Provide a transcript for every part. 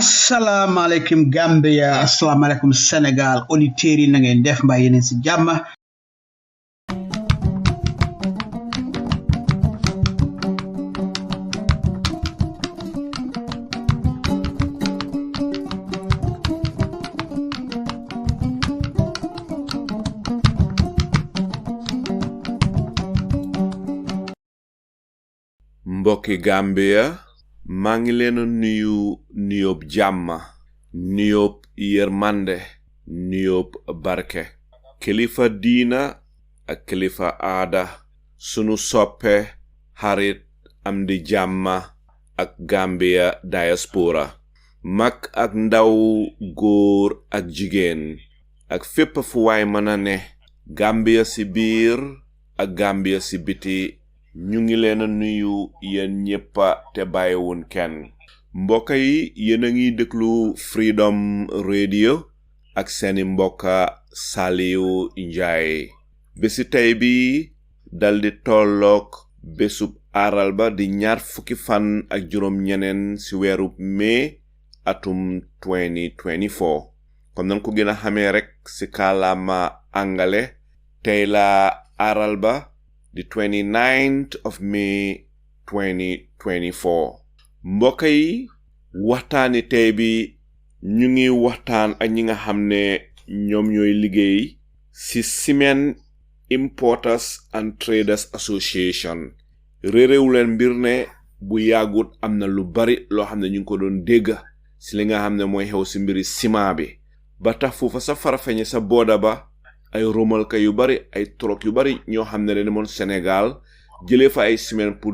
Assalamualaikum Gambia, assalamualaikum Senegal, auditeurs yi na ngeen def mbaa yeneen ci jàmm. Mbokki Gambia, maa ngi leen nuyu nuyoob jàmm, nuyoob yërmande, nuyoob barke. Kilifa diina ak kilifa aada, sunu soppe, xarit, am di jàmm ak Gambia diaspora. Mag ak ndaw, góor ak jigéen, ak fépp fu waay mën a ne, Gambia si biir ak Gambia si biti, ñu ngi leen nuyu yéen ñéppa te bàyyiwun kenn. Mbokk yi yéen a ngi déglu Freedom Radio ak seeni mbokka Salieu Njie. Bési tey bi daldi tollook bésub àralba di ñaar fukki fan ak juróom ñeneen ci weerub mai atum 2024. Comme nan ko gën a xamee rek ci kàllaama angale tey la àralba the 29th of May 2024. Mbokk yi waxtaani tey bi ñu ngi waxtaan ak ñi nga xam ne ñoom ñooy liggéey ci Cement Importers and Traders Association. Réerewuleen mbir ne bu yàggut am na lu bari loo xam ne ñu ngi ko doon dégg ci li nga xam ne mooy xew ci mbiri ciment bi ba tax foofa sa farafeñe sa booda ba ay romalka yu bari ay troc yu bari ñoo xam ne demoon Sénégal jëlee fa ay ciment pour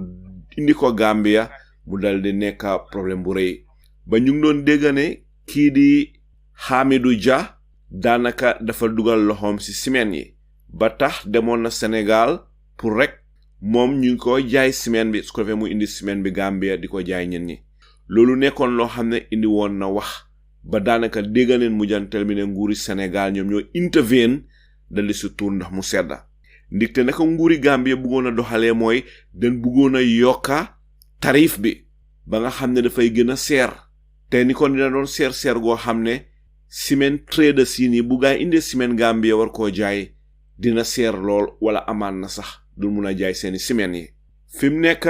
indi ko Gambia mu daldi nekk problème bu rëy ba ñu ngi doon dégg ne kii di Hamidou Dia daanaka dafa dugal loxoom ci ciment yi ba tax demoon na Sénégal pour rek moom ñu ngi ko jaay ciment bi su ko defee mu indi ciment bi Gambia di ko jaay ñen ñi. Loolu nekkoon loo xam ne indi woon na wax ba daanaka dégg neen mujjantel mi ne nguuri Sénégal ñoom ñoo intervene daldi si tuur ndax mu sedda ndigte naka nguuri Gambia bëggoon a doxalee mooy den bëggoon a yokka tarif bi ba nga xam ne dafay gën a seer te ni kon dina doon seer goo xam ne cement traders yi nii bu gaa indi ciment Gambia war koo jaay dina seer lool wala amaan na sax du mun a jaay seeni ciment yi. fi mu nekk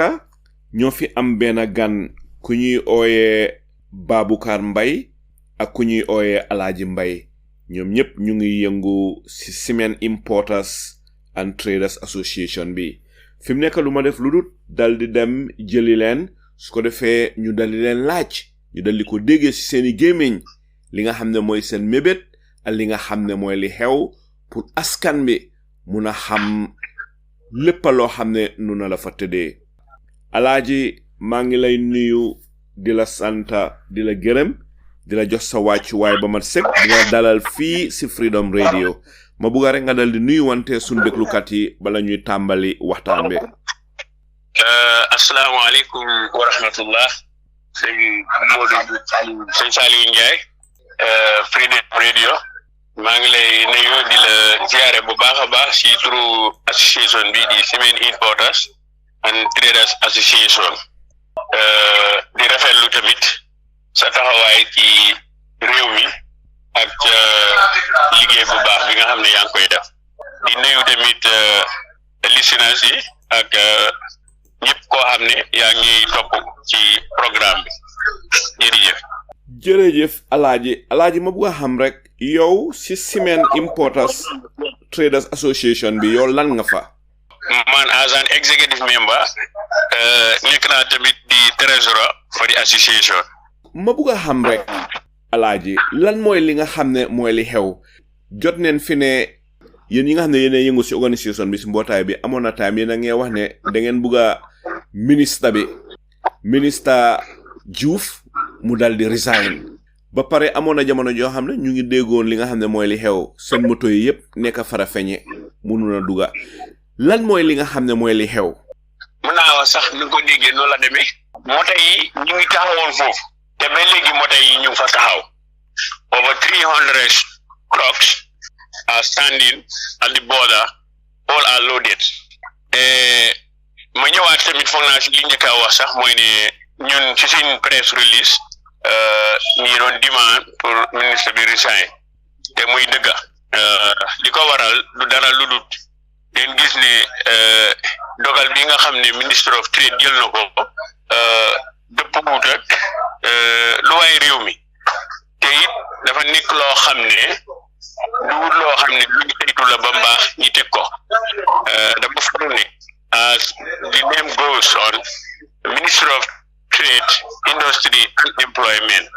ñoo fi am benn gan ku ñuy ooyee Baboucar Mbay ak ku ñuy ooyee Alaaji Mbay. ñoom ñëpp ñu ngi yëngu ci Cement Importers and Traders Association bi. fi mu nekk lu ma def lu dul daldi dem jëli leen su ko defee ñu daldi leen laaj ñu daldi ko déggee ci seeni gémmiñ li nga xam ne mooy seen mébét ak li nga xam ne mooy li xew pour askan bi mun a xam lépp loo xam ne nu na la fa tëddee. Alaaji maa ngi lay nuyu di la santa di la gërëm di la jox sa wàccuwaay ba mat sëkk di nga dalal fii ci Freedom Radio ma bëgg rek nga dal di nuyu wante suñu déglukat yi bala ñuy tàmbali waxtaan bi. Asalaamaaleykum wa rahmatullah. Sëñ Salieu Njie Freedom Radio maa ngi lay nuyu di la ziare bu baax a baax ci turu association bi di Cement Importers and Traders Association di rafetlu tamit sa taxawaay ci réew mi ak liggéey bu baax bi nga xam ne yaa ngi koy def di nuyu tamit listeners yi ak ñëpp koo xam ne yaa ngi topp ci programme bi jërëjëf Alaaji ma bëgg a xam rek yow ci Cement Importers Traders Association bi yow lan nga fa. Man as an executive member nekk naa tamit di treasurer for the association. ma bëgg a xam rek Alaaji lan mooy li nga xam ne mooy li xew jot neen fi ne yéen yi nga xam ne yéen a yëngu ci organisation bi ci mbootaay bi amoon na time yéen a ngi wax ne da ngeen bëgg a ministre Diouf mu dal di resign ba pare amoon na jamono joo xam ne ñu ngi déggoon li nga xam ne mooy li xew seen moto yi yëpp nekk fara feñe mënu na duga lan mooy li nga xam ne mooy li xew mën naa wax sax ni ko déggee noonu la demee moto yi ñu ngi taxawoon foofu te ba léegi moto yi ñu fa taxaw over 300 trucks are standing at the border all are loaded ma ñëwaat tamit foog naa si li njëkk a wax sax mooy ne ñun ci suñ press release ñi doon demand pour ministre bi resign te muy dëgga li ko waral du dara lu dul den gis ne dogal bi nga xam ne ministre of trade jël na ko dëpp wut ak lu waay réew mi te it dafa nekk loo xam ne du wut loo xam ne lu ñu saytu la ba mbaax ñi teg ko dama faru ne as the name goes on minister of trade industry and employment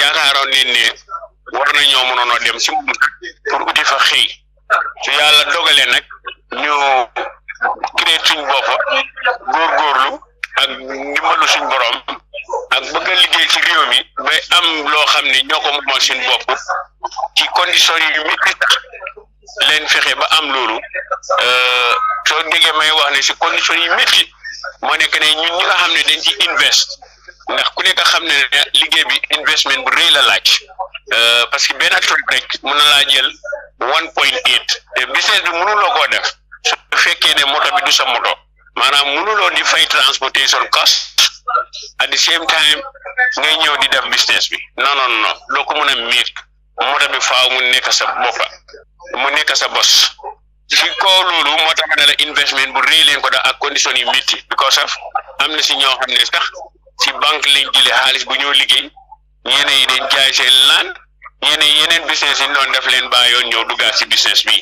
yaakaaroon ne ne war nañoo mënoon a dem si moom pour uti fa xëy su yàlla dogalee nag ñu créé suñ bopp góorgóorlu ak ndimbalu suñ borom ak bëgg a liggéey ci réew mi ba am loo xam ne ñoo ko moomal suñ bopp ci condition yu métti tax leen fexe ba am loolu soo déggee may wax ne si condition yu métti moo nekk ne ñun ñi nga xam ne dañ ci invest ndax ku nekk xam ne liggéey bi investment bu rëy la laaj parce que benn truck rek mën na laa jël 1.8 te business bi mënuloo koo def su fekkee ne moto bi du sa moto maanaam mënuloo di fay transportation cost at the same time ngay ñëw di def business bi non doo ko mën a miir moto bi faaw mu nekk sa boppa mu nekk sa bos si kaw loolu moo tax ne la investment bu rëy leen ko def ak condition yi métti because of am na si ñoo xam ne sax si banque lañ jëlee xaalis bu ñëw liggéey ñeneen yi dañ jaay seen laan yeneen business yi noonu def leen baa yoon ñëw duggaat si business bi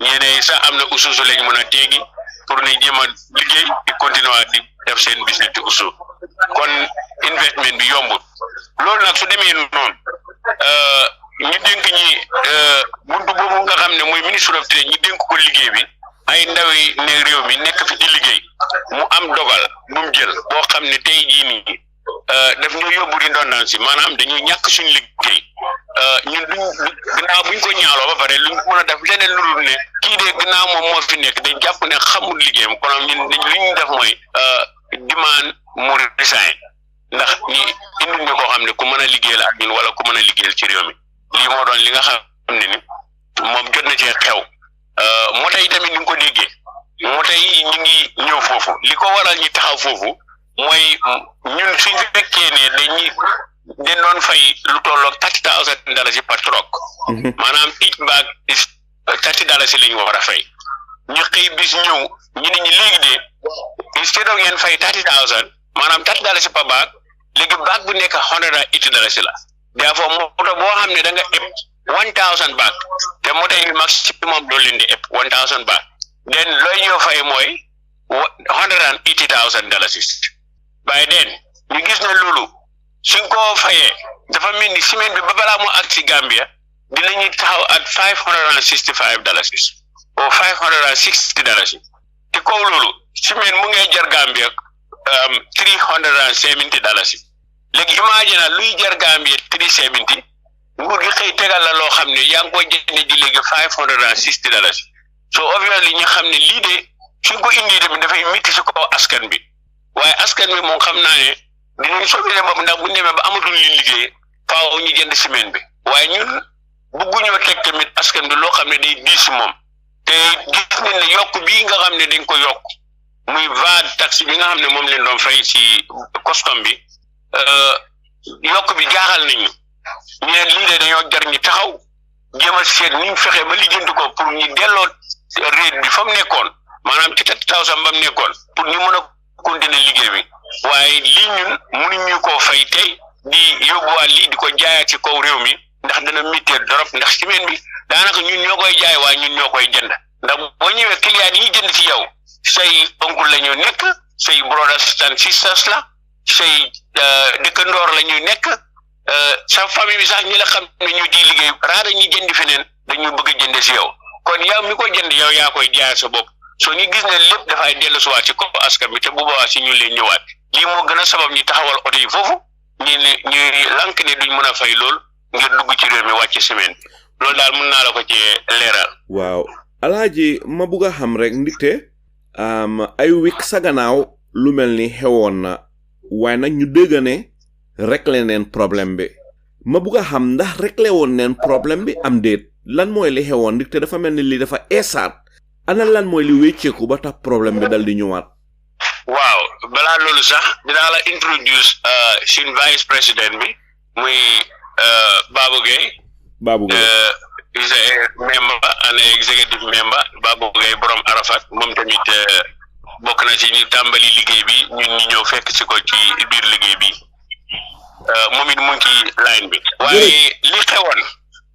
ñeneen yi sax am na ususu lañ mën a teegi pour ne jéem a liggéey di continuer di def seen business di usu kon investment bi yombul loolu nag su demee noonu ñu dénk ñi buntu boobu nga xam ne mooy ministre of trade ñi dénk ko liggéey bi ay ndawi ne réew mi nekk fi di liggéey mu am dogal bu mu jël boo xam ne tey jii nii daf ñu yóbbu redundancy maanaam dañuy ñàkk suñu liggéey ñun gannaaw buñ ko ñaaloo ba pare luñ mën a def leneen lu dul ne kii de gannaaw moom moo fi nekk dañ jàpp ne xamul liggéeyam kon ñun li ñu def mooy demand mu resign ndax ñi indi ñu koo xam ne ku mën a liggéey la ak ñun wala ku mën a liggéeyal ci réew mi lii moo doon li nga xam ne ni moom jot na cee xew moto yi tamit ni nga ko déggee moto yi ñu ngi ñëw foofu li ko waral ñi taxaw foofu mooy ñun suñ fekkee ne dañ doon fay lu tolloog $30,000 par truck maanaam each bag is $30 lañu war a fay ñu xëy bis ñëw ñu ne ñu léegi de instead of ngeen fay $30,000 maanaam $30 par bag léegi bag bu nekk $180 la therefore moto boo xam ne da nga ëpp 1,000 bag te moto yi maximum doo leen di ëpp 1,000 bag then looy ñëw fay mooy $180,000 by then ñu gis ne loolu suñ ko fayee dafa mel ni ciment bi ba balaa moo ak ci Gambia dinañu taxaw at $565 or $560 te kaw loolu ciment mu ngay jar Gambia $370 léegi imagine luy jar Gambia $370 nguur gi xëy tegal la loo xam ne yaa ngi koy jëndee ji léegi $560 so obviously ñu xam ne lii de suñ ko indi tamit dafay métti si kaw askan bi waaye askan bi moom xam naa ne dinañ soobee bopp ndax bu ñu demee ba amatul li liggéey faaw ñu jënd ciment bi waaye ñun bugguñoo teg tamit askan bi loo xam ne day diis si moom te gis nañ ne yokk bii nga xam ne dañ ko yokk muy VAT taxe bi nga xam ne moom leen doon fay ci custom bi yokk bi jaaxal nañu ñu ne lii de dañoo jar ñu taxaw jéem a seet ni ñu fexe ba lijjanti ko pour ñu delloo rate bi fa mu nekkoon maanaam ci 30,000 ba mu nekkoon pour ñu mën a continuer liggéey bi waaye lii ñun mënuñu koo fay tey di yóbbuwaat lii di ko jaayaat ci kaw réew mi ndax dana méttee dorop ndax ciment bi daanaka ñun ñoo koy jaay waaye ñun ñoo koy jënd ndax boo ñëwee client yi jënd ci yow say oncle la ñu nekk say brothers and sisters la say dëkkandoor la ñuy nekk sa famille bi sax ñi la xam ne ñu di liggéey raara ñi jënd feneen dañu bëgg a jënd si yow kon yow mi ko jënd yow yaa koy jaay sa bopp soo ñu gis ne lépp dafay dellu si waat ci kaw askan bi te bu boobaa si ñu leen ñëwaat lii moo gën a sabab ñi taxawal oto yi foofu ñi lank ne duñ mën a fay lool ngir dugg ci réew mi wàcc semaine loolu daal mën naa la ko ci leeral. waaw alaaji ma bugg a xam rek ndikte ay week sa gannaaw lu mel ni xewoon na waaye nag ñu dégg ne réglé neen problème bi ma bugg a xam ndax réglé woon neen problème bi am déet lan mooy li xewoon ndikte dafa mel ni lii dafa eesaat ana lan mooy li wécceeku ba tax problème bi dal di ñëwaat. waaw balaa loolu sax dinaa la introduce suñ vice président bi muy Babou Gueye is a member and executive member Babou Gueye borom Arafat moom tamit bokk na ci ñu tàmbali liggéey bi ñun ñi ñëw fekk ci ko ci biir liggéey bi moom it mu ngi ci line bi waaye li xewoon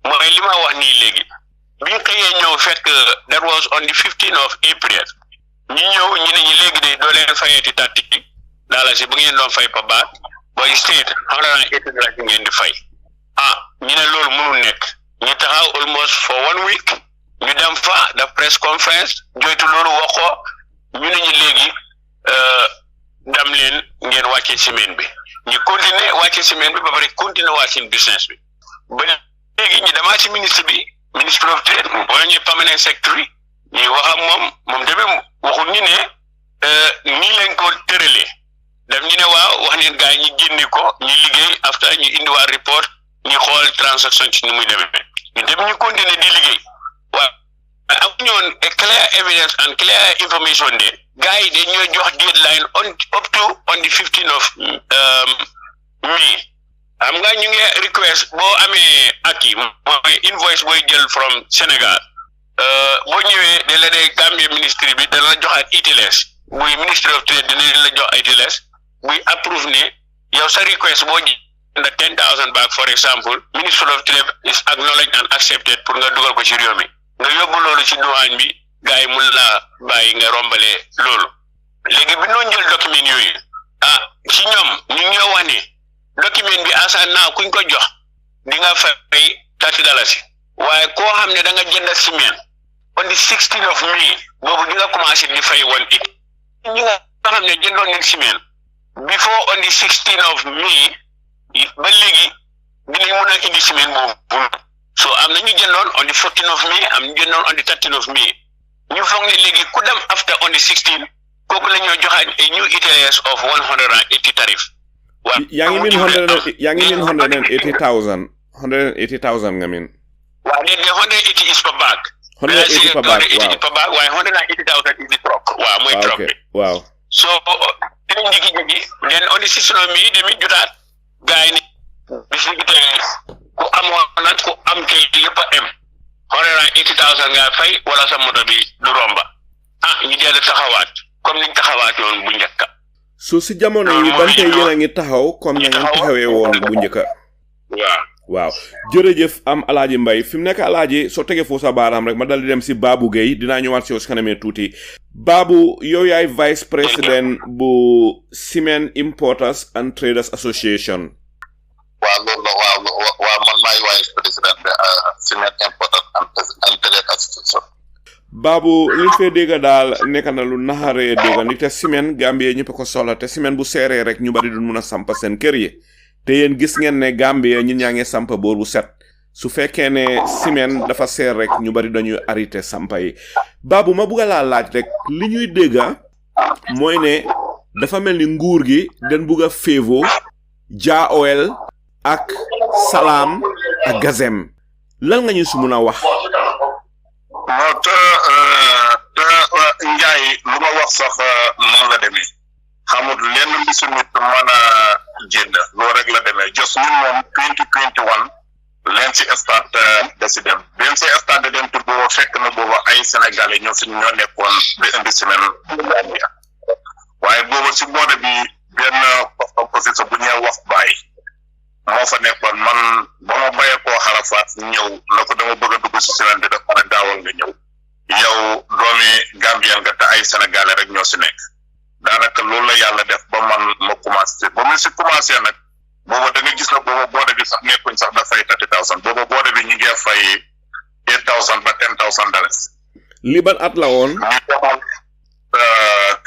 mooy li ma wax nii léegi bi ñu xëyee ñëw fekk that was on the 15th of April ñu ñëw ñu ne ñu léegi de doo leen fayeeti tàtti daala si bu ngeen doon fay pa baat booy state $180 ngeen di fay ñu ne loolu mënul nekk ñu taxaw almost for 1 week ñu dem fa def press conference joytu loolu wax ko ñu ne ñu léegi dam leen ngeen wàccee semaine bi ñu continuer wàccee semaine bi ba pare continuer waa seen business bi ba léegi ñu demaa ci ministre of trade wala ñuy permanent secretary ñuy wax ak moom tamit waxul ñu ne nii lañ ko tëralee daf ñu ne waaw wax neen gars yi ñu génne ko ñu liggéey after ñu indiwaat report ñu xool transaction ci ni muy demee ñu dem ñu continuer di liggéey waaw am ñoon clear evidence and clear information de gars yi de ñooy jox deadline up to on the 15th of May xam nga ñu ngi request boo amee aki mooy invoice booy jël from Sénégal boo ñëwee da la dee Gambia ministry bi dana la joxaat ITLS buy ministry of trade dina la jox ITLS buy approve ne yow sa request boo jënd $10,000 back for example ministry of trade is acknowledged and accepted pour nga dugal ko ci réew mi nga yóbbu loolu ci douane bi gars yi mun laa bàyyi nga rombalee loolu léegi bi noonu jël document yooyu ci ñoom ñu ñoo wax ne document bi asa naa kuñ ko jox di nga fay $30 waaye koo xam ne da nga jënd ciment on the 16th of May boobu di nga commencé di fay $180 ñi nga xam ne jëndoon nañ ciment before on the 16th of May ba léegi dinañ mën a indi ciment boobu so am na ñu jëndoon on the 14th of May am ñu jëndoon on the 13th of May ñu foog ne léegi ku dem after on the 16th kooku la ñoo joxaat a new ETS of 180 tarif yaa ngi min 180,000 nga min waaw de 180 is per bag 180 per bag waaw waaye 180,000 is the truck waaw mooy truck bi waaw so dinañ jigi then on the 16th of May demi jotaat gars yi ni bis ni tey ku amoon nag ku am kay yëpp a am 180,000 nga fay wala sa moto bi du romba ñu dellu taxawaat comme niñ taxawaatoon bu njëkk so si jamono yi bante yéen a ngi taxaw comme na ngeen taxawee woon bu njëkk waaw jërëjëf am alaaji Mbay fi mu nekk alaaji soo tegee foofu sa baaraam rek ma dal di dem si Babou Gueye dinaa ñëwaat si yow si kanamee tuuti Babou yow yaay vice président bu Cement Importers and Traders Association. waaw loolu la waaw man maay vice président bi Cement Importers and Traders Association. Babou li fee dégg daal nekk na lu naxaree dégg ni te ciment Gambie ñëpp ko soxla te ciment bu seeree rek ñu bari duñ mun a samp seen kër yi te yéen gis ngeen ne Gambie ñun ñaa ngi samp boor bu set su fekkee ne ciment dafa seer rek ñu bari dañuy arrêté sampa yi Babou ma bugg laa laaj rek li ñuy dégg mooy ne dafa mel ni nguur gi dañ bugg a féevoo Jah Oil ak Salam ak Gazem lan nga ñu su mun a wax. moo te Njaay lu ma wax sax noonu la demee xamul lenn lu su nit mën a jënd loolu rek la demee jos ñun moom 2021 leen si stade de si dem benn si stade de dem te booba fekk na booba ay sénégalais ñoo nekkoon ba indi semaine Gambia waaye booba si boode bi benn position bu ñuy wax bàyyi moo fa nekkoon man ba ma bayee koo xarafaat ñëw na ko dama bëgg a dugg si semaine bi dafa ne daawal nga ñëw yow doomi Gambien nga te ay sénégalais rek ñoo si nekk daanaka loolu la yàlla def ba man ma commencé ba mu si commencé nag booba da nga gis na booba boode bi sax nekkuñ sax dafay $30,000 booba boode bi ñu ngi fay $8,000 ba $10,000. li ban at la woon. ñu demal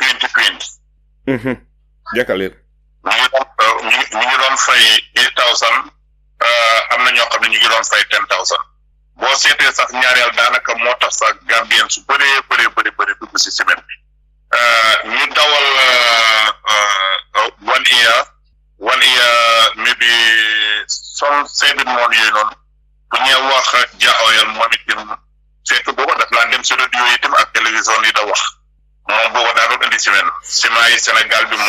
2020. Jakalir. ñu ñu ngi doon fay 8,000 am na ñoo xam ne ñu ngi doon fay 10,000 boo seetee sax ñaareel daanaka moo tax sax Gambien su bëree dugg si semaine bi ñu dawal 1 year maybe some 7 mois yooyu noonu bu ñuy wax jaaoyal moom itam fekk booba daf laa dem si radio yi itam ak télévision yi da wax moom booba daa doon indi semaine ciment yi Sénégal bi mu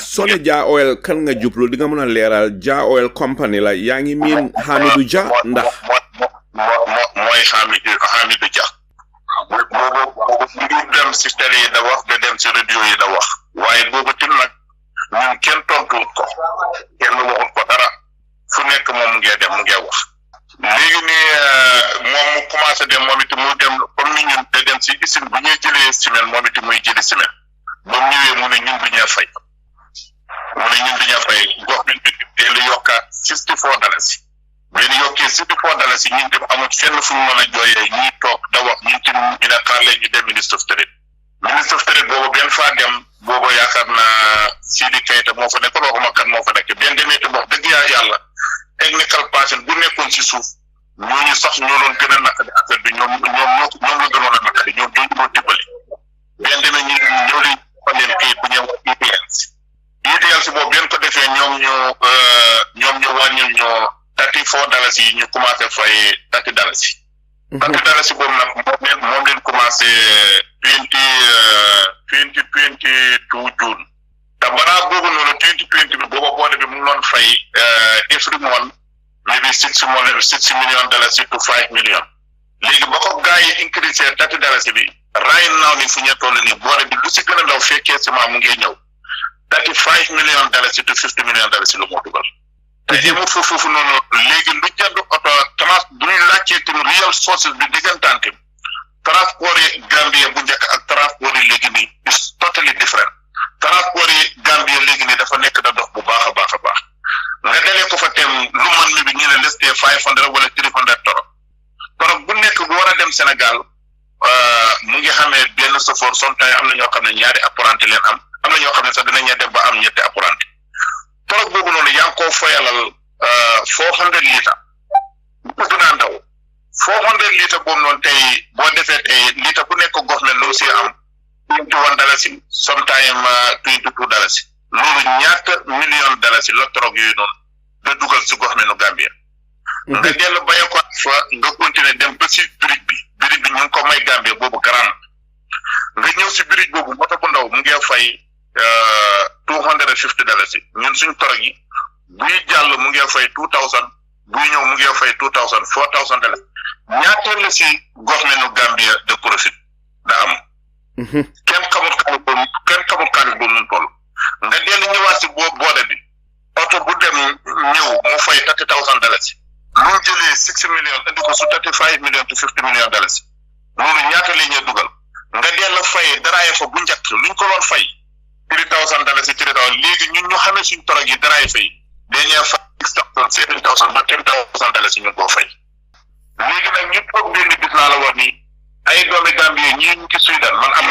sone Jaa Oil kan nga jublu di nga mën a leeral Jaa Oil company la yaa ngi miin Hamidou Dia ndax mooy Hamidou Dia boobu ngi dem si télé yi da wax da dem si radio yi da wax waaye boobu tim nag ñun kenn tontuwut ko kenn waxut ko dara fu nekk moom mu ngee dem mu ngee wax léegi ni moom mu commencé dem moom itam mu dem comme ni ñun da dem si usine bu ñuy jëlee semaine moom itam muy jëli semaine ba mu ñëwee mu ne ñun du ñuy fay gox bi ñu lu yokkaat $64 benn yokkee $64 ñun tam amul fenn fu mu mën a jooyee ñuy toog da wax ñun tam ñu ne xaar leen ñu dem ministre of trade boobu benn faa dem boobu yaakaar naa Sidi Keita moo fa nekk waxuma kan moo fa nekk benn demee te wax dëgg yàlla technical person bu nekkoon si suuf ñooñu sax ñoo doon gën a naqari affaire bi ñoom la gënoon a naqari ñoom ñoo doon dimbali benn demee ñu ñëw leen fa leen kayit bu ñëw ETLs boobu benn ko defee ñoom ñu wàññil ñoo $34 yi ñu commencé fay $30 $30 boobu nag moom leen commencé 2022 June te balaa boobu noonu 2020 bi booba boode bi mu ngi doon fay every month maybe $6 million to $5 million léegi ba ko gars yi increase $30 bi right now ni fu ñu toll nii boode bi lu si gën a ndaw fekkee ciment mu ngi ñëw $35 million to $50 million lu moo dugal te yemut foofu noonu léegi lu jënd oto bu ñu laajtee tamit real sources bi diggantaan tamit transport yi Gambia bu njëkk ak transport yi léegi nii is totally different transport yi Gambia léegi nii dafa nekk da dox bu baax a baax nga dalee ko fa tem lu man mi bi ñu ne lestee 500 wala 300 torop bu nekk bu war a dem Sénégal mu ngi xamee benn chauffeur sometimes am na ñoo xam ne ñaari apprenti leen am na ñoo xam ne sax dinañ dem ba am ñetti apprenti torop boobu noonu yaa ngi koo foyalal 400 litres bu gën a ndaw 400 litres boobu noonu tey boo defee tey litre bu nekk gox na lu si am $21 sometime $22 loolu ñaata $1 million la torop yooyu noonu da dugal si gox menu Gambia nga dellu baye ko fa nga continuer dem ba si birij bi ñu ngi ko may Gambia boobu grand nga ñëw si birij boobu moto bu ndaw mu ngi fay $250 ñun suñ torop yi buy jàll mu ngi fay 2000 buy ñëw mu ngi fay 2000 $4000 ñaata la si gox menu Gambia de profit da am kenn xamul xaalis boobu nun toll nga dellu ñëwaat si boode bi oto bu dem ñëw mu fay $30,000 lu jëlee $6 million indi ko su $35 million to $50 million loolu ñaata la ñuy dugal nga dellu fay daraaye fa bu njëkk luñ ko doon fay $3,000 léegi ñun ñu xamee suñ torog yi daraaye fay dañuy fay $7,000 ba $10,000 ñu koo fay léegi nag ñu toog benn bis laa la wax ni ay doomi Gambie ñii ñu ngi Sudan man am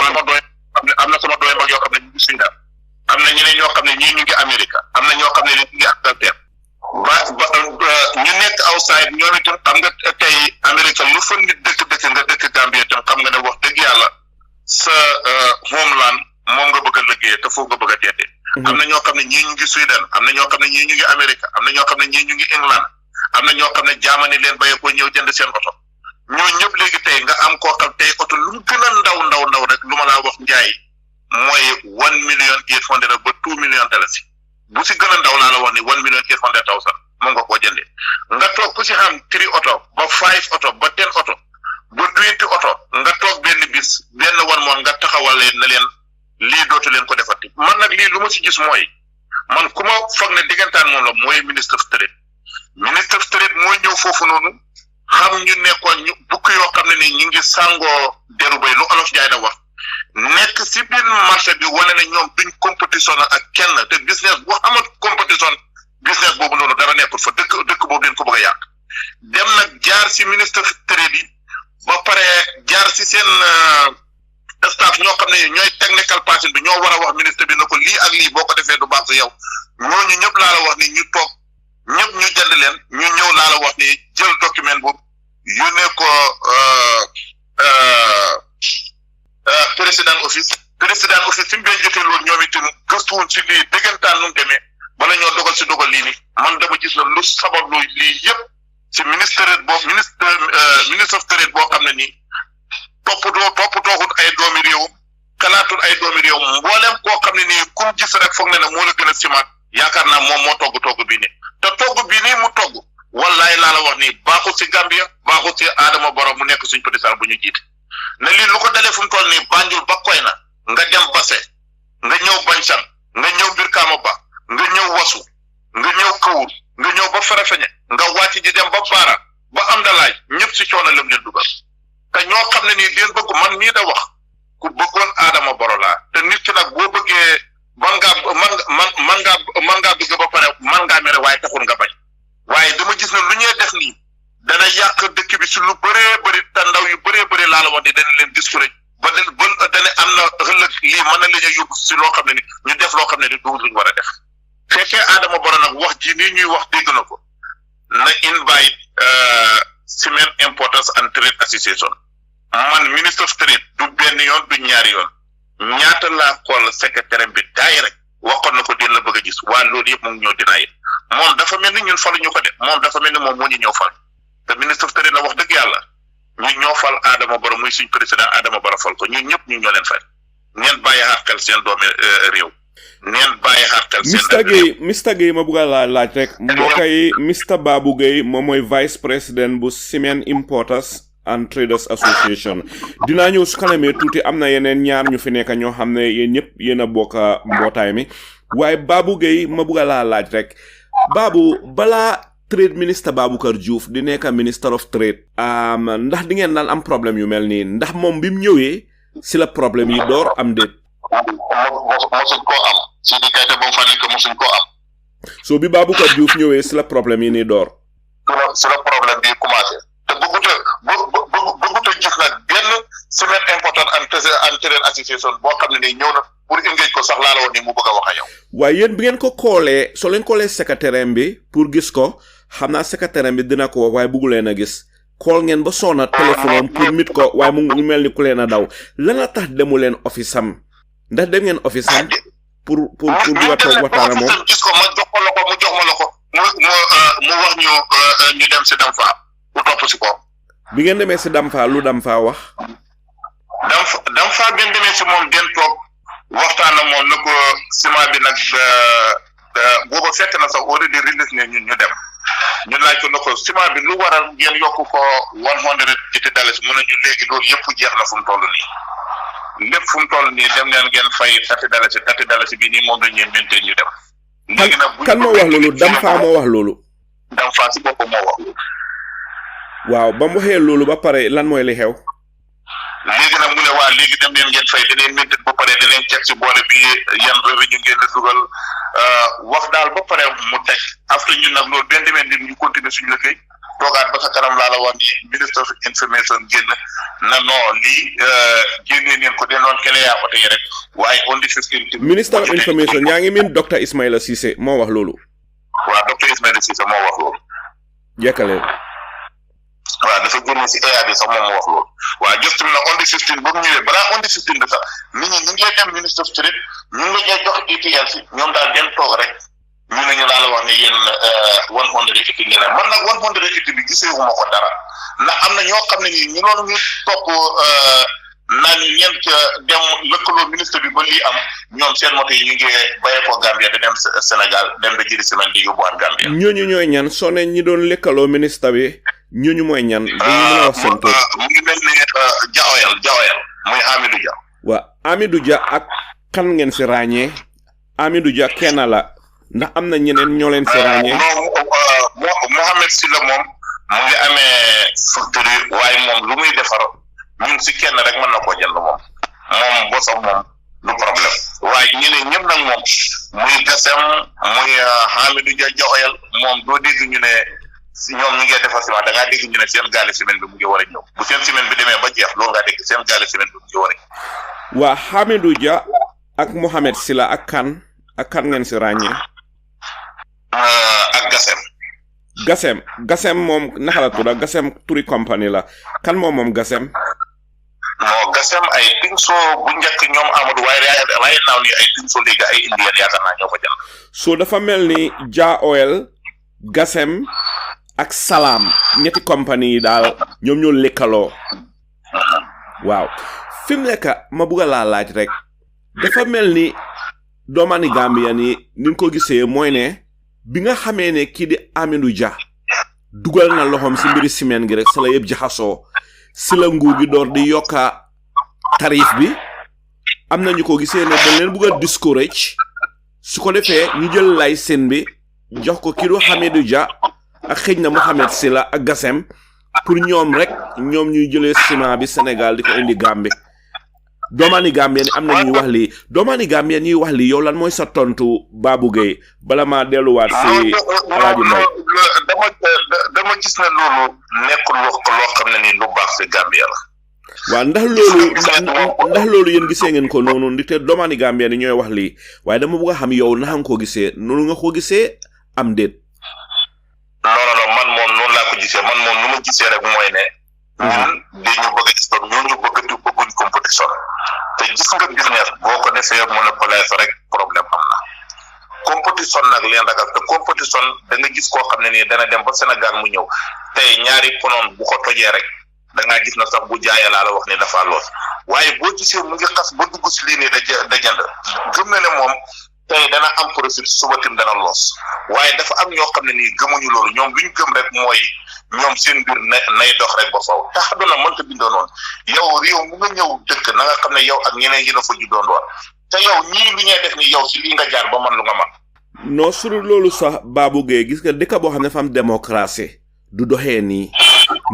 na sama doy mag yoo xam ne ñu ngi Sudan am na ñeneen ñoo xam ne ñii ñu ngi Amérique am na ñoo xam ne ñu ngi Angleterre ñu nekk outside ñoom itam xam nga tey Amérique lu fa nit dëkk nga dëkk Gambie itam xam nga ne wax dëgg yàlla sa homeland moom nga bëgg a liggéeyee te foofu nga bëgg a teete am na ñoo xam ne ñii ñu ngi Sudan am na ñoo xam ne ñii ñu ngi Amérique am na ñoo xam ne ñii ñu ngi England am na ñoo xam ne Germany leen bayee ko ñëw jënd seen oto ñoo ñëpp léegi tey nga am koo xam tey oto lu mu gën a ndaw rek lu ma laa wax njaay mooy $1,800,000 ba $2 million bu si gën a ndaw laa la wax ni $1,800,000 moom nga koo jëndee nga toog ku si xam 3 oto ba 5 oto ba 10 oto ba 20 oto nga toog benn bis benn wan moon nga taxawal leen na leen lii dootu leen ko defati man nag lii lu ma si gis mooy man ku ma foog ne diggantaan moom la mooy ministre of trade mooy ñëw foofu noonu xam ñu nekkoon ñu bukk yoo xam ne ni ñu ngi sàngoo deru bay lu olof jaay da wax nekk si biir marché bi wane ne ñoom duñ compétition ak kenn te business bu amat compétition business boobu noonu dara nekkul fa dëkk boobu den ko bëgg a yàq dem nag jaar si ministre trade yi ba pare jaar si seen staff ñoo xam ne ñooy technical person bi ñoo war a wax ministre bi na ko lii ak lii boo ko defee du baax sa yow ñooñu ñëpp laa la wax ni ñu toog ñëpp ñu jënd leen ñu ñëw laa la wax ni jël document boobu yónnee ko président office fi mu leen jotee loolu ñoom itam gëstuwuñ si lii dëggantaan nu mu demee bala ñoo dogal si dogal lii ni man dama gis na lu sabab lu lii yëpp si ministre of trade boo xam ne nii toppatooxut ay doomi réewum kalaatul ay doomi réewum mboolem koo xam ne nii kum gis rek foog ne moo la gën a simaat yaakaar naa moom moo togg bii nii te togg bii nii mu togg wallaay laa la wax nii baaxul si Gambia baaxul si Adama Barrow mu nekk suñ président bu ñu jiite ne lii lu ko dalee fu mu toll nii Banjul ba Koyna nga dem Basse nga ñëw Banchan nga ñëw Brikama Ba nga ñëw Wasu nga ñëw Kawur nga ñëw ba Farafeñe nga wàcc ji dem ba Baara ba Amdalaay ñëpp si coono lam leen dugal te ñoo xam ne nii leen bëgg man mii da wax ku bëggoon Adama Barrow laa te nit ki nag boo bëggee man ngaa bëgg ba pare man ngaa mere waaye taxul nga bañ waaye dama gis ne lu ñuy def nii dana yàq dëkk bi si lu bëree bëri te ndaw yu bëree bëri laa la wax ni dana leen discourage ba dana am na ëllëg lii mën na leen a yóbbu si loo xam ne ni ñu def loo xam ne ni du luñ war a def fekkee Adama Barrow nag wax ji nii ñuy wax dégg na ko na invite Cement Importers and Trade Association man ministre of trade du benn yoon du ñaari yoon ñaata laa xool secrétaire bi daay rek waxoon na ko din la bëgg a gis waa loolu yëpp mu ngi ñëw dina it moom dafa mel ni ñun falu ñu ko de moom dafa mel ni moom moo ñu ñëw fal te ministre of trade na wax dëgg yàlla ñu ñoo fal Adama Barrow muy suñ président Adama Barrow fal ko ñun ñëpp ñu ñoo leen fay ngeen bàyyi xel seen doomi réew ngeen bàyyi xel seen Mr Gueye ma bugg a laaj rek mbokk yi Mr Babou Gueye moom mooy vice président bu Cement Importers and Traders Association dinaa ñëw su kanamee tuuti am na yeneen ñaar ñu fi nekk ñoo xam ne yéen ñëpp yéen a bokk mbootaay mi waaye Babou Gueye ma bugg a laaj rek Babou balaa trade minister Baboucarr Diouf di nekk minister of trade ndax di ngeen daan am problème yu mel nii ndax moom bi mu ñëwee si la problème yi door am déet. mosuñ koo am si di kayte ba mu fa nekk mosuñ koo am. so bi Baboucarr Diouf ñëwee si la problème yi nii door. si la problème bi commencé te bëggut a gis nag benn Cement Importers and Trade Association boo xam ne nii ñëw na pour engage ko sax laa la woon ni mu bëgg a wax ak yow. waaye yéen bi ngeen ko koolee soo leen koolee secrétaire bi pour gis ko xam naa secrétaire bi dina ko wax waaye bëggu leen a gis kool ngeen ba soona téléphone am pour mit ko waaye mu mel ni ku leen a daw lan la tax demu leen office am ndax dem ngeen office am pour bëgg a toog waxtaan ak moom. gis ko ma jox ko la ko mu jox ma la ko mu wax ñu dem si Damfa mu topp si ko. bi ngeen demee si Damfa lu Damfa wax. Damfa bi ngeen demee si moom den toog waxtaan ak moom na ko ciment bi nag booba fekk na sax already release ne ñun ñu dem ñu laaj ko na ko ciment bi lu waral ngeen yokk ko $180 mu ne ñu léegi loolu yëpp jeex na fu mu toll nii lépp fu mu toll nii dem leen ngeen fay $30 bi nii moom dañ leen maintain ñu dem. léegi nag kan moo wax loolu Damfa moo wax loolu. Damfa si boppam moo wax loolu. waaw ba mu waxee loolu ba pare lan mooy li xew. léegi nag mu ne waa léegi dem leen ngeen fay danañ maintain ba pare danañ check si boole bi yan revenu ngeen la dugal wax daal ba pare mu teg après ñun nag loolu benn demee nit ñu continuer suñu liggéey toogaat ba sa kanam laa la wax ni ministre of information génn na non lii génnee neen ko den loon kele yaa ko tey rek waaye on the 15 ministre of information yaa ngi min docteur Ismaila Cissé moo wax loolu. waaw docteur Ismaila Cissé moo wax loolu. jekkale. waaw dafa génne si EA bi sax moom moo wax loolu waaw just na on the 15 ba mu ñëwee balaa on the 15 bi sax nit ñi ñu ngi dem ministre of trade ñu ngi lay jox ETL si ñoom daal den toog rek ñu ne ñu laa la wax ne yéen 180 ngeen ne man nag 180 bi gisee wu ma ko dara ndax am na ñoo xam ne nii ñu loolu ñu topp naan ñeent dem lëkkaloo ministre bi ba lii am ñoom seen moto yi ñu ngi bayee ko Gambia te dem Sénégal dem ba jëri semaine di yóbbuwaat Gambia. ñooñu ñooy ñan soo ne ñi doon lëkkaloo ministre bi ñooñu mooy ñan. dañu mën a wax seen tur. mu ngi mel ni Jaoyal muy Amidou Dia. waaw Amidou Dia ak kan ngeen si ràññee Amidou Dia kenn la ndax am na ñeneen ñoo leen si ràññee. Mohamed Sylla moom mu ngi amee factory waaye moom lu muy defar ñun si kenn rek mën na koo jënd moom bosam moom du problème waaye ñeneen ñëpp nag moom muy Gassem muy Amidou Dia Jaoyal moom doo dégg ñu ne. si ñoom ñu ngi defar ciment da ngaa dégg ñu ne seen gaale ciment bi mu ngi war a ñëw bu seen ciment bi demee ba jeex loolu ngaa dégg seen gaale ciment bi mu ngi war a ñëw. waa Hamidou Dia ak Mohamed Sylla ak kan ngeen si ràññee. ak Gasem moom naka la tudd Gasem turi company la kan moom Gasem no Gasem ay pinso bu njëkk ñoom Amadou waaye naaw ni ay pinso léegi ay Indian yaakaar naa ñoo ko jël so dafa mel ni Ja Oil Gasem ak Salam ñetti company yi daal ñoom ñoo lekkaloo waaw fi mu nekk ma bëgg laa laaj rek dafa mel ni doomani Gambia ni niñ ko gisee mooy ne bi nga xamee ne kii di Amidou Dia dugal na loxoom si mbiri ciment gi rek sa la yëpp jaxasoo si la nguur gi door di yokka tarif bi am na ñu ko gisee ne dañ leen bëgg a discourage su ko defee ñu jël lay seen bi jox ko kii du Amidou Dia ak xëj na Mohamed Sila ak Gasem pour ñoom rek ñoom ñuy jëlee ciment bi Sénégal di ko indi Gambie doomani Gambien ni am na ñuy wax lii doomani Gambien ñuy wax lii yow lan mooy sa tontu Babou Gueye bala maa delluwaat si Alaaji Mbay dama gis ne loolu nekkul loo xam ne ni lu baax si Gambia la waaw ndax loolu yéen gisee ngeen ko noonu ndi te doomani Gambien ni ñooy wax lii waaye dama bëgg a xam yow naxa nga ko gisee noonu nga ko gisee am déet non man moom noonu laa ko gisee man moom nu ma gisee rek mooy ne ñun dañu bëgg a stop ñooñu bëgguñ compétition te gis nga business boo ko defee monopolise rek problème am na compétition nag leen ragal te compétition da nga gis koo xam ne nii dana dem ba Sénégal mu ñëw tey ñaari ponoon bu ko tojee rek da ngaa gis na sax bu jaayee laa la wax ni dafa loos waaye boo gisee mu ngi xas ba dugg si lii nii da jënd gëm na ne moom tey dana am profit suba tim dana loos waaye dafa am ñoo xam ne nii gëmuñu loolu ñoom luñ gëm rek mooy ñoom seen mbir nay dox rek ba faw tax duna mënta bindoo noonu yow réew mu nga ñëw dëkk na nga xam ne yow ak ñeneen yi na fa juddoo doon te yow ñii lu ñuy def ni yow si lii nga jaar ba man lu nga man non suru loolu sax Babou Gueye gis nga dëkk boo xam ne dafa am démocratie du doxee nii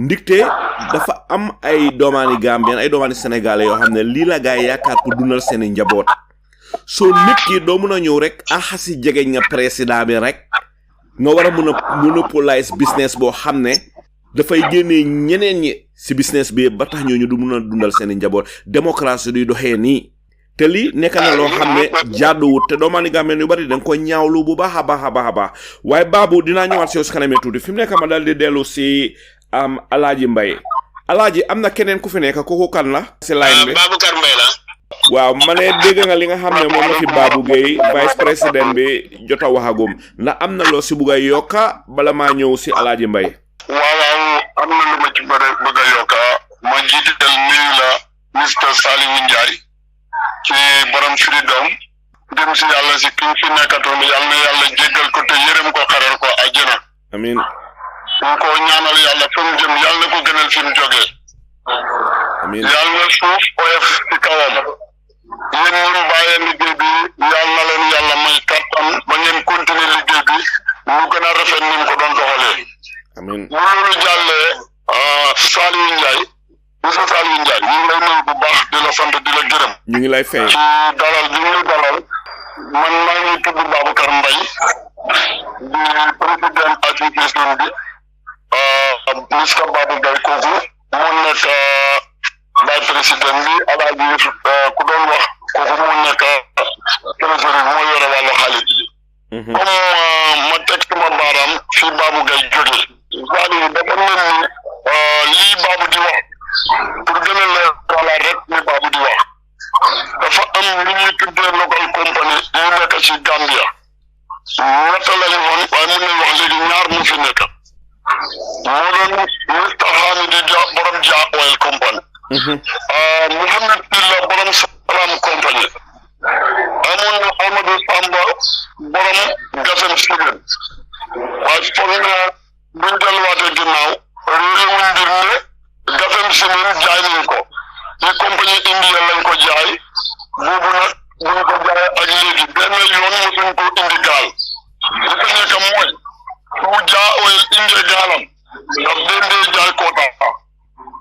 ndigte dafa am ay doomaani Gambien ay doomaani Sénégalais yoo xam ne lii la gaay yaakaar pour dundal seeni njaboot soo nit ki doo mun a ñëw rek axasi jegeñ nga président bi rek nga war a mun a monopolise business boo xam ne dafay génnee ñeneen ñi si business bi ba tax ñooñu du mun a dundal seeni njaboot démocratie duy doxee nii te lii nekk na loo xam ne jaaduwut te doomaani Gambien yu bari dañ ko ñaawlu bu baax a baax waaye Babou dinaa ñëwaat si yow si kanamee tuuti fi mu nekk ma dal di dellu si Alaaji Mbay Alaaji am na keneen ku fi nekk kooku kan la si line bi Baboucar Mbay la waaw ma ne dégg nga li nga xam ne moom la fi Babou Gueye vice président bi jot a waxagum ndax am na loo si bugg a yokka bala maa ñëw si Alaaji Mbay waaw am na lu ma ci bëgg a yokka ma jiital nuyu la Mr Salieu Njie ci borom freedom dem si yàlla si ki fi nekkatoon yàlla na yàlla jéggal ko te yërëm ko xaral ko àjjana amiin ñu ko ñaanal yàlla fa mu jëm yàlla na ko gënal fi mu jógee amiin yàlla na suuf oyof ci kawam yéen ñun bàyyee liggéey bi yàlla na leen yàlla may kattan ba ngeen continuer liggéey bi mu gën a rafet ni mu ko doon doxalee amiin bu loolu jàllee Salieu Njie monsieur Salieu Njie ñu ngi lay nuyu bu baax di la sant di la gërëm ñu ngi lay fay ci dalal bi ñu dalal man maa ngi tudd Baboucar Mbay di président association bi Mr Babou Gueye kooku moo nekk vice président bi Alaaji ku doon wax kooku moo nekk trésorier moo yore wàllu xaalis bi comme ma teg sama baaraam fi Babou Gueye jógee Saliou dafa mel ni lii Babou di wax pour gën a leer wala rek ni Babou di wax dafa am lu ñuy tuddee local company yu nekk ci Gambia ñett lañu woon waaye mën nañ wax léegi ñaar mu fi nekk moo doon Mr Hamidou Dia borom Dia Oil Company Mohamed Silla borom Salam Company amoon na Amadou Samba borom Gasem Cement waaye foog na buñ delluwaatee ginnaaw réewuñ mbir ne Gasem Cement jaay nañ ko ci compagnie indienne lañ ko jaay boobu nag buñ ko jaay ak léegi benn yoon mosuñ ko indi gaal li ko nekk mooy su Dia Oil indee gaalam daf leen dee jaay koota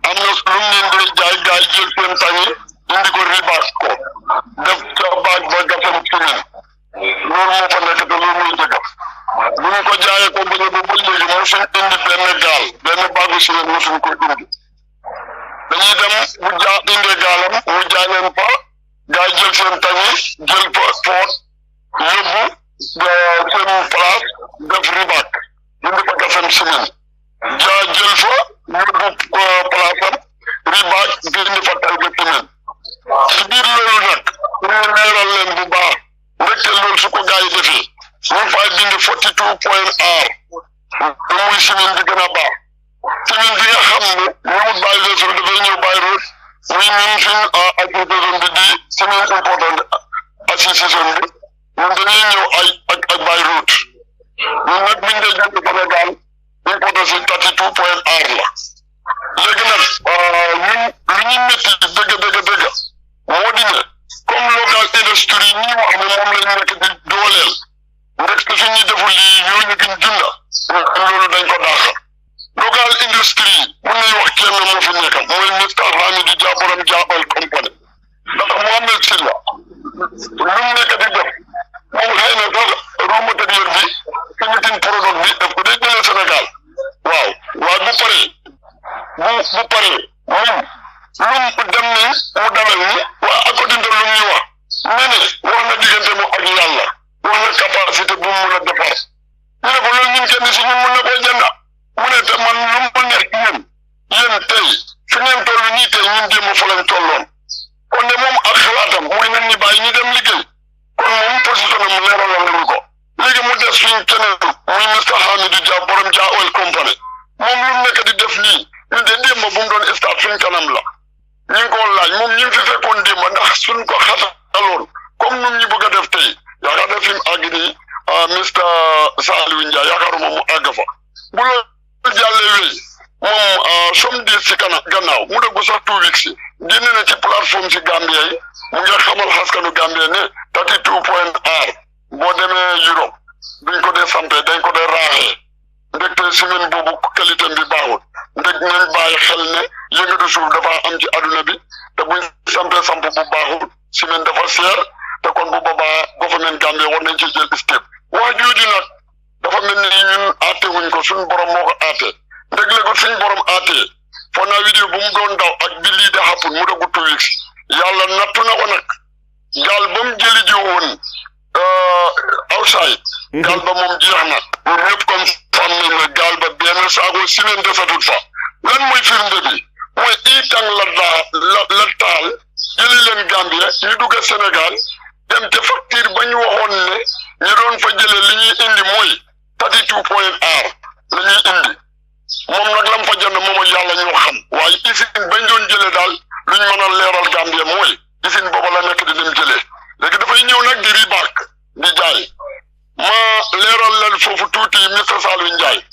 am na lu mu leen dee jaay gaay jël seen tàngi indi ko ribaas ko def ca baag ba Gasem Cement loolu moo fa nekk te loolu muy dëgg bu ñu ko jaayee compagnie boobu ba léegi mosuñ indi benn gaal benn baagu ciment mosuñ ko indi dañuy dem bu Dia indee gaalam mu jaay leen fa gaay jël seen tàngi jël fa poot yóbbu seen place def def ribaak dindi fa gasam ciment jaa jël fa yóbbu palaasam ribaak dindi fa tay ga ciment ci biir loolu nag ñu leeral leen bu baax ndekte loolu su ko gaa yi defee ñu fay dindi 42.R muy ciment bi gën a baax ciment bi nga xam ne ñëwut bàyyi vessel dafay ñëw bàyyi route muy ñun suñ agriculture bi di Cement Importers Association bi ñun dañuy ñëw ak bàyyi route ñun nag biñ dee jënd Sénégal importé si 32.R la léegi nag ñun lu ñu métti dëgg moo di ne comme local industrie yi ñuy wax ne moom lañ nekk di dooleel ndekte suñuy deful lii ñooñu gën dunda loolu dañ ko daaxal local industrie yi mun nañu wax kenn moo fi nekk mooy Mr Hamidou Dia borom Dia Oil Company ndax Mohamed Silla lu mu nekk di def moom xëy na sax raw matériel bi finishing product bi daf ko day jëlee Sénégal waaw waaye bu paree moom lu mu dem ni mu dalal ni waa according to lu ñu wax wax na diggante mu ak yàlla wax na capacité bu mu mun a defar ñu ne ko loolu ñun kenn si ñun mun na koy jënda mu ne te man lu mu neex yéen tey fi ngeen toll nii tey ñun démb fa lañ tolloon kon de moom ak xalaatam mooy nañ ñu bàyyi ñu dem liggéey kon moom position am leeralal nañu ko léegi mu des suñ keneen muy Mr Hamidou Dia borom Dia Oil Company moom lu mu nekk di def lii ñun de démb bu mu doon start suñ kanam la ñu ngi ko laaj moom ñu ngi fi fekkoon démb ndax suñ ko xataloon comme nun ñu bëgg a def tey yaakaar na fi mu àgg nii Mr Salieu Njie yaakaaruma mu àgg fa bu loolu jàllee wéy moom samedi si gannaaw mu déggu sax 2 weeks yi génne na ci plateforme si Gambia yi mu ngi xamal xaskanu Gambia ne 32.R boo demee Europe duñ ko dee sampee dañ ko dee raaxee ndekte semaine boobu qualité bi baaxul ndek nañ bàyyi xel ne yëngatu suuf dafa am ci aduna bi te buñ sampee samp bu baaxul semaine dafa seer te kon bu boobaa government Gambia war nañ ci jël step wax jooju nag dafa mel ni ñun aate wuñ ko suñ borom moo ko aate ndeg léegi suñ borom aatee foo naa vidéo bu mu doon daw ak bi lii da happen mu daggu 2 weeks yàlla nattu na ko nag gaal ba mu jëli ji woon outside gaal ba moom jeex na ñun ñëpp comme fam nañ ne gaal ba benn saako ciment desatul fa lan mooy firnde bi mooy itang la taal jëli leen Gambia ñu dugg Sénégal dem te facture ba ñu waxoon ne ñu doon fa jëlee li ñuy indi mooy 32.R la ñuy indi moom nag lam fa jënd moom ak yàlla ñoo xam waaye usine bañ doon jëlee daal luñ mën a leeral Gambia mooy usine booba la nekk di dem jëlee léegi dafay ñëw nag di ribaak di jaay ma leeral leen foofu tuuti Mr Salieu Njie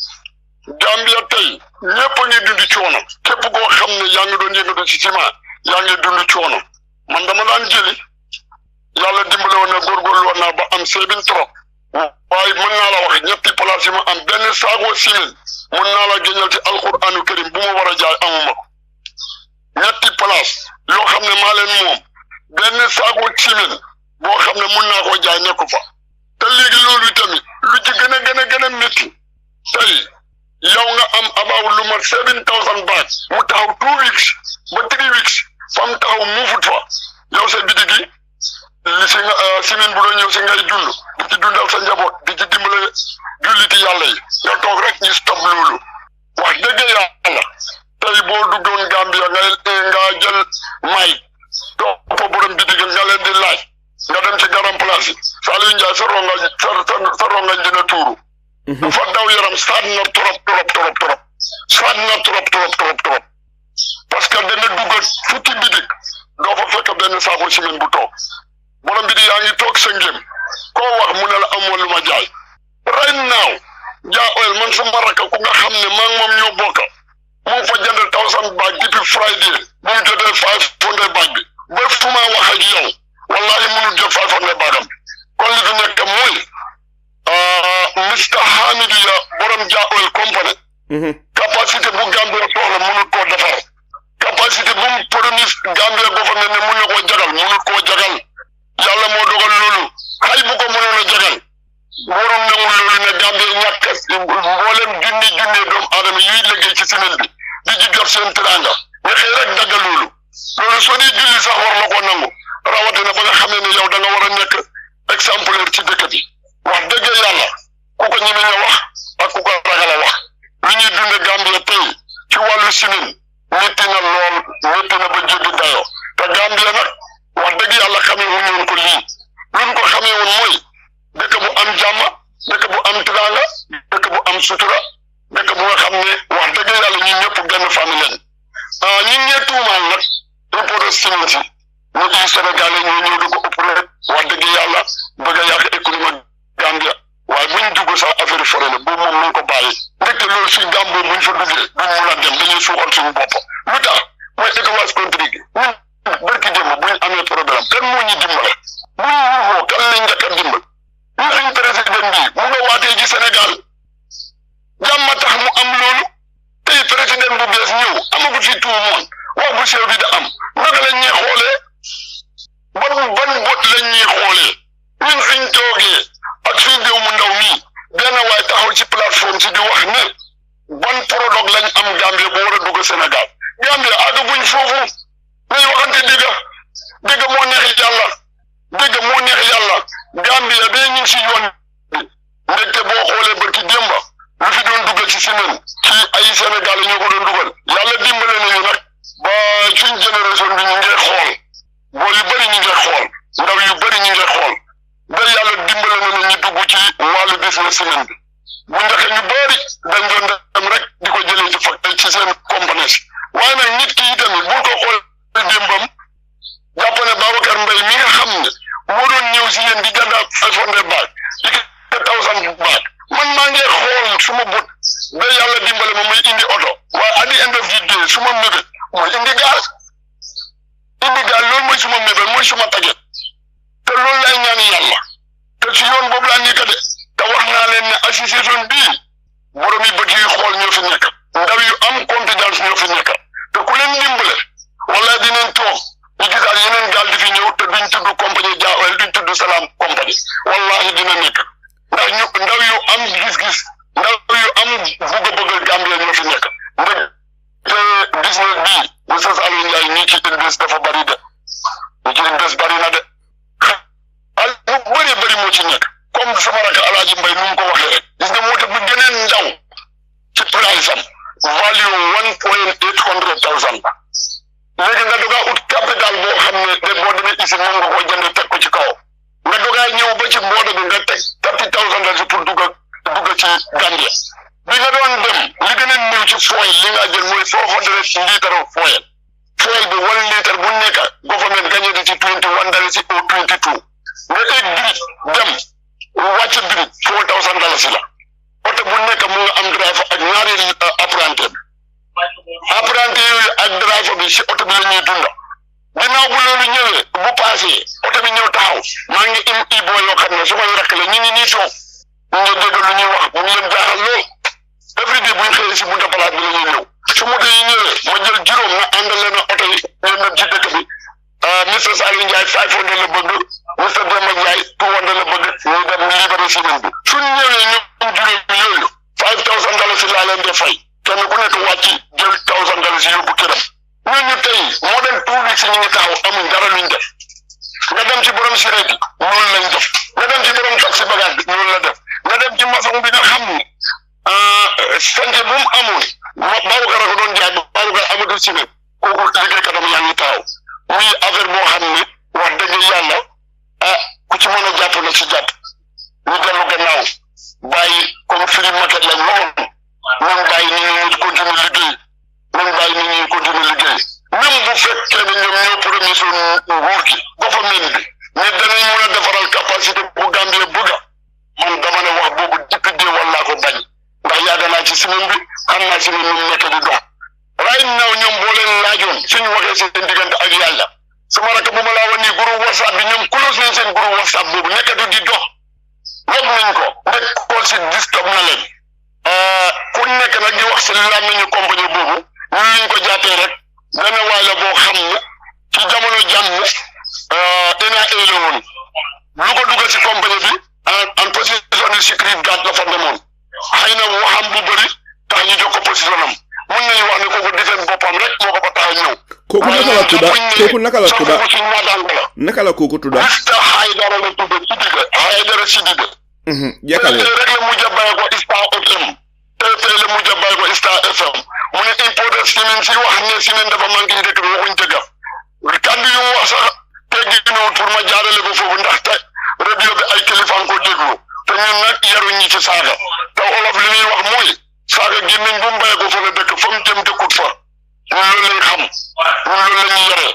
Gambia tey ñëpp a ngi dund coono képp koo xam ne yaa ngi doon yëngatu ci ciment yaa ngi dund coono man dama daan jëli yàlla dimbale woon na góorgóorlu woon naa ba am seebin trop waaye mën naa la wax ñetti place yi ma am benn saako ciment mën naa la génnal ci alquranu karim bu ma war a jaay amuma ko ñetti place yoo xam ne maa leen moom benn saako ciment boo xam ne mën naa koo jaay nekku fa te léegi loolu tamit lu ci gën a métti tey yow nga am about lu mat 7,000 baht mu taxaw 2 weeks ba 3 weeks fam taxaw muufut fa yow sa bitigi li si nga semaine bu doon ñëw si ngay dund di ci dundal sa njaboot di ci dimbale julliti yàlla yi nga toog rek ñu stop loolu wax dëgg yàlla tey boo duggoon Gambia nga jël may topp borom bitigi nga leen di laaj nga dem ci garam place yi Salieu Njie sa rongañ dina tuuru dafa daw yaram saat na trop parce que dana dugg fukki bidig doo fa fekk benn saako semaine bu toog borom bidig yaa ngi toog sa ngém koo wax mu ne la amoon lu ma jaay right now Dia Oil man sama rakk ku nga xam ne maa ngi moom ñoo bokk mu ngi fa jënd 1000 bag depuis Friday bu mu jotee 500 bag bi ba fu ma wax ak yow wallahi mënul jot 500 bagam kon li fi nekk mooy Mr Hamidou Dia borom Dia Oil Company capacité bu Gambia soxla mënul koo defar capacité bu mu promise Gambia government ne mën na koo jagal mënul koo jagal yàlla moo dogal loolu xay bu ko mënoon a jagal waroon nangul loolu ne Gambia ñàkk mboolem junni doomu aadama yuy liggéey ci semaine bi di ci jot seen teraanga nga xëy rek daggal loolu soo dee julli sax war na koo nangu rawatina ba nga xamee ne yow da nga war a nekk exemplaire ci dëkk bi wax dëgg yàlla ku ko ñeme nga wax dëkk bu am teraanga dëkk bu am sutura dëkk bu nga xam ne wax dëgg yàlla ñun ñëpp benn famille lañ ñun ñee tuumaal nag importers ciment yi ñu i Sénégalais ñoo ñëw di ko ëpp rek wax dëgg yàlla bëgg a yàq économie Gambia waaye buñ dugg sax affaire forêt la boobu moom nañ ko bàyyi ndekte loolu suñ Gambie buñ fa duggee duñ mun a dem dañuy suuxal suñu bopp lu tax mooy ECOWAS country gi ñun barki démb buñ amee problème kan moo ñu dimbale buñ wuxoo kan lañ njëkk a dimbal ñu suñ président bi mu nga waatee ci Sénégal jàmm tax mu am loolu tey président bu bees ñëw amagut fi tout le monde wax bu sew bi da am naka lañ ñuy xoolee ban bot lañ ñuy xoolee ñun suñ toogee ak suñ déw mu ndaw mii benn waay taxaw ci plateforme si di wax ne ban product lañ am Gambie bu war a dugg Sénégal Gambie àggaguñ foofu nañ waxante dëgg moo neex yàlla Gambie bee ñu ngi si yoon bi ndekte boo xoolee barki démba lu fi doon dugal ci semaine ci ay Sénégal ñoo ko doon dugal yàlla dimbale nañu nag ba suñ génération bi ñu ngi xool bool yu bëri ñu ngi xool ndaw yu bëri ñu ngi xool ba yàlla dimbale nañu ñu dugg ci wàllu business semaine bi bu njëkk ñu bëri dañ doon dem rek di ko jëlee ci fa ci seen compagnie waaye nag nit ki itamit buñ ko xool démbam jàpp ne Babacar Mbaye mi nga xam ne moo doon ñëw si yéen di jëndaat 500 baag di ko 1000 baag man maa ngi xool suma bët ba yàlla dimbale ma muy indi oto waaye at the end of the day suma mébét mooy indi gaal loolu mooy suma mébét mooy suma taget te loolu lay ñaan yàlla te ci yoon boobu laa nekk de te wax naa leen ne association bii borom yi bët yi xool ñoo fi nekk ndaw yu am confidence ñoo fi nekk te ku leen dimbale wala dinañ toog ñu gisaat yeneen gaal di fi ñëw te duñ tudd compagnie Jaawel duñ tudd Salam compagnie wallahi dina nekk ndaw yu am gis-gis ndaw yu am bëgg Gambia ñoo fi nekk ndax te business bii monsieur Salieu Njie ñi ci invest dafa bari de ñi ci invest bari na de lu bëri moo ci nekk comme sama rakk Alaaji Mbay nu mu ko waxee rek gis nga moo tax bu gëneen ndaw ci price am value 1,800,000 léegi nga dogaa ut capital boo xam ne de boo demee ici mën nga ko jënd teg ko ci kaw nga dogaa ñëw ba ci booda bi nga teg $30,000 pour dugg ci Gambia bi nga doon dem li gën a néew ci foil li nga jël mooy 400 litres foil bi 1 litre bu nekk government gagné di ci $21 ou 22 nga egg birig dem wàcc birig $4,000 la oto bu nekk mu nga am driver ak ñaari apprenti yooyu ak driver bi si oto bi la ñuy dunda ginnaaw bu loolu ñëwee bu passé oto bi ñëw taxaw maa ngi im iboo yoo xam ne su may rakk la ñu ngi nii toog ñu ngi dégg lu ñuy wax mu ngi leen jaaxal lool every day buñ xëyee si bunta palaat bi la ñuy ñëw su moto yi ñëwee ma jël juróom na àndal leen oto yi ñoom dem ci dëkk bi Mr Salieu Njie 500 la bëgg Mr Demba Njie 200 la bëgg ñu dem libéré semaine bi suñ ñëwee ñoom juróom yooyu $5,000 laa leen di fay kenn ku nekk wàcc jël $1,000 yóbbu këram ñooñu tey moo dem 2 weeks ñu ngi taxaw amuñ dara luñ def nga dem ci borom sireet bi loolu lañ def nga dem ci borom taxi bagage bi loolu la def nga dem ci maçon bi nga xam ne santé bu mu amoon Babacar a ko doon jaay Babacar amatul sireet kooku liggéeykatam yaa ngi taxaw muy affaire boo xam ne wax dëgg yàlla ku ci mën a jàpp na ci jàpp ñu dellu gannaaw bàyyi comme free market lañ waxoon nañ bàyyi nit ñi ñu continuer liggéey même bu fekkee ne ñoom ñoo promis nguur gi government bi ne danañ mën a defaral capacité bu Gambie bëgga man dama ne wax boobu depuis dee wallaa ko bañ ndax yàgg naa ci semaine bi xam naa semaine nu mu nekk di dox right now ñoom boo leen laajoon suñu waxee seen diggante ak yàlla sama rakk bu ma laa wax nii groupe WhatsApp bi ñoom close nañ seen groupe WhatsApp boobu nekkatu di dox log nañ ko ndek kool si disturb na leen ku nekk nag di wax si làmmiñu compagnie boobu ñu liñ ko jàppee rek benn waay la boo xam ne ci jamono jàmm NIA la woon lu ko dugal si compagnie bi en position de sécurité garde la fa demoon xëy na waxam bu bëri tax ñu jox ko position am mun nañu wax ne kooku defeen boppam rek moo ko fa tax a ñëw. kooku naka la tudda kooku naka la tudda naka la kooku tudda Mr Haydara la tudda Sidibé Haydara Sidibé yakale rek la mujj a bàyyi ko Star FM tey la mujj a bàyyi ko Star FM mu ne importer ciment si wax ne ciment dafa manqué ci dëkk bi waxuñ dëgg kàddu yu mu wax sax teggi ñëw pour ma jaarale ko foofu ndax te rajo bi ay kilifa ko déglu te ñun nag yaruñ ñi ci saaga te olof li ñuy wax mooy saaga gémmiñ bu mu bàyyi ko fa la dëkk fa mu jëm dëkkut fa ñun loolu lañ xam ñun loolu la ñuy yore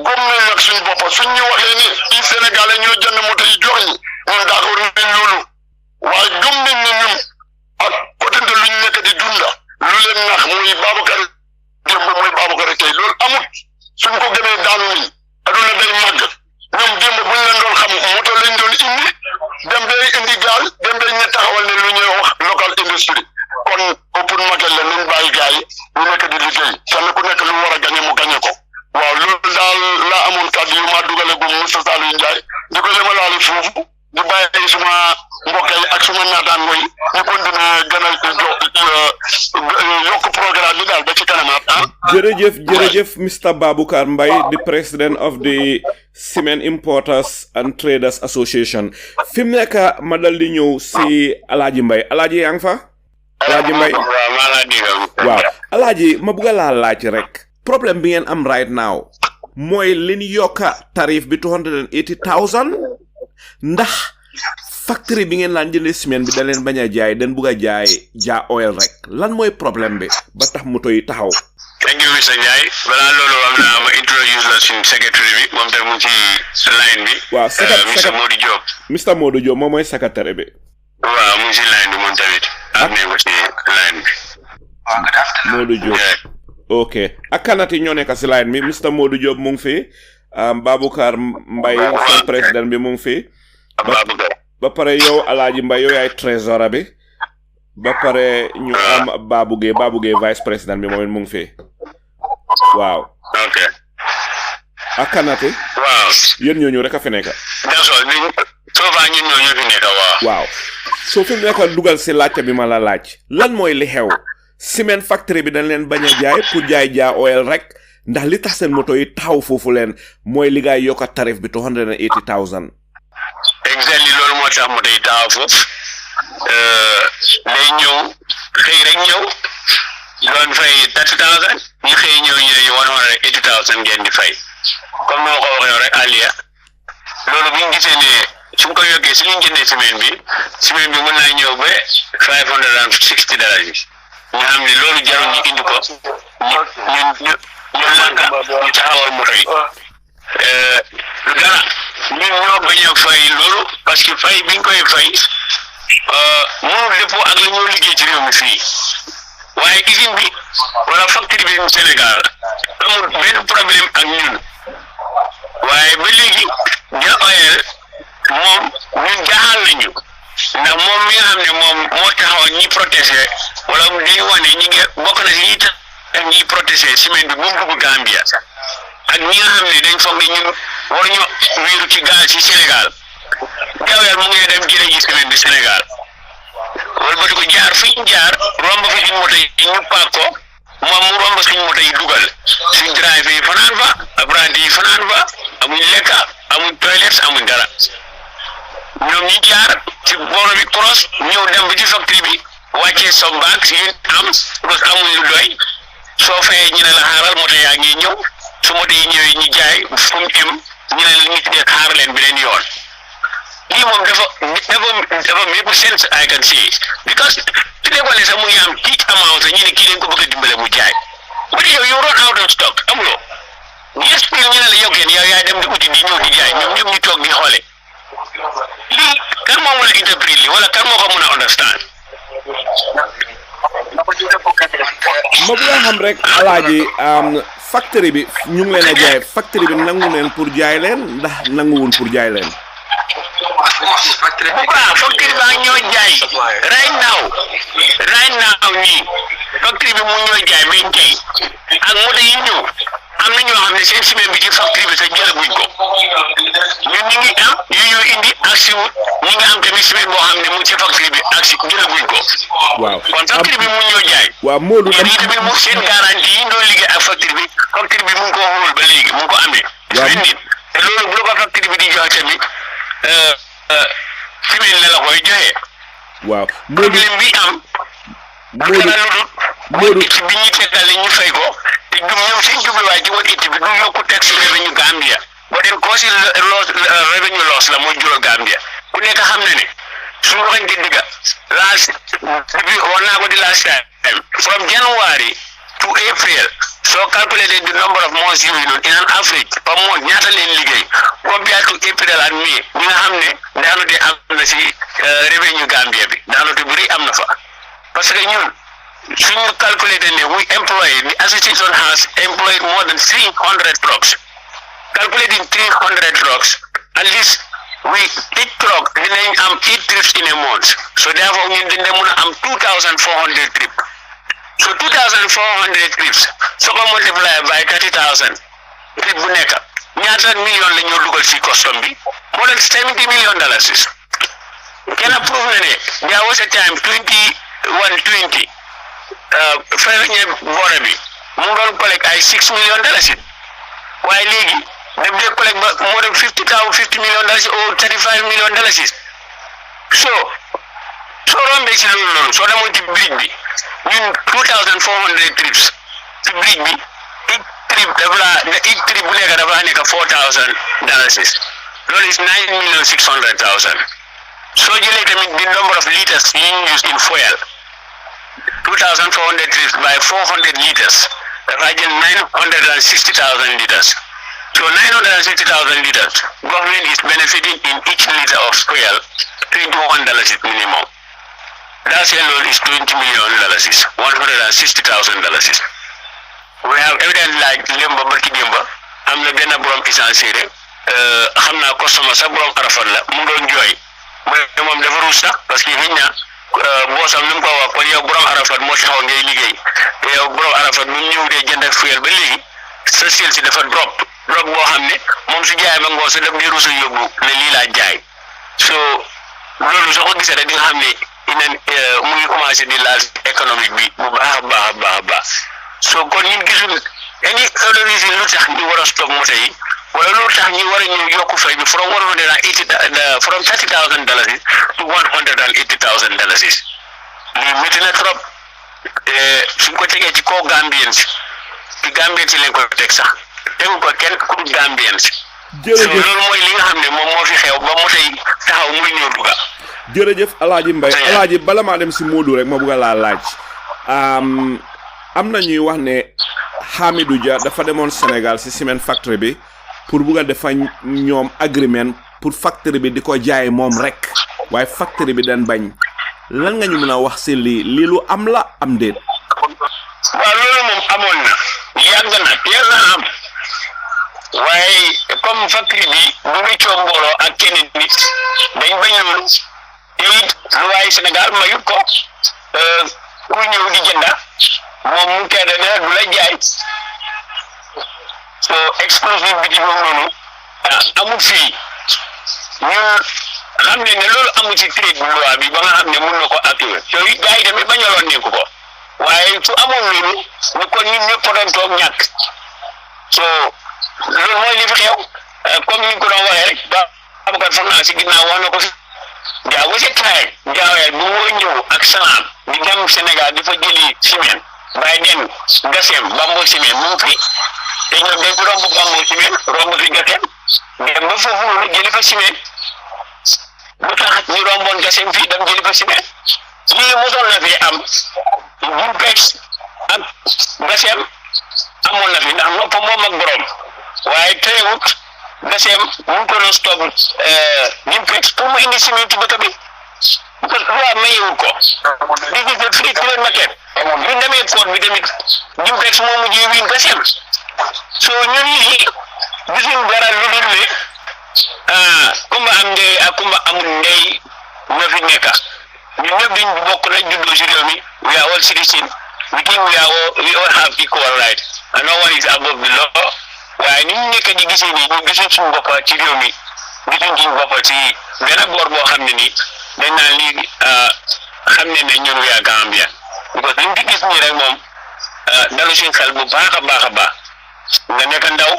gëm nañ nag suñ boppa suñ ñu waxee ni i Sénégalais ñoo jënd moto yi jox ñi ñun d'accord nañ loolu waaye gëm nañ ne ñun ak côté de luñ nekk di dunda lu leen nax muy Babacar démb mooy Babacar tey loolu amut suñ ko gëmee daanu ni aduna day màgg ñoom démb buñ leen doon xam moto lañ doon indi dem bay indi gaal dem bay ñu taxawal ne lu ñuy wax local industrie kon open market la nañ bàyyi gaay yi ñu nekk di liggéey kenn ku nekk lu war a gañe mu gañe ko waaw loolu daal laa amoon kàddu yu ma dugale gum Mr Salieu Njie di ko yemalaale foofu di bàyyi suma mbokk yi ak suma naataango yi ñu continuer gën a yokk programme bi daal ba ci kanamaat jërëjëf Mr Baboucarr Mbye the president of the Cement Importers and Traders Association fi mu nekk ma dal di ñëw si Alaaji Mbye Alaaji yaa ngi fa Alaaji Mbye waaw Alaaji ma bëgg laa laaj rek problème bi ngeen am right now mooy li ñu yokka tarif bi 280,000 ndax factory bi ngeen laan jëlee ciment bi da leen bañ a jaay den bugg a jaay oil rek lan mooy problème bi ba tax moto yi taxaw. thank you Mr Njie balaa loolu am na ma introduce la suñu secrétaire bi moom tamit mu ngi ci line bi. waaw Mr Modou Diop. Mr Modou Diop moom mooy secrétaire bi. waaw mu ngi ci line bi moom tamit. am nañu ko ci line bi. good afternoon Modou Diop. ok ak kanati ñoo nekk ci line bi Mr Modou Diop mu ngi fi Baboucarr Mbye seen président bi mu ngi fi. ba pare yow Alaaji Mbye yow yaay trésorier bi ba pare ñu am Babou Gueye vice président bi moom mu ngi fi waaw. ok. ak kanati. waaw. yéen ñooñu rek a fi nekk. d'accord souvent ñun ñoo fi nekk waaw. soo fi nekk dugal si laajte bi ma la laaj lan mooy li xew cement factory bi dañ leen bañ a jaay pour jaay oil rek ndax li tax seen moto yi taxaw foofu leen mooy li gaay yokk tarif bi 280,000. exactly loolu moo tax moto yi taxaw foofu day ñëw xëy rek ñëw doon fay 30,000 ñu xëy ñëw ñu ne 180,000 ngeen di fay comme ni ma ko waxee rek Aliya loolu bu ñu gisee ne su ñu ko yokkee su ñu jëndee ciment bi mën naa ñëw ba $560 ñu xam ne loolu jarul ñu indi ko ñu lanka ñu taxawal moto yi lu dara ñun ñoo bañ a fay loolu parce que fay bi ñu koy fay mënul dëppoo ak li ñoo liggéey ci réew mi fii waaye usine bi wala factory bi Sénégal amul benn problème ak ñun waaye ba léegi ja oil moom ñun jaaxal nañu ndax moom mi nga xam ne moom moo taxaw ñi protéger wala dañu wax ne ñi ngi bokk na si ñi tax ñi protéger ciment bi bu mu dugg Gambia ak ñi nga xam ne dañ foog ne ñun waruñu wéeru ci gaal ci Sénégal gaweel mu ngi dem jële ji ciment bi Sénégal wala ba di ko jaar fi ñu jaar romb fi suñ moto yi ñu paak ko moom mu romb suñ moto yi dugal suñ drive yi fanaan fa apprenti yi fanaan fa amuñ lekka amuñ toilette amuñ dara ñoom ñi jaar ci booro bi cross ñëw dem ba ci factory bi wàccee sombaak si yéen am parce que amuñ lu doy soo fayee ñu ne la xaaral moto yaa ngi ñëw su moto yi ñëwee ñu jaay fu mu em ñu ne la nit ñi xaar leen beneen yoon lii moom dafa make sense I can see because su nekkoon ne sax mu ngi am kii amount sax ñu ne kii dañ ko bëgg a dimbale mu jaay bu dee yow run out of stock amuloo ñu expliqué ñu ne la yow kenn yow yaay dem di uti di ñëw di jaay ñoom ñëpp ñu toog di xoole lii kan moo mën a interpréter lii wala kan moo ko mën a understand. ma bëgg a xam rek Alaaji factory bi ñu ngi leen a jaay factory bi nangu leen pour jaay leen ndax nanguwul pour jaay leen. bu baax factory baa ñoo jaay right now nii factory bi mu ñoo jaay bañ tey ak moto yi ñëw am na ñoo xam ne seen ciment bi ci factory bi sax jëlaguñ ko ñun ñu ngi am yu ñu indi ak si ñi nga am tamit ciment boo xam ne mu ci factory bi ak si jëlaguñ ko. waaw kon factory bi mu ñoo jaay. waaw Modou ñun yi tamit mu seen garantie yi doon liggéey ak factory bi mu ngi ko wóol ba léegi mu ngi ko amee. waaw te loolu bu la ko factory bi di jox tamit ciment la koy joxe. waaw problème bi am. Modou équipe bi ñu tegal ñu fay ko te ñoom seen jubluwaay ci woon équipe bi du yokku tax revenue Gambia boo dem koo si revenue loss la mooy jural Gambia ku nekk xam na ne suñu waxante digga last depuis on naa ko di last time from January to April so calculated the number of months in Africa per month ñaata leen liggéey compared to April and May ñi nga xam ne daanute am na si revenue Gambia bi daanute bu rëy am na fa parce que ñun suñu calculated ne we employ the association has employed more than 300 trucks calculating 300 trucks at least we each truck dinañ am 8 trips in a month so therefore ñun dañ mun a am 2,400 trips so 2,400 trips so ko multiply by 30,000 trip bu nekk ñaata million la ñu dugal ci custom bi more than $70 million can approve na ne there was a time 2120 fevrier bore bi mu doon collect ay $6 million waaye léegi daf dee collect ba more than $50 million or $35 million so rombee ci loolu noonu soo demoon ci bridge bi ñun 2,400 trips ci bridge bi each trip bu nekk dafa nekk $4,000 loolu is $9,600,000 soo jëlee tamit the number of liters being used in fuel 2,400 trips by 400 liters dafa jël 960,000 liters so 960,000 liters government is benefiting in each liter of fuel $21 minimum. That alone is $20 million, $160,000. We have evidence like Limba Barki Dimba, I'm the Bena Brom Isansere, Hamna customer Sabrom Arafala, Mundo Joy, Mom de Verusta, Paskivina, Boss of Limba, Korea Brom Arafat, Mosha on Gay, Brom Arafat, knew the gender fuel belly, social to the drop Bohamne, Momsija Mango, the Birusu Yobu, Lila Jai. So, loolu soo ko gisee rek di nga xam ne mu ngi commencé di laal économique bi bu baax so kon ñun gisul any other reason lu tax ñu war a stop moto yi wala lu tax ñu war a ñëw yokku fay bi from $30,000 to $180,000 lii métti na trop suñ ko tegee ci kaw Gambians ci Gambians ci leen ko teg sax tegu ko kenn ku dul Gambians loolu mooy li nga xam ne moom moo fi xew ba moto yi taxaw muy ñëw duga jërëjëf Alaaji Mbay Alaaji bala maa dem si Modou rek ma bëgg laa laaj am na ñuy wax ne Hamidou Dia dafa demoon Sénégal si cement factory bi pour bëgg a defa ñoom agreement pour factory bi di ko jaay moom rek waaye factory bi dañ bañ lan nga ñu mën a wax si lii lu am la am déet waaw loolu moom amoon na yàgg na teel na am waaye comme factory bi bu muy coow mbooloo ak keneen nit dañ bañ loolu te it lu waaye Sénégal mayut ko ku ñëw di jënda moom mu tedd ne du la jaay so exclusive bi di moom noonu amul fii ñun xam ne loolu amul ci trade loi bi ba nga xam ne mun na ko activer yooyu gars yi tamit bañaloon nekk ko waaye su amoon loolu ñu kon ñun ñëpp doon toog ñàkk so loolu mooy li fi xew comme ni ko doon waxee rek ba Abacar foog naa si ginnaaw wax na ko fi daa wasi taay jaaweel bu moo ñëw ak salaam di dem Sénégal di fa jëli ciment bay den gasem Bambo ciment mu ngi fi te ñoom dañ ko romb Bambo ciment romb fi gasem dem ba foofu noonu jëli fa ciment lu tax ñu romboon gasem fii dem jëli fa ciment lii mosoon na fi am Jumpex ak gasem amoon na fi ndax nopp moom ak borom waaye teewut gasem mu ngi ko doon stop Jumpex pour mu indi ciment ci dëkk bi parce que loi mayewul ko this is a free trade market ñu demee code bi tamit Jumpex moo mujjee wiin gasem so ñun lii gisuñ dara lu dul ne kumba am ndey ak kumba amul ndey ñoo fi nekk ñun ñëpp dañ bokk na juddoo ci réew mi we are all citizens we think we all have equal rights and no one is above the law waaye ni ñu nekk di gisee nii ñu gisuñ suñu bopp ci réew mi gisuñ suñu bopp ci benn boor boo xam ne nii dañ naan lii xam ne ñun we are Gambia because liñ fi gis nii rek moom dalu suñ xel bu baax a baax a baax nga nekk ndaw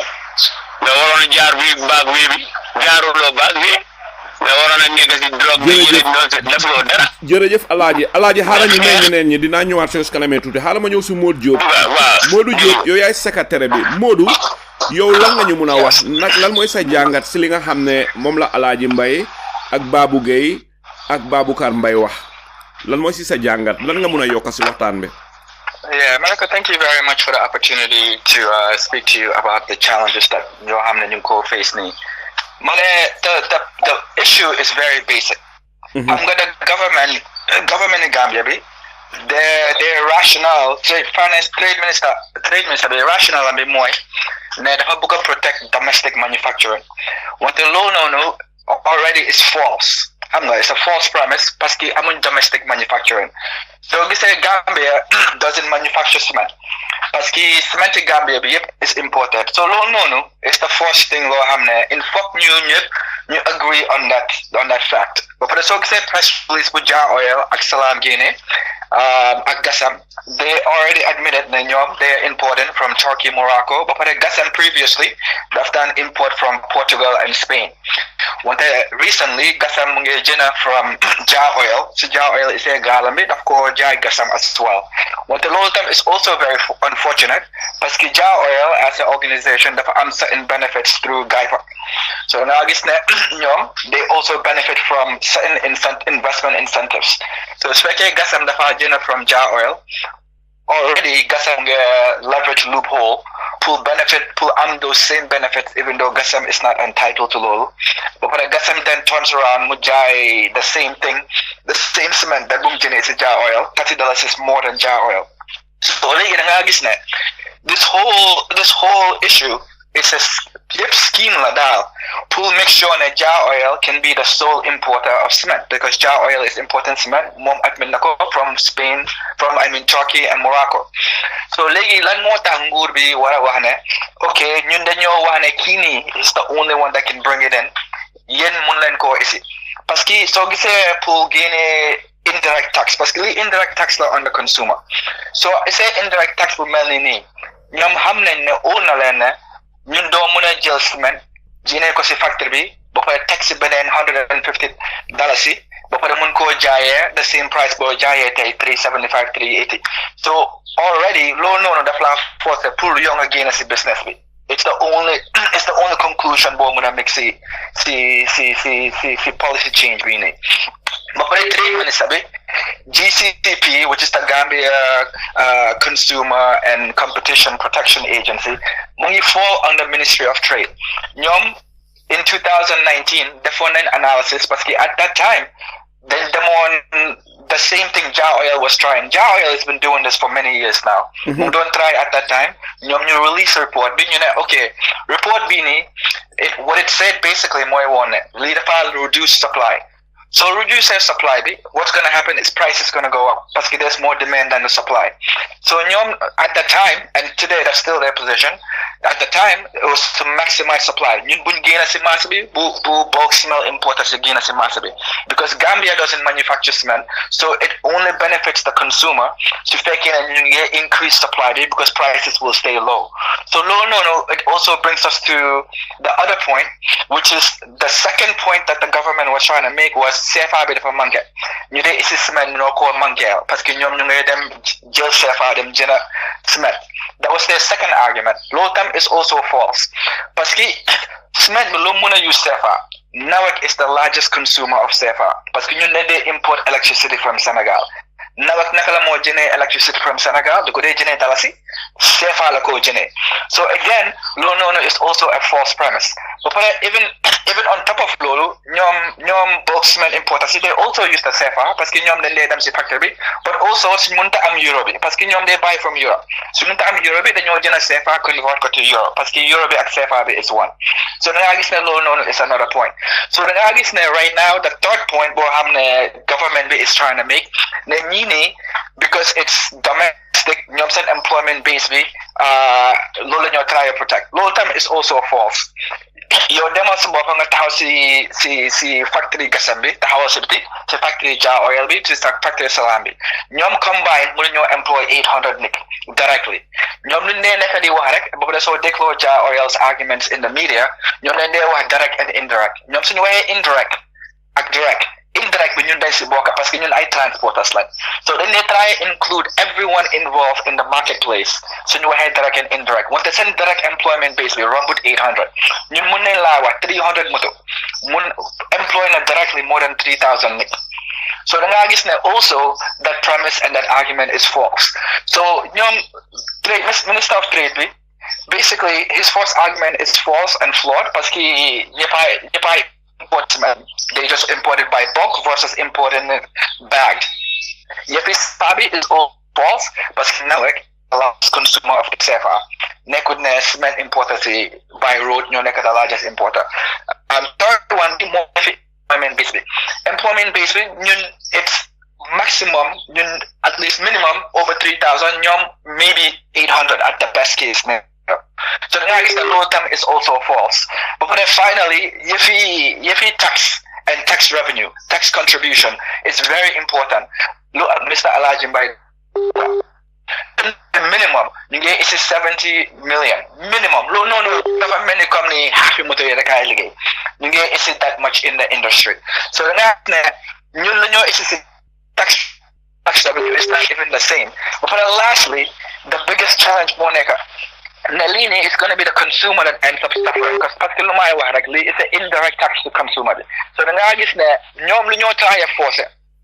nga waroon a jaar bi baag wii bi jaaruloo baag wi nga waroon a nekk si drogue bi rek defloo dara jërëjëf Alaaji xaaral ñu may ñeneen ñi dinaa ñëwaat si kanamee tuuti xaaral ma ñëw si Modou Diop Modou Diop yow yaay secrétaire bi Modou yow lan nga ñu mun a wax nag lan mooy sa jàngat si li nga xam ne moom la Alaaji Mbay ak Babou Gueye ak Baboucar Mbaye wax lan mooy ci sa jàngat lan nga mën a yokk ci waxtaan bi. Yeah, Malika, thank you very much for the opportunity to speak to you about the challenges that you're having in face me. The issue is very basic. I'm gonna government in Gambia their rationale trade minister the rationale and be more ne dafa bëgg protect domestic manufacturing. What the law no already is false. It's a false premise parce que amuñ domestic manufacturing. So we say Gambia doesn't manufacture cement. Parce que cement in Gambia is imported. So no, it's the first thing law hamne. In fact, you agree on that fact. But for the so say press release with Jar Oil, Salam Njie, Gasam, they already admitted that they're importing from Turkey, Morocco. But for the Gasam previously, they've done import from Portugal and Spain. Recently, Gasam Njie from Jar Oil. So Jar Oil is a galambit, of course, Jar Gasam as well. What the law is also very unfortunate because Jar Oil as an organization that certain benefits through GAIPA. So now they also benefit from certain investment incentives. So especially Gasam Dafa from Jar Oil, already Gasam leverage loophole, pull those same benefits even though Gasam is not entitled to Lolo. But when Gasam then turns around, Mujai the same thing, the same cement that boom generates Jar Oil, $30 is more than Jar Oil. So this whole issue is a scheme ladal. Pool make sure that Jar Oil can be the sole importer of cement because Jar Oil is importing cement from Spain, Turkey and Morocco. So legi lan mo tangur bi wara wahne. Okay, ñun dañu wahne kini is the only one that can bring it in. Yen mun len ko isi. Parce que so gise pour gagner indirect tax parce que indirect tax la on the consumer. So say indirect tax bu melni ni ñom xam nañ ne o na len ñun do mëna jël cement jine ko ci factory bi ba pare tax benen $150 si ba pare mën ko jaayé the same price bo jaayé tay $375 $380. So already low no daf la force pour young again ci business bi. It's the only conclusion bo mëna make ci policy change we need. But for the trade minister, GCCP, which is the Gambia Consumer and Competition Protection Agency, we fall under Ministry of Trade. In 2019, the funding analysis, but at that time, the same thing Jar Oil was trying. Jar Oil has been doing this for many years now. We don't try at that time. You release a report. Okay, report bini. What it said basically, more one lead file reduce supply. So reduce their supply. What's going to happen is price is going to go up because there's more demand than the supply. So at that time, and today that's still their position, at the time it was to maximize supply. Bulk cement importers because Gambia doesn't manufacture cement, so it only benefits the consumer to increase supply because prices will stay low. So no, it also brings us to the other point, which is the second point that the government was trying to make was CFA bi dafa manqué ñu dé ici cement ñoo ko manqué parce que ñoom ñu ngay dem jël CFA dem jëna cement. That was their second argument. Low term is also false parce que cement bi lo mëna use CFA. NAWEC is the largest consumer of CFA parce que ñun dañ import electricity from Senegal. NAWEC naka la mo jëné electricity from Senegal du ko dé jëné dalasi CFA la ko jëné. So again, no is also a false premise. But even on top of lolu ñom bulk cement importers they also use the CFA parce que ñom dañ lay dem ci factory but also suñ mënta am euro bi parce que ñom they buy from Europe. Suñ mënta am euro bi dañoo jëna CFA convert ko to euro parce que euro bi ak CFA bi is one. So da nga gis ne lolu is another point. So da nga gis ne right now the third point bo xamne government bi is trying to make ne ñi because it's domestic ñom sen employment base bi lolu lañu try to protect. Low term is also false. Yow demal sa bopp nga taxaw si factory Gasam bi taxawal si biti si factory Jar Oil bi si factory Salam bi ñoom combine mënu ñoo employ 800 nit directly ñoom luñ dee nekk di wax rek boobu da soo dégloo Jar Oil's arguments in the media ñoom dañ dee wax direct and indirect ñoom suñu waxee indirect ak direct bi ñun dañ si bokk parce que ñun ay transporters lañ so dañ dee try include everyone involved in the marketplace suñu waxee direct and indirect wante seen direct employment base bi rombut 800 ñun mun nañ laa wax 300 moto mun employ na directly more than 3,000 nit So the nga gis ne also that premise and that argument is false. So Minister of Trade basically his first argument is false and flawed parce que import cement, they just imported by bulk versus importing it bagged. Yepi sabi is all false parce que nawek largest consumer of the CFA. Nekudne cement importers by road, the largest importer. Third one, employment based. Employment based, it's maximum, at least minimum over 3,000, maybe 800 at the best case. So the next low term is also false. But then finally, yefi tax and tax revenue, tax contribution is very important. Look at Mr. Alajim by the minimum, is 70 million. Minimum. No, many company half a motor is it that much in the industry. So the next is tax revenue is not even the same. But lastly, the biggest challenge Monica Nalini is going to be the consumer that ends up suffering because particularly it's an indirect tax to consumer. So the next is try force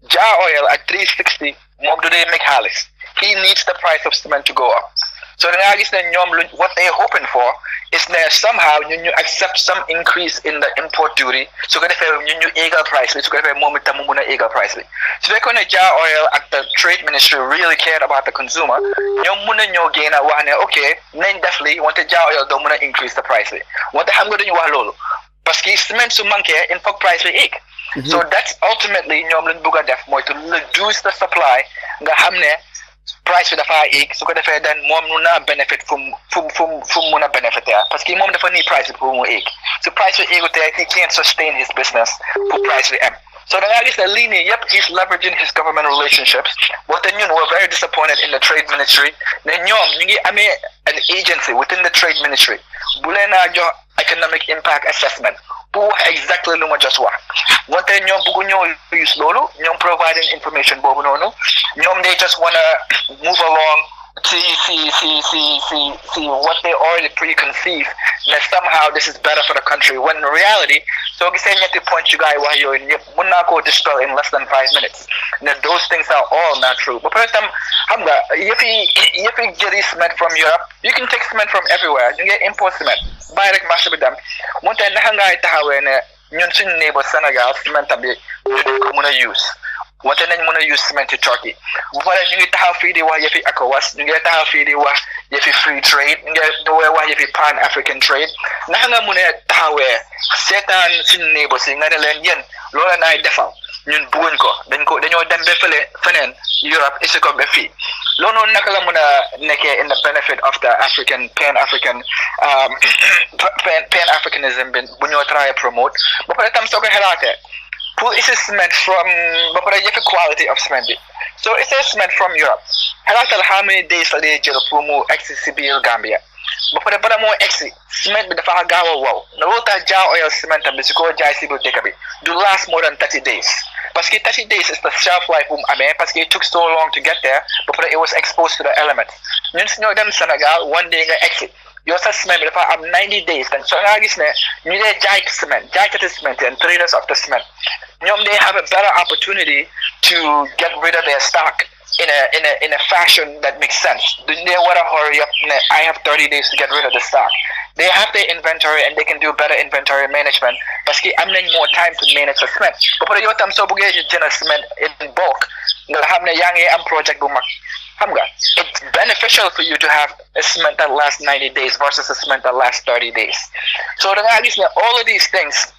jar oil at 360 do they make halis. He needs the price of cement to go up. So the next is what they're hoping for is that somehow you accept some increase in the import duty. So going to have egal price. So going to have moment egal price. So they're going to jar oil at the trade ministry really cared about the consumer. Gain okay, then definitely want to jar oil don't want to increase the price. What the ham go to you lolo? Because cement so monkey in price egg. So that's ultimately to reduce the supply. The hamne price with the fire egg, so the fair then mom nuna benefit from muna benefit there. Because he mom the funny price with more egg. So price with egg there, he can't sustain his business for price with M. So the guy is the linear, yep, he's leveraging his government relationships. But then we're very disappointed in the trade ministry. Then an agency within the trade ministry. Bulena your economic impact assessment. Who exactly no just what? What then use lolo, providing information bobono. They just wanna move along, see what they already preconceive that somehow this is better for the country when in reality so saying at the point you guys why you're in go dispel in less than 5 minutes. Now those things are all not true. But first if you get cement from Europe, you can take cement from everywhere. You get import cement. Buy like massive with them. One time ñun neighbor Senegal cement tabi ñu use. Wante nañ mëna use cement ci Turkey bu paré ñu ngi taxaw fi di wax yefi ECOWAS ñu ngi taxaw fi di wax yefi free trade ñu ngi do wax yefi pan African trade naka nga mëne taxawé sétan suñu neighbor ci nga ne leen yeen loola naay defal ñun bëgguñ ko dañoo dem ba feneen Europe isi ko ba fii loolu naka la mëna nekkee in the benefit of the pan-Africanism bu ñoo try promote ba pare tam soo ko xalaatee pour is cement from the quality of cement. So it's a cement from Europe. How many days are they jail for more accessible Gambia? But for the more cement with the Fahagawa wow. The water jar oil cement and Bisico Jaisibu Dekabi do last more than 30 days. Parce 30 days is the shelf life parce it took so long to get there, but it was exposed to the elements. You know them Senegal, one day exit. You also cement if I have 90 days, then so now you need cement and traders of the cement. They have a better opportunity to get rid of their stock in a fashion that makes sense. They want to hurry up. I have 30 days to get rid of the stock. They have their inventory and they can do better inventory management. Because I'm need more time to manage the cement. But for the time so cement in bulk. Project it's beneficial for you to have a cement that lasts 90 days versus a cement that lasts 30 days. So all of these things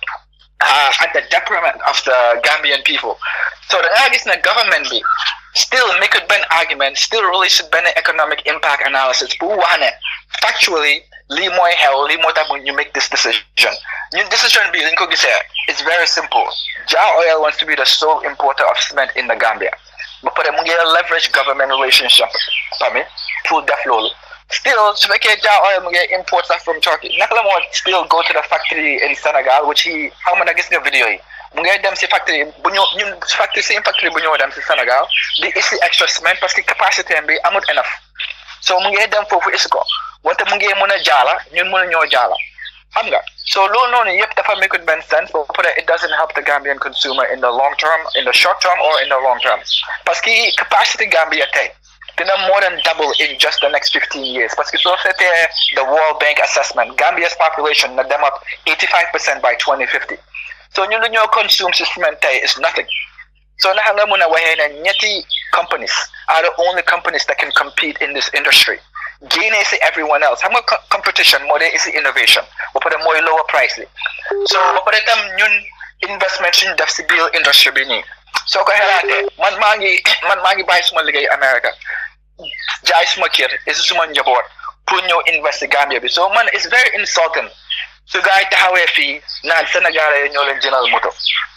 are at the detriment of the Gambian people. So the government still make a ben argument, still release a ben economic impact analysis. Factually, you make this decision. Your decision it's very simple. Jar Oil wants to be the sole importer of cement in the Gambia. But for them, leverage government relationship. Through that flow. Still, so make jar oil import stuff from Turkey. Nakala still go to the factory in Senegal, which how many gis nga video yi. Mu ngay dem ci factory same factory bu ñoo dem ci Senegal di isi extra cement parce que capacité bi amut enough. So mu ngay dem fofu isi ko. Wante mu ngay mëna jaala, ñun mëna ñoo jaala. xam nga so loolu noonu yëpp dafa make it ben sense but it doesn't help the Gambian consumer in the long term, in the short term or in the long term parce que capacity Gambia tey dina more than double in just the next 15 years parce que soo seetee the World Bank assessment Gambia's population na dem up 85% by 2050 so ñun lu ñoo consume si cement tey is nothing so naka nga mun a waxee ne ñetti companies are the only companies that can compete in this industry génnee si everyone else xam nga competition moo dee isi innovation ba pare mooy lower price li so ba pare tam ñun investment suñu def si biir industry bi nii soo ko xalaatee man maa ngi bàyyi suma liggéey America jaay suma kër isi suma njaboot pour ñëw invest Gambia bi so man it's very insulting su gars yi taxawee fii naan Sénégalais ñoo leen jëndal moto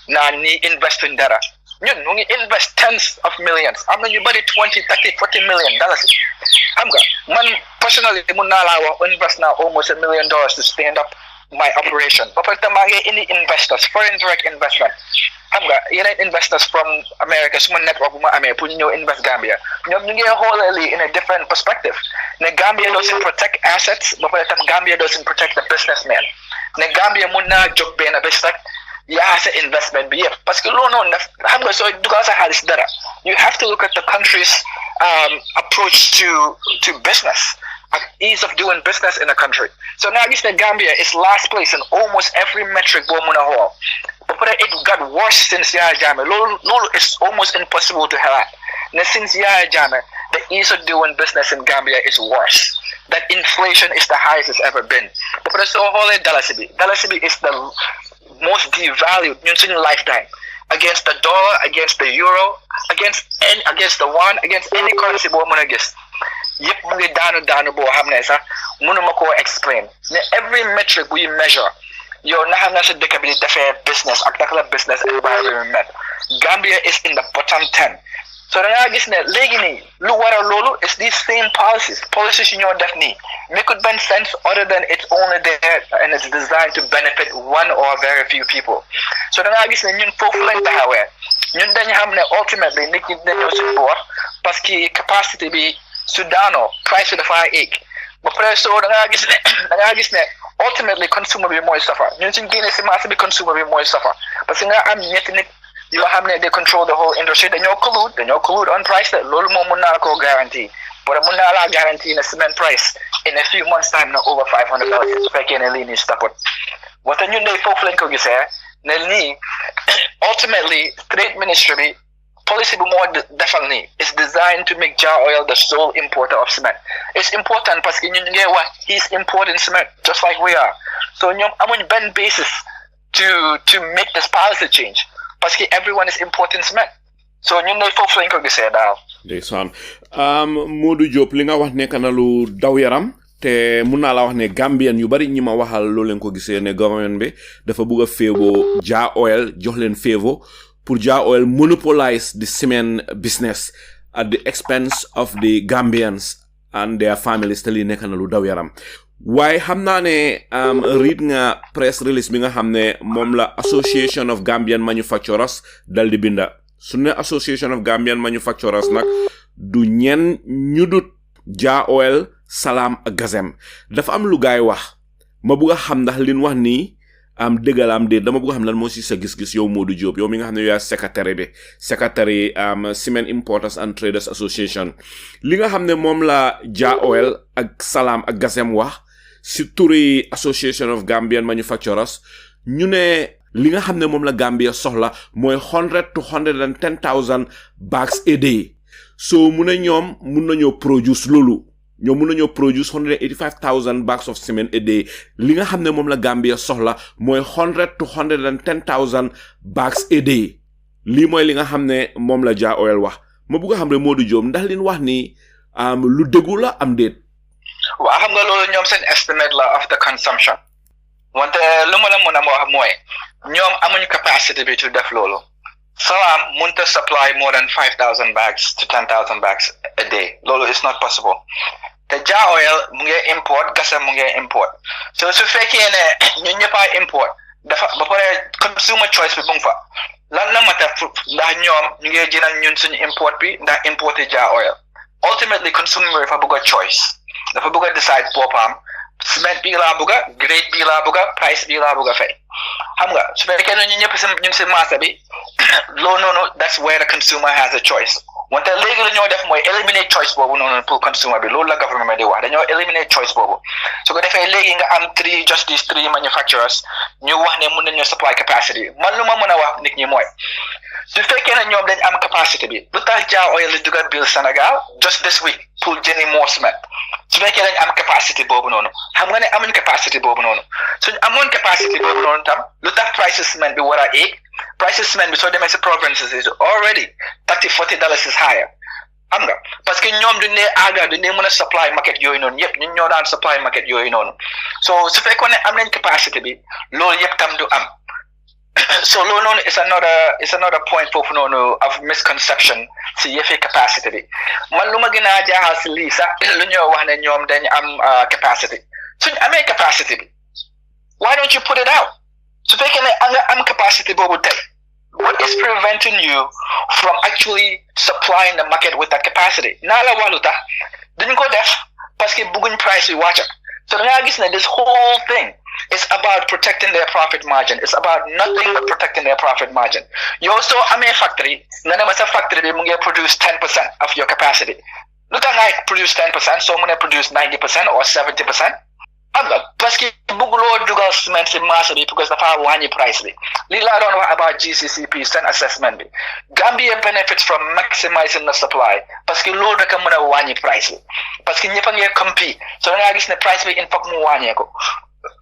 naan ni investuñ dara ñun ñu ngi invest tens of millions am na ñu bëri 20, 30, 40 million dollars xam nga man personally mun naa laa wax invest now almost $1 million to stand up my operation ba pare tam maa ngi indi investors foreign direct investment xam nga yeneen investors from America suma network bu ma amee pour ñu ñëw invest Gambia ñoom ñu ngi xoolee lii in a different perspective ne Gambia doesn't protect assets ba pare tam Gambia doesn't protect the businessman ne Gambia mun naa jóg benn bés rek yaa sa investment bi yëpp parce que loolu noonu daf xam nga soo dugal sa xaalis dara you have to look at the country's approach to business and ease of doing business in a country so now gis ne Gambia is last place in almost every metric boo mun a xool but it got worse since Yaya Jammeh lolu is almost impossible to have and since Yaya Jammeh the ease of doing business in Gambia is worse that inflation is the highest it's ever been but so whole dalasi bi is the most devalued ñun suñu lifetime against the dollar against the euro against the won against any currency boo mën a gis yëpp mu ngi daanu boo xam ne sax mënuma koo explain ne every metric we measure yow naka nga sa dëkk bi di defee business ak naka la business environment Gambia is in the bottom 10 so da ngaa gis ne léegi nii lu waral loolu is these same policies yu ñoo def nii make it ben sense other than it's only there and it's designed to benefit one or very few people so da ngaa gis ne ñun foofu lañ taxawee ñun dañu xam ne ultimately nit ñi dañoo si boor parce que capacité bi su daanoo price bi dafa éeg ba pare so da ngaa gis ne ultimately consumer bi mooy suffer ñun suñ génnee si marché bi consumer bi mooy suffer parce que nga am ñetti nit yoo xam ne they control the whole industry dañoo collude on price la loolu moom mun naa koo guarantee but mun naa laa guarantee ne cement price in a few months time na over $500 su fekkee ne lii nii stoput wata ñun day foofu lañ ko gisee ne nii ultimately trade ministry bi policy bu moo defal nii is designed to make Jah Oil the sole importer of cement it's important parce que ñun ngee wax he's importing cement just like we are so ñoom amuñ benn basis to make this policy change parce que everyone is importing cement so ñun day foofu lañ ko gisee daal ndeysaan Modou Diop li nga wax nekk na lu daw yaram te mun naa la wax ne Gambian yu bari ñi ma waxal loolu leen ko gisee ne government bi dafa bëgg a féevoo Jah Oil jox leen féevoo pour Jah Oil monopolize the cement business at the expense of the Gambians and their families te li nekk na lu daw yaram waaye xam naa ne read nga press release bi nga xam ne moom la Association of Gambian Manufacturers dal di binda su ne Association of Gambian Manufacturers nag du ñen ñu dut Jah Oil Salam ak Gazem dafa am lu gaay wax ma bëgg a xam ndax liñ wax nii dëggalam de dama bëgg a xam lan moo si sa gis-gis yow Modou Diop yow mi nga xam ne yaa secretary Cement Importers and Traders Association li nga xam ne moom la Jah Oil ak Salam ak Gazem wax si turi Association of Gambian Manufacturers ñu ne li nga xam ne moom la Gambia soxla mooy 100 to 110,000 bags a day so mu ne ñoom mun nañoo produce loolu ñoom mun nañoo produce 185,000 bags of cement a day li nga xam ne moom la Gambia soxla mooy 100 to 110,000 bags a day lii mooy li nga xam ne moom la Jah Oil wax ma bëgg a xam ne Modou Diop ndax liñ wax ni lu dëggu la am déet waaw xam nga loolu ñoom seen estimate la of the consumption wante lu ma la mën a wax mooy ñoom amuñu capacity bi to def loolu Salam mënta supply more than 5,000 bags to 10,000 bags a day loolu is not possible te Jah Oil mu ngi import Gazem mu ngi import so su fekkee ne ñun ñëpp a import dafa ba pare consumer choice bi bu fa lan la mata ndax ñoom ñu ngi jënal ñun suñu import bi ndax importer Jah Oil ultimately consumer bi dafa bëgg a choice dafa bëgg a decide boppam cement bi laa bëgga grade bi laa bëgga price bi laa bëgga fay xam nga su fekkee ne ñu ñëpp ñu si marché bi loolu noonu that's where the consumer has a choice wante léegi la ñoo def mooy eliminate choice boobu noonu pour consumer bi loolu la government di wax dañoo eliminate choice boobu su ko defee léegi nga am these three manufacturers ñu wax ne mun nañu supply capacity man lu ma mën a wax nit ñi mooy su fekkee ne ñoom dañ am capacité bi lu tax Jah Oil li dugal bill Sénégal just this week pour jëni more cement su fekkee dañ am capacité boobu noonu xam nga ne amuñ capacité boobu noonu suñ amoon capacité boobu noonu tam lu tax price cement bi war a éeg price cement bi soo demee si provinces is already $30-40 is higher xam nga parce que ñoom duñ ne aga duñ ne mën a supply market yooyu noonu yëpp ñun ñoo daan supply market yooyu noonu so su fekkoon ne am nañ capacité bi loolu yëpp tam du am so loolu noonu is another point foofu noonu of misconception si yëfi capacité bi man lu ma gën a jaaxal si lii sax lu ñoo wax ne ñoom dañ am capacité suñ amee capacité bi why don't you put it out su fekkee ne nga am capacité boobu tey what is preventing you from actually supplying the market with that capacity naa la wax lu tax duñ ko def parce que bëgguñ price bi wàcca so da ngaa gis ne this whole thing is about protecting their profit margin. It's about nothing but protecting their profit margin. You also amee factory, nga ne ma sa factory bi mu ngi produce 10% of your capacity. Lu tax ngay produce 10%, so mu ne produce 90% or 70%. Parce que bëgguloo dugal cement si marché bi because dafa wàññi price bi. Li laa doon wax about GCCP seen assessment bi. Gambia benefits from maximizing the supply parce que loolu rek a mën a wàññi price bi. Parce que ñëpp a ngi compete. So da ngaa gis ne price bi il faut mu wàññeeku.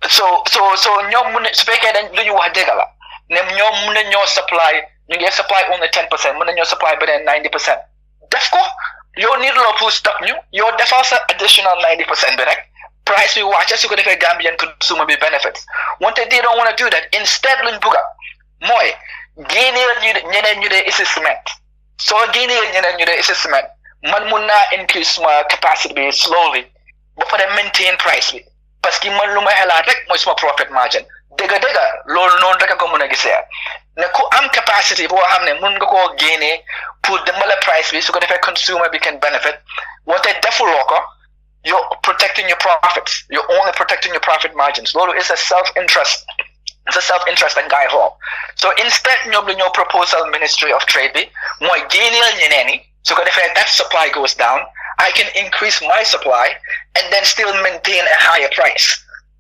So ñoom mun su fekkee dañ lu ñu wax dëgg la ne ñoom mun na ñoo supply ñu ngi supply only 10% mun na ñoo supply beneen 90% def ko yow nit loo pour stop ñu yow defal sa additional 90% bi rek price bi wàcce su ko defee Gambian consumer bi benefits wante they don't want to do that instead luñ bugga mooy génneel ñeneen ñu dee isi cement soo génneel ñeneen ñu dee isi cement man mun naa increase ma capacity bi slowly ba pare maintain price bi parce que man lu may xalaat rek mooy suma profit margin dëgg loolu noonu rek a ko mën a gisee ne ku am capacity boo xam ne mun nga koo génnee pour dimbale price bi su ko defee consumer bi can benefit wante defuloo ko you're protecting your profits you're only protecting your profit margins loolu is a self-interest and guy xool so instead ñoom la ñoo proposal Ministry of Trade bi mooy génneel ñeneen ñi su ko defee that supply goes down I can increase my supply and then still maintain a higher price.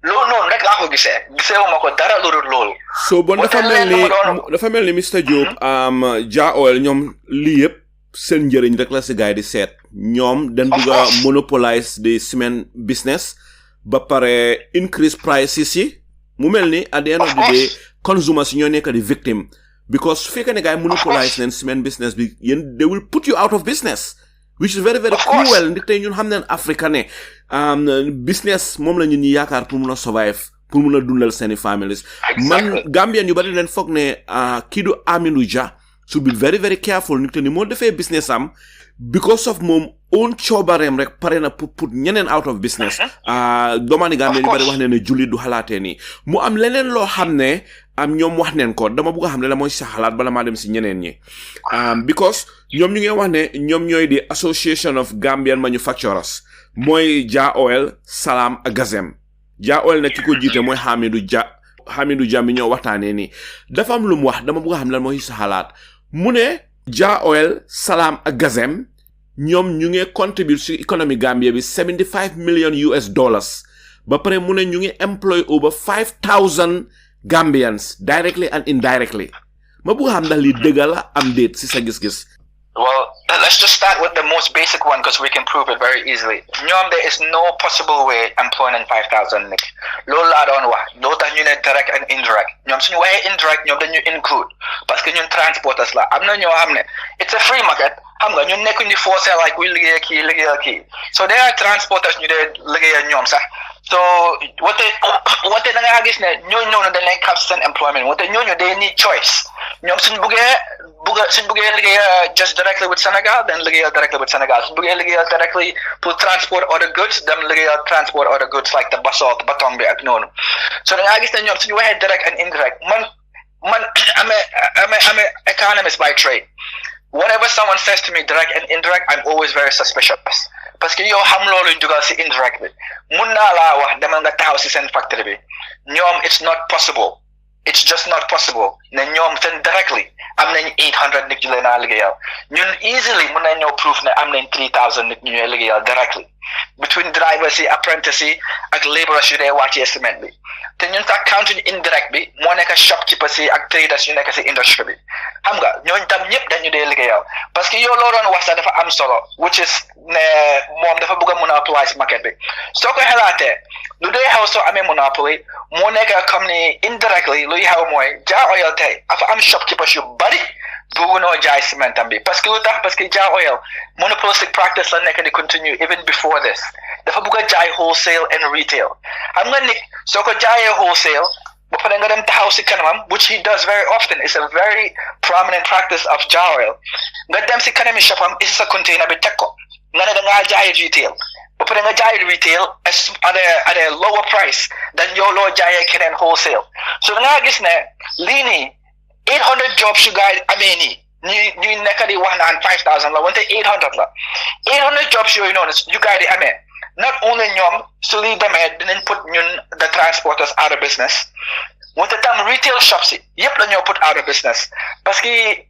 Loolu noonu rek laa ko gisee wu ma ko dara lu dul loolu. So bon dafa mel ni Mr. Diop Jah Oil ñoom lii yëpp seen njëriñ rek la si gars yi di seet ñoom dañ bëgg a monopolize the cement business ba pare increase prices yi mu mel ni at the end of the day consumers ñoo nekk di victim because su fekkee ne gars yi monopolize leen cement business bi yéen they will put you out of business. Which is very very cruel ndi tey ñun xam nañ Africa ne business moom la ñun ñi yaakaar pour mun a survive pour mun a dundal seeni families man Gambian yu bari leen foog ne kii du Aminou Jah should be very very careful ndi tey ni moo defee business am because of moom own coobareem rek pare na pour put ñeneen out of business doomaani Gambien yu bari wax ne ne julli du xalaatee nii mu am leneen loo xam ne ñoom wax neen ko dama bëgg a xam ne la mooy sa xalaat bala maa dem si ñeneen ñi because ñoom ñu ngi wax ne ñoom ñooy di Association of Gambian Manufacturers mooy Jah Oil Salam ak Gazem Jah Oil nag ki ko jiite mooy Hamidou Jah mi ñoo waxtaanee nii dafa am lu mu wax dama bëgg a xam lan mooy sa xalaat mu ne Jah Oil Salam ak Gazem ñoom ñu ngi contribute si économie Gambia bi $75 million ba pare mu ne ñu ngi employ over 5,000 Gambians directly and indirectly ma bëgg xam ndax li dëgg la am déet si sa gis-gis. Well, let's just start with the most basic one because we can prove it very easily. There is no possible way employing 5,000 nit. Loolu laa doon wax loolu tax ñu ne direct and indirect ñoom suñu waxee indirect ñoom dañu include parce que ñun transporters la am na ñoo xam ne it's a free market xam nga ñun nekkuñ di forcé like kuy liggéey kii so they are transporters ñu dee liggéey ñoom sax so wante da nga gis ne ñooñu noonu dañ leen have seen employment wante ñooñu they need choice ñoom suñ buggee liggéey just directly with Senegal then liggéeyal directly with Senegal suñ buggee liggéeyal directly pour transport other goods them liggéeyal transport other goods like the basalt batong bi ak noonu so da nga gis ne ñoom suñu waxee direct and indirect man I'm a economist by trade. Whenever someone says to me direct and indirect, I'm always very suspicious. parce que yow xam loolu dugal si indirect bi mun naa laa wax demal nga taxaw si seen factory bi ñoom it's not possible it's just not possible ne ñoom seen directly am nañ 800 nit ñu leen a liggéeyal ñun easily mun nañ ñëw proof ne am nañ 3000 nit ñu ñuy liggéeyal directly between drivers yi apprentices yi ak laborers yu dee wàccee cement bi te ñun sax counting indirect bi moo nekk shopkeepers yi ak traders yu nekk si industry bi xam nga ñooñu tam ñëpp dañu dee liggéeyal parce que yow loo doon wax sax dafa am solo which is ne moom dafa bëgg a monopolise market bi soo ko xalaatee lu dee xew soo amee monopoly moo nekk comme ni indirectly luy xew mooy Jah Oil tey dafa am shopkeepers yu bari bëggu noo jaay cementam bi parce que lu tax parce que Jah Oil monopolistic practice la nekk di continue even before this dafa bëgg a jaay wholesale and retail xam nga nit soo ko jaayee wholesale ba pare nga dem taxaw si kanamam which he does very often it's a very prominent practice of Jah Oil nga dem si kanami shopam isi sa container bi teg ko nga ne da ngaa jaay retail ba pare nga jaay retail at a lower price than yow loo jaayee keneen wholesale so da ngaa gis ne lii nii 800 jobs yu gaay amee nii ñuy nekk di wax naan 5000 la wante 800 la 800 jobs yooyu noonu yu gaay di amee not only ñoom su lii demee dinañ put ñun the transporters out of business wante tam retail shops yi yëpp la ñoo put out of business parce que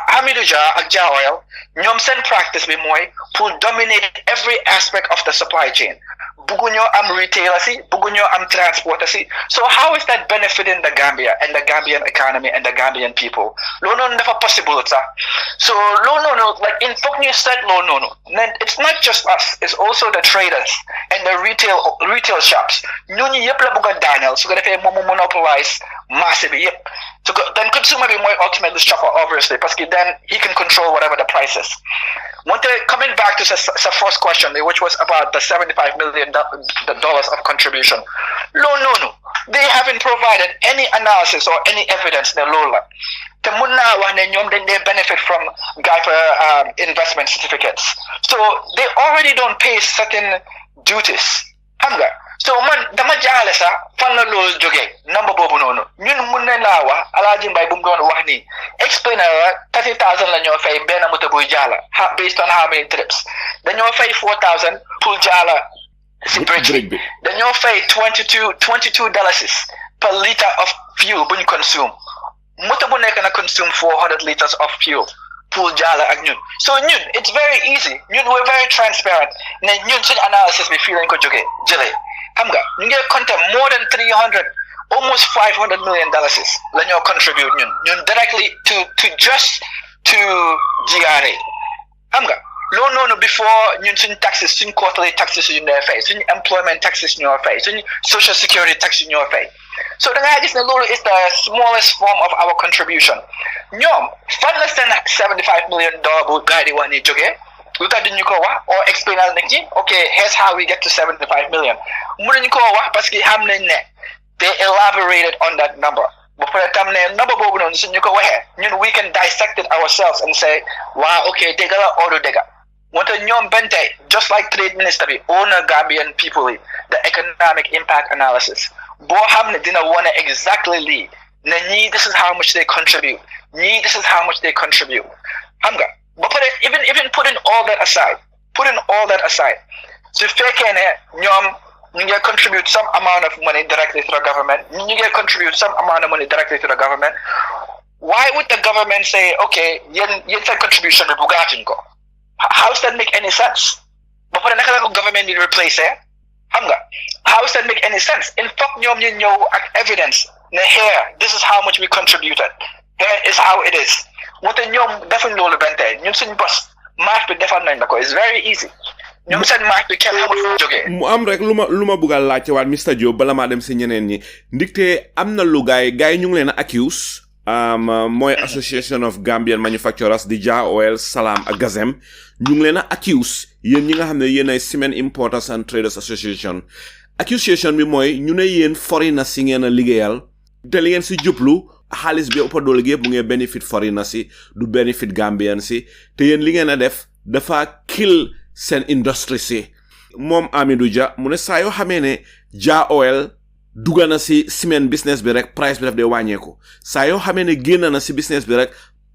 Hamidou Jah ak Jah Oil ñoom seen practice bi mooy pour dominate every aspect of the supply chain bugguñoo am retailers yi bugguñoo am transporters yi so how is that benefiting the Gambia and the Gambian economy and the Gambian people loolu noonu dafa possible sax so loolu noonu like in foog ñu seet loolu noonu it's not just us it's also the traders and the retail shops ñooñu yëpp la bëgg a daaneel su ko defee moom mu monopolize marché bi yëpp so then consumer bi mooy ultimately shopper obviously parce que then he can control whatever the price is coming back to the first question which was about the $75 million of contribution no they haven't provided any analysis or any evidence ne loolu la te mun naa wax ne ñoom dañ dee benefit from GIFA investment certificates so they already don't pay certain duties xam nga so man dama jaale sax fan la loolu jógee number boobu noonu ñun mun nañ laa wax Alaaji Mbay bu mu doon wax nii explainer la 30,000 la ñoo fay benn moto buy jaala based on how many trips dañoo fay 4,000 pour jaala si bridge bi dañoo fay $22 per litre of fuel buñ consume moto bu nekk na consume 400 liters of fuel pour jaala ak ñun so ñun it's very easy ñun we're very transparent ne ñun suñu analysis bi fii lañ ko jógee jëlee xam nga ñu ngi compter more than 300 almost $500 million la ñoo contribute ñun directly to GRA xam nga loolu noonu before ñun suñu taxes suñu quarterly taxes yu ñoo fay suñu employment taxes ñoo fay suñu social security taxes ñoo fay so da ngaa gis ne loolu is the smallest form of our contribution ñoom fan la seen $75 million bu gars yi wax ni jógee lu tax duñu ko wax or explainal nit ñi okay here's how we get to 75 million mënuñu ko wax parce que xam nañ ne they elaborated on that number ba pare tam ne number boobu noonu suñu ko waxee ñun we can dissect it ourselves and say wow okay dégg la or du dégg wante ñoom benn tey just like trade minister bi own Gambian people yi the economic impact analysis boo xam ne dina wane exactly lii ne ñii this is how much they contribute ñii this is how much they contribute xam nga ba pare even putting all that aside su fekkee ne ñoom ñu ngi contribute some amount of money directly to the government ñu ngi contribute some amount of money directly to the government why would the government say okay yéen seen contribution bi bugaatuñ ko how does that make any sense ba pare naka la ko government di replace xam nga how does that make any sense in fact ñoom ñu ñëw ak evidence ne here this is how much we contributed here is how it is wante ñoom defuñ loolu benn tey ñun suñ bos math bi defal nañ la ko it's very easy ñoom seen math bi kenn xamul fu jógee mu am rek lu ma bëgg a laajte waat Mr Diop bala maa dem si ñeneen ñi ndigte am na lu gaay ñu ngi leen a accuse mooy Association of Gambian Manufacturers di Jah Oil Salam ak Gazem ñu ngi leen a accuse yéen ñi nga xam ne yéen ay Cement Importers and Traders Association accusation bi mooy ñu ne yéen foreigners si ngeen a liggéeyal te li ngeen si jublu xaalis bi ëpp doole gi yëpp mu ngi benefit foreigners si du benefit Gambian si te yéen li ngeen a def dafa kill seen industrie si moom Hamidou Jah mu ne saa yoo xamee ne Jah Oil dugga na si cement business bi rek price bi daf dee wàññeeku saa yoo xamee ne génn na si business bi rek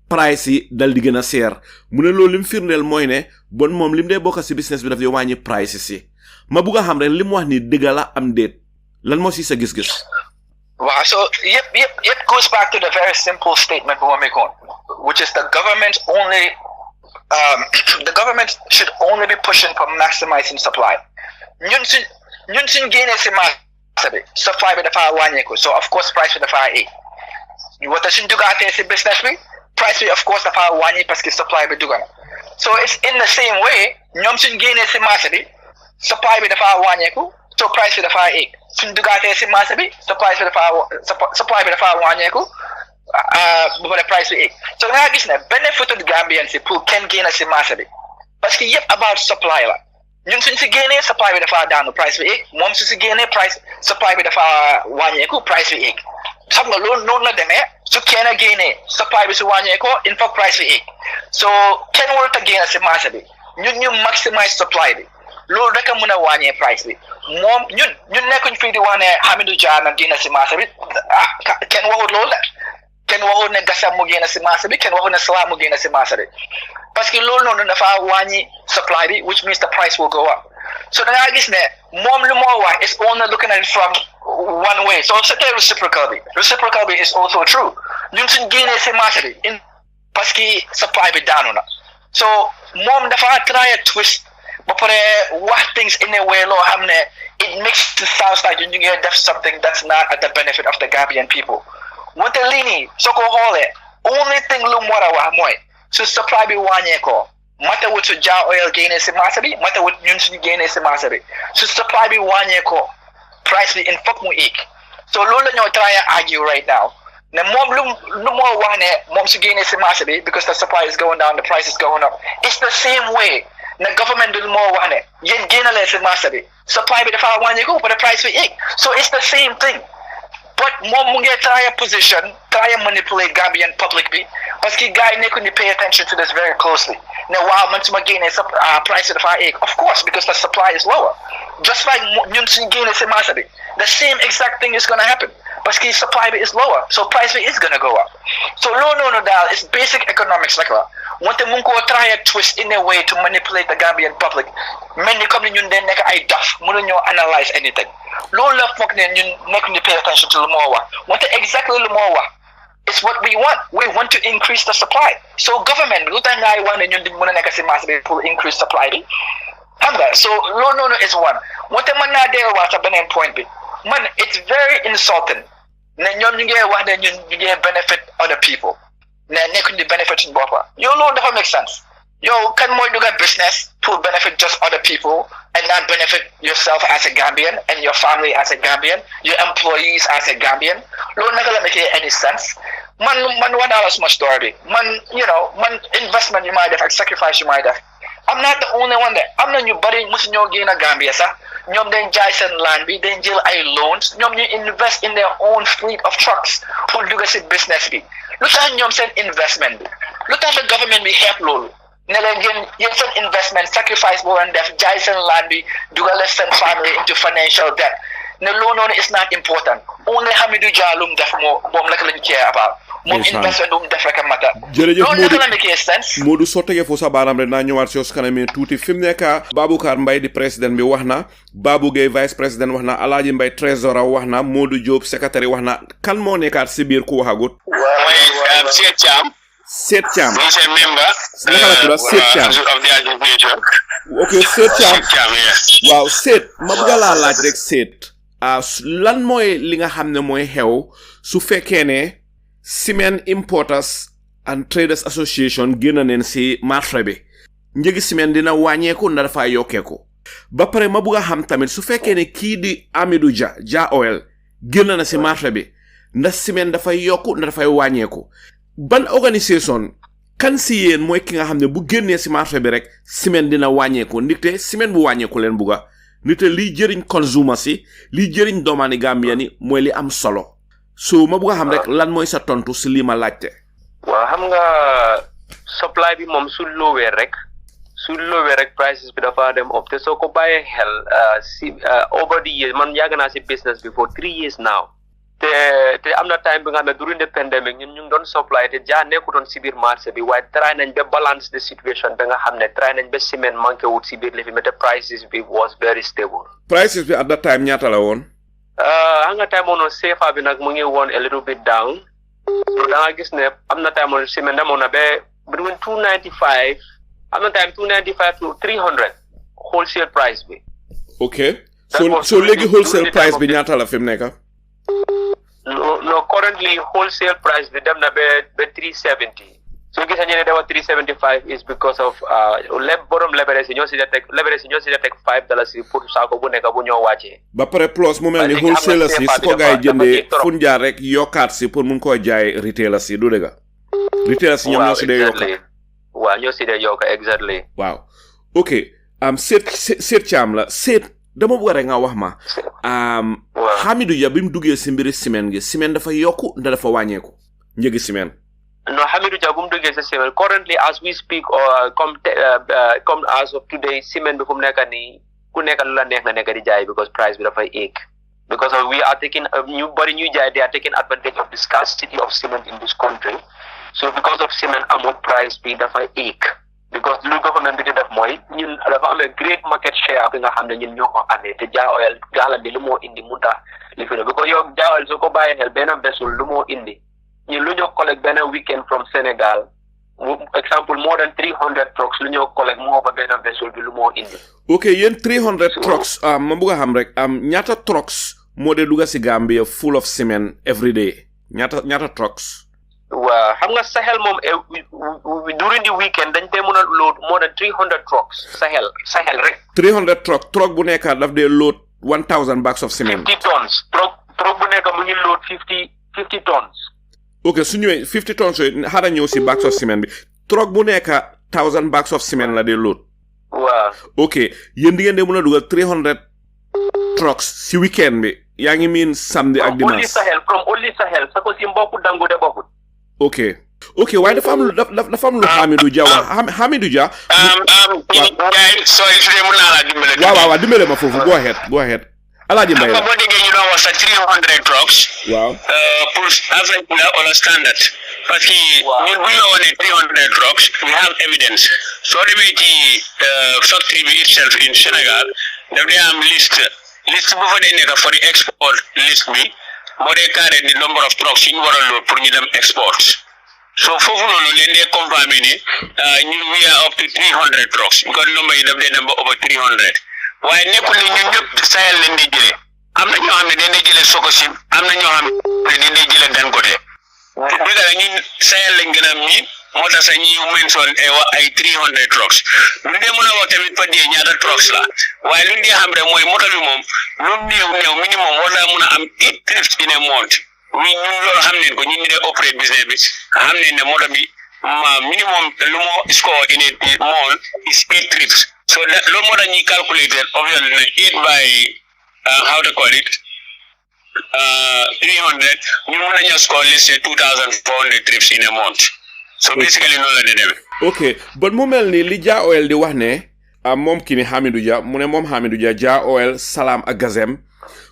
price yi dal di gën a seer mu ne loolu lim firndeel mooy ne bon moom lim dee bokk si business bi daf di wàññi price si ma bugg a xam rek li mu wax ni dëgg la am déet lan moo si sa gis-gis. Wow, so it goes back to the very simple statement which is the government only the government should only be pushing for maximizing supply. Ñun suñ génnee si marché bi supply bi dafa wàññeeku so of course price bi dafa éeg wata suñ dugaatee si business bi price bi of course dafa wàññi parce que supply bi duga na so it's in the same way ñoom suñ génnee si marché bi supply bi dafa wàññeeku so price bi dafa éeg suñ dugaatee si marché bi supply bi dafa wàññeeku bu pare price bi éeg so nga gis ne benefit of Gambian si pour kenn génn si marché bi parce que yëpp about supply la ñun suñ si génnee supply bi dafa daanu price bi éeg moom su si génnee price supply bi dafa wàññeeku price bi éeg xam nga loolu noonu la demee su kenn génnee supply bi su wàññeekoo il faut price bi éeg so kenn warut a génn si marché bi ñun ñu maximize supply bi loolu rek a mën a wàññee price bi moom ñun nekkuñ fii di wax ne Hamidou Dia na génn si marché bi kenn waxut loolu la kenn waxut ne Gassam mu génn si marché bi kenn waxut ne Salah mu génn si marché bi parce que loolu noonu dafa wàññi supply bi which means the price will go up so da ngaa gis ne moom lu moo wax is only looking at it from one way so c'était reciprocal bi is also true ñun suñ génnee si marché bi parce que supply bi daanu na so moom dafa try a twist ba pare wax things in a way loo xam ne it makes it sound like ñu ngi def something that's not at the benefit of the Gambian people wante lii nii soo ko xoolee only thing lu mu war a wax mooy su supply bi wàññeekoo matawut su Jah Oil génnee si marché bi matawut ñun suñu génnee si marché bi su supply bi wàññeekoo price bi il faut mu éeg so loolu la ñoo try a argue right now ne moom lu moo wax ne moom su génnee si marché bi because the supply is going down the price is going up it's the same way ne government bi lu moo wax ne yéen génnalee si marché bi supply bi dafa wàññeeku but the price bi éeg so it's the same thing but moom mu ngi try a manipulate Gambian public bi parce que gars yi nekkuñ di pay attention to this very closely ne waaw man su ma génnee price bi dafa éeg of course because the supply is lower just like ñun suñu génnee si marché bi the same exact thing is going to happen parce que supply bi is lower so price bi is going to go up so loolu noonu daal is basic economics rek la wante mu ngi koo try a twist in a way to manipulate the Gambian public mel ni comme ni ñun de nekk ay dof mënuñoo analyse anything loolu la foog ne ñun nekk ni pay attention to lu moo wax wante exactly lu moo wax it's what we want to increase the supply so government lu tax ngay wax ne ñun duñ mën a nekk si marché bi pour increase supply bi xam nga so loolu noonu is one wante mën naa delluwaat sa beneen point bi man it's very insulting ne ñoom ñu ngi wax ne ñun ñu ngi benefit other people ne nekkuñ di benefit suñu boppa yow loolu dafa make sense yow kan mooy dugal business pour benefit just other people and not benefit yourself as a Gambian and your family as a Gambian, your employees as a Gambian. Loolu naka la make any sense? Man $1 my story. Man investment you might have, sacrifice you might have. I'm not the only one there. I'm not ñu bari musu ñoo génn Gambia sax ñoom dañ jaay seen land bi dañ jël ay loans ñoom ñu invest in their own fleet of trucks pour dugg si business bi lu tax ñoom seen investment bi lu tax the government bi xeeb loolu ne leen yéen seen investment sacrifice boo leen def jaay seen land bi dugal seen family into financial debt ne loolu noonu is not important only Hamidou Dia lum def moom la lañ care about moom investment lum def rek a mata jërëjëf Modou soo tegee foofu sa baaraam rek naa ñëwaat si kanam tuuti fi mu nekk Baboucarr Mbye di président bi wax na Babou Gueye vice président wax na Alhaji Mbye trésorier wax na Modou Diop secrétaire wax na kan moo nekkaat si biir ku waxagut Seet Thiam. He's a member of the association. Okay, Seet Thiam. Waaw Seet ma bëgg laa laaj rek Seet lan mooy li nga xam ne mooy xew su fekkee ne Cement Importers and Traders Association génn neen si marché bi njëgi ciment dina wàññeeku na dafa yokkeeku ba pare ma bëgg a xam tamit su fekkee ne kii di Hamidou Dia Jah Oil génn na si marché bi ndax ciment dafay yokku na dafay wàññeeku ban organisation kan si yéen mooy ki nga xam ne bu génnee si marché bi rek ciment dina wàññeeku ndikte ciment bu wàññeeku leen bugga ndikte liy jëriñ consumer si liy jëriñ doomaani Gambia ni mooy li am solo so ma bëgg a xam rek lan mooy sa tontu si lii ma laajte. waaw xam nga supply bi moom su loowee rek prices bi dafa dem up te soo ko bàyyee xel si over the years man yàgg naa si business bi for 3 years now te te am na time bi nga xam ne during the pandemic ñun ñu ngi doon supply te jaa nekkutoon si biir marché bi waaye try nañ ba balance the situation ba nga xam ne try nañ ba ciment manqué wut si biir li fi mais te prices bi was very stable. Prices bi at that time ñaata la woon. xam nga time moom CFA bi nag mu ngi woon a little bit down. So da nga gis ne am na time moom ciment demoon na ba between 295 am na time 295 to 300 wholesale price bi. Okay. So léegi wholesale price bi ñaata la fi mu nekk. No, currently wholesale price bi dem na ba 370. So gis nañu ne dafa 375 is because of borom leverage ñoo si tek $5 pour saako bu nekk bu ñoo wàccee. Ba pare plus mu mel ni wholesale si su ko gaay jëndee fun jaar rek yokkaat si pour mun koo jaay retailer si du dëgg. Retailer si ñoom ñoo si dee yokka. Waaw ñoo si dee yokka exactly. Waaw. Okay. Seet caam la seet dama bëgg rek nga wax ma Hamidou Dia bi mu duggee si mbiri ciment gi ciment dafa yokku nda dafa wàññeeku njëgi ciment. No, Hamidou Dia bu mu duggee si ciment currently as we speak come as of today ciment bi fu mu nekk nii ku nekk lu la neex na nekk di jaay because price bi dafay éeg because we are taking ñu bari ñuy jaay they are taking advantage of the scarcity of cement in this country so because of cement amul price bi dafay éeg. Because lu government bi di def mooy ñun dafa amee great market share bi nga xam ne ñun ñoo ko amee te Jaa Oil gaala bi lu moo indi mu tax li fi ne because yow Jaa Oil su ko bàyyee xel benn vessel lu moo indi ñun lu ñoo collect benn weekend from Sénégal example more than 300 trucks lu ñoo collect moo ba benn vessel bi lu moo indi. Ok yéen 300 trucks ma bëgg a xam rek ñaata trucks moo dee dugga si Gambia full of cement every day ñaata trucks. Waaw xam nga Sahel moom during the weekend dañ tey mën a load more than 300 trucks Sahel rek. 300 truck bu nekk daf dee load 1000 bags of cement. 50 tons truck bu nekk mu ngi load 50 tons. Ok su ñëwee 50 tons yooyu xaaral ñëw si bags of cement bi truck bu nekk 1000 bags of cement la dee load. Waaw. Ok yéen di ngeen dee mën a dugal 300 trucks si weekend bi yaa ngi miin samedi ak dimanche. From only Sahel sa ko si mbokku dangu de bokkut. Ok waaye dafa am lu Hamidou Dia wax Hamidou Dia. sorry su dee mën naa laa dimbale. waaw dimbale ma foofu go ahead Alaaji Mbaye la boo déggee ñu doon wax sa 300 trucks. waaw pour average la wala standard. parce que ñun bu ñu la wonee 300 trucks we have evidence soo demee ci factory bi itself in Sénégal daf dee am liste bu fa dee nekk for the export list bi. moo dee carré di number of trucks yi ñu war a load pour ñu dem export so foofu noonu leen dee confirmer ne ñu we are up to 300 trucks because number yi daf dee dem ba over 300 waaye nekkul ne ñun ñëpp Sahel leen di jëlee am na ñoo xam ne dañ dee jëlee Sococim am na ñoo xam ne dañ dee jëlee Dangote dëgg la ñun Sahel lañ gën a miin moo tax sax ñi mention ay 300 trucks lu dee mën a wax tamit par dee ñaata trucks la waaye lu dee xam rek mooy moto bi moom lu néew minimum war naa mën a am 8 trips in a month ñun loolu xam neen ko ñun ñu dee operate business bi xam neen ne moto bi minimum lu moo score in a month is 8 trips so loolu moo tax ñuy calculated obviously ne 8 by how to call it 300 ñu mën nañu score let's say 2400 trips in a month so basically noonu la di demee. ok but mu mel ni li Jaa Oil di wax ne moom kii ni Hamidou Dia mu ne moom Hamidou Dia Jaa Oil Salam ak Gazem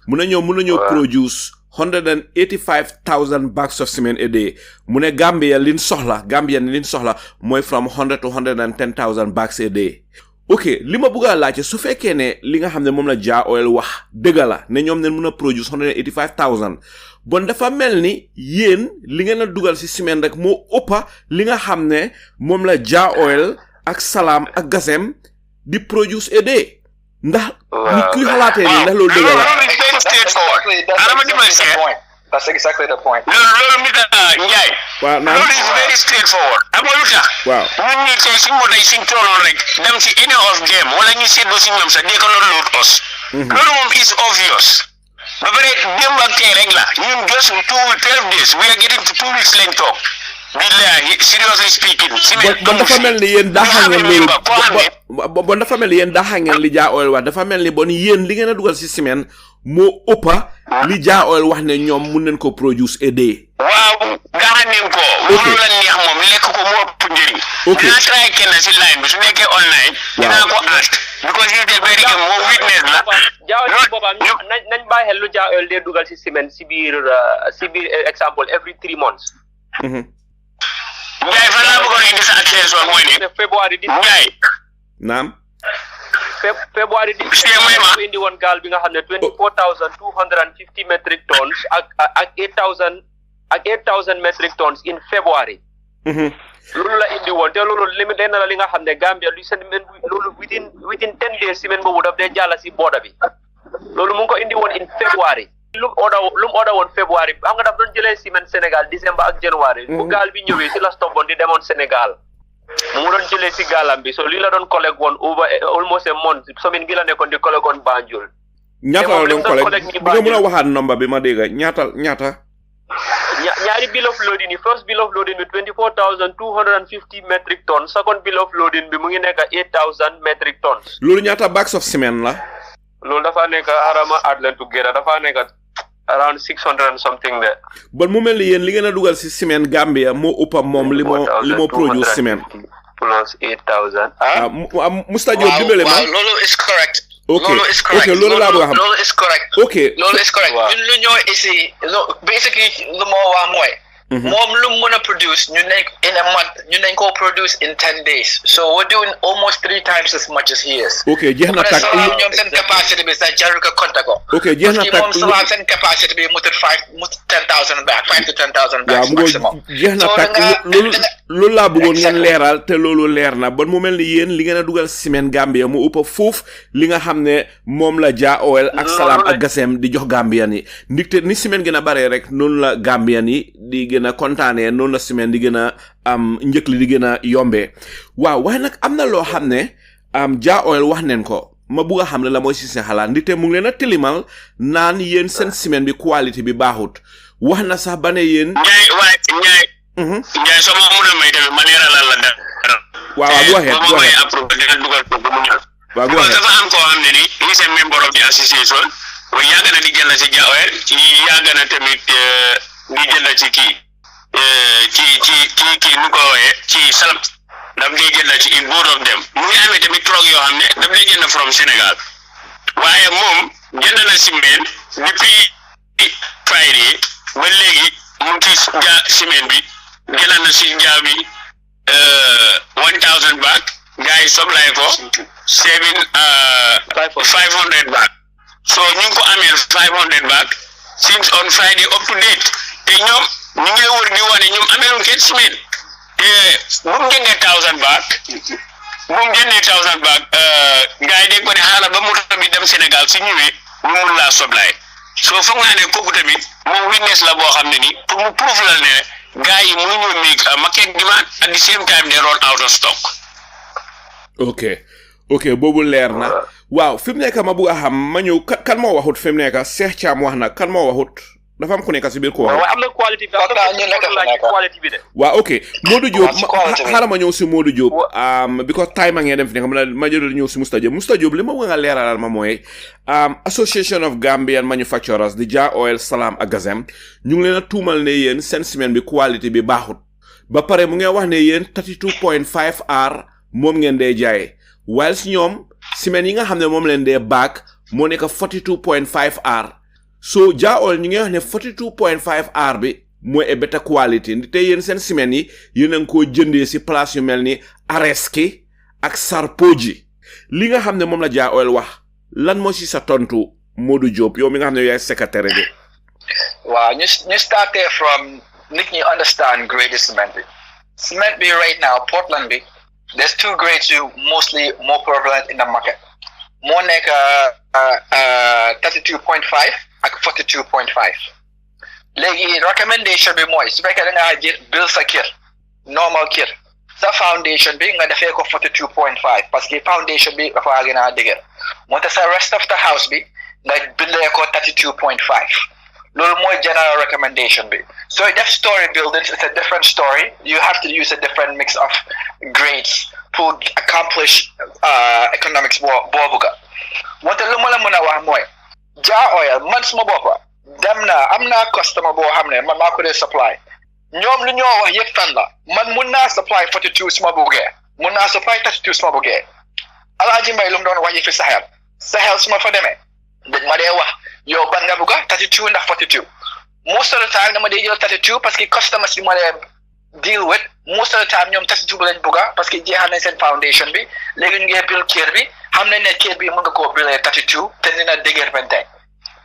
mun na ñëw produce 185,000 bags of cement a day mu ne Gambia liñ soxla mooy from 100 to 110,000 bags a day. ok li ma bëgg a laajte su fekkee ne li nga xam ne moom la Jaa Oil wax dëgg la ne ñoom neen mën a produce 185,000 bon dafa mel ni yéen li ngeen a dugal si ciment rek moo ëppa li nga xam ne moom la Jaa Oil ak Salam ak Gazem di produce a day ndax ni kuy xalaatee ni ndax loolu dëgg la. That's exactly the point. loolu Mr. Njie. waaw naan loolu is very straightforward. xam nga lu tax. waaw ñun ñii tey suñu moto yi suñ toonoon rek dem si any of them wala ñu seetlu si ñoom sax dee ko loolu loot os. loolu moom is obvious. ba pare démb ak tey rek la ñun just 12 days we are getting to 2 weeks lañ toog. billahi seriously speaking. bon dafa mel ni yéen daaxaa ngeen loolu bon dafa mel ni yéen daaxaa ngeen li Jaa Oil wax dafa mel ni bon yéen li ngeen a dugal si ciment moo ëppa li Jaa Oil wax ne ñoom mun nañ ko produce a day. waaw daaxaa nañ ko. moom la neex moom lekk ko moo ëpp njëriñ. dinaa try kenn si line bi su nekkee online. dinaa ko ask because he is very good moom witness la. Jaa Oil nañ bàyyi xel lu Ja Oil dee dugal si ciment si biir example every 3 months. Njaay fan laa bëggoon indi sa attention mooy ne February di Njaay naam February di indi woon gaal bi nga xam ne 24,250 metric tons ak 8,000 metric tons in February. loolu la indi woon te loolu limit na la li nga xam ne Gambia lu seen loolu within 10 days semaine boobu daf dee jàll si border bi loolu mu ngi ko indi woon in February. lu mu order woon February xam nga daf doon jëlee ciment Sénégal December ak January. bu gaal bi ñëwee si la stoppoon di demoon Sénégal. mu doon jëlee si gaalam bi so lii la doon collect woon over almost a month semaine gi la nekkoon di collect woon Banjul. ñaata la doon collect bi nga mën a waxaat number bi ma dégg ñaata. ñaari bill of loading yi first bill of loading bi 24,250 metric tons second bill of loading bi mu ngi nekk 8,000 metric tons. loolu ñaata bags of cement la. loolu dafa nekk arama Atlant together dafa nekk around 600 and something there. bon mu mel ni yéen li ngeen a dugal si ciment Gambia moo ëpp moom li moo produce cement. plus 8,000. Musta Diop dimbale ma. loolu is correct. Okay. Loolu laa bëgg a xam. Loolu is correct. Okay. Loolu is correct. ñun lu ñoo essayer basically lu moo wax mooy. moom lu mu mën a produce ñu ne in a month ñu nañ koo produce in 10 days so we're doing almost 3 times as much as he is. Okay, jeex na tak ñoom seen capacity bi sax jarul ko compter ko. Okay, jeex na tak moom souvent seen capacity bi mu tut 10,000 back 5 to 10,000 back maximum. jeex na tak loolu laa bëggoon ngeen leeral te loolu leer na bon mu mel ni yéen li ngeen a dugal ciment Gambia mu ëpp foofu li nga xam ne moom la Ja Oil ak Salam ak Gasem di jox Gambian yi ndigte ni ciment gën a bare rek noonu la Gambian yi di gën a kontaanee noonu la ciment di gën a am njëkk li di gën a yombee waaw waaye nag am na loo xam ne Ja Oil wax neen ko ma bugg a xam ne la mooy si seen xalaat ndigte mu ngi leen a tilimal naan yéen seen ciment bi qualité bi baaxut wax na sax ba ne yéen Njaay soo ma mun a may tamit ma leeralal la dara. waaw go ahead dafa am koo xam ne ni he is a member of the association yàgg na di jënd si Ja Oil yàgg na tamit di jënd ci kii nu ko wooyee ci Salam daf dee jënd ci in both of them mu ngi amee tamit truck yoo xam ne daf dee jënd from Sénégal waaye moom jënd na ciment depuis Friday ba léegi mu ngi ci ciment bi jënd na si njaa bi 1,000 back gars yi soblay ko 500 back so ñu ngi ko amee 500 back since on Friday up to date te ñoom ñu ngi wër di wane ñoom ameeluñ kenn ciment te bu mu jëndee 1,000 back gars yi dañ ko ne xaaral ba mu tamit dem Sénégal su ñëwee ñu mun laa soblay so foog naa ne kooku tamit moom witness la boo xam ne ni pour mu proof la ne gars yi mënuñoo make market demand at the same time they run out of stock. ok boobu leer na waaw fi mu nekk ma bugg a xam ma ñëw kan moo waxut fi mu nekk Cheikh Thiam wax na kan moo waxut dafa am ku nekk si biir ko wax. waaw am na quality bi de. waaw ok Modou Diop xaaral ma ñëw si Modou Diop because time a ngeen dem fi nekk ma jël ñëw si Musta Diop li ma bëgg nga leeralal ma mooy Association of Gambian Manufacturers di Ja Oil Salam ak Gasem ñu ngi leen a tuumal ne yéen seen ciment bi quality bi baaxut ba pare mu ngi wax ne yéen 32.5 R moom ngeen dee jaay while si ñoom ciment yi nga xam ne moom leen dee baak moo nekk 42.5 R so Ja Oil ñu ngi wax ne 42.5 R bi mooy a better quality te yéen seen ciment yi yéen a ngi koo jëndee si place yu mel ni Areski ak Sarpoji li nga xam ne moom la Ja Oil wax lan moo si sa tontu Modou Diop yow mi nga xam ne yaay secrétaire bi. waaw ñu starté from nit ñi understand grade cement bi right now Portland bi there's 2 grades mostly more prevalent in the market moo nekk 32.5 ak 42.5 léegi recommendation bi mooy su fekkee da ngaa jël build sa kër normal kër sa foundation bi nga defee ko 42.5 parce que foundation bi dafa gën a dëgër moo tax sa rest of the house bi nga bindee ko 32.5 loolu mooy general recommendation bi so def story buildings it's a different story you have to use a different mix of grades to accomplish economics boobu ga moo tax lu ma la mën a wax mooy Ja Oil man suma boppa dem na am naa customer boo xam ne man maa ko dee supply ñoom lu ñoo wax yëpp fan la man mun naa supply 42 suma buggee mun naa supply 32 suma buggee Alaaji Mbay lu mu doon wax yi fi Sahel suma fa demee dañ ma dee wax yow ban nga bëgg 32 ndax 42 most of the time dama dee jël 32 parce que customers yi ma dee deal with most of the time ñoom 32 bi lañ bëgg parce que jeexal nañ seen foundation bi léegi ñu ngi build kër bi xam nañ ne kër bi mën nga koo buildee 32 te dina dëgër bente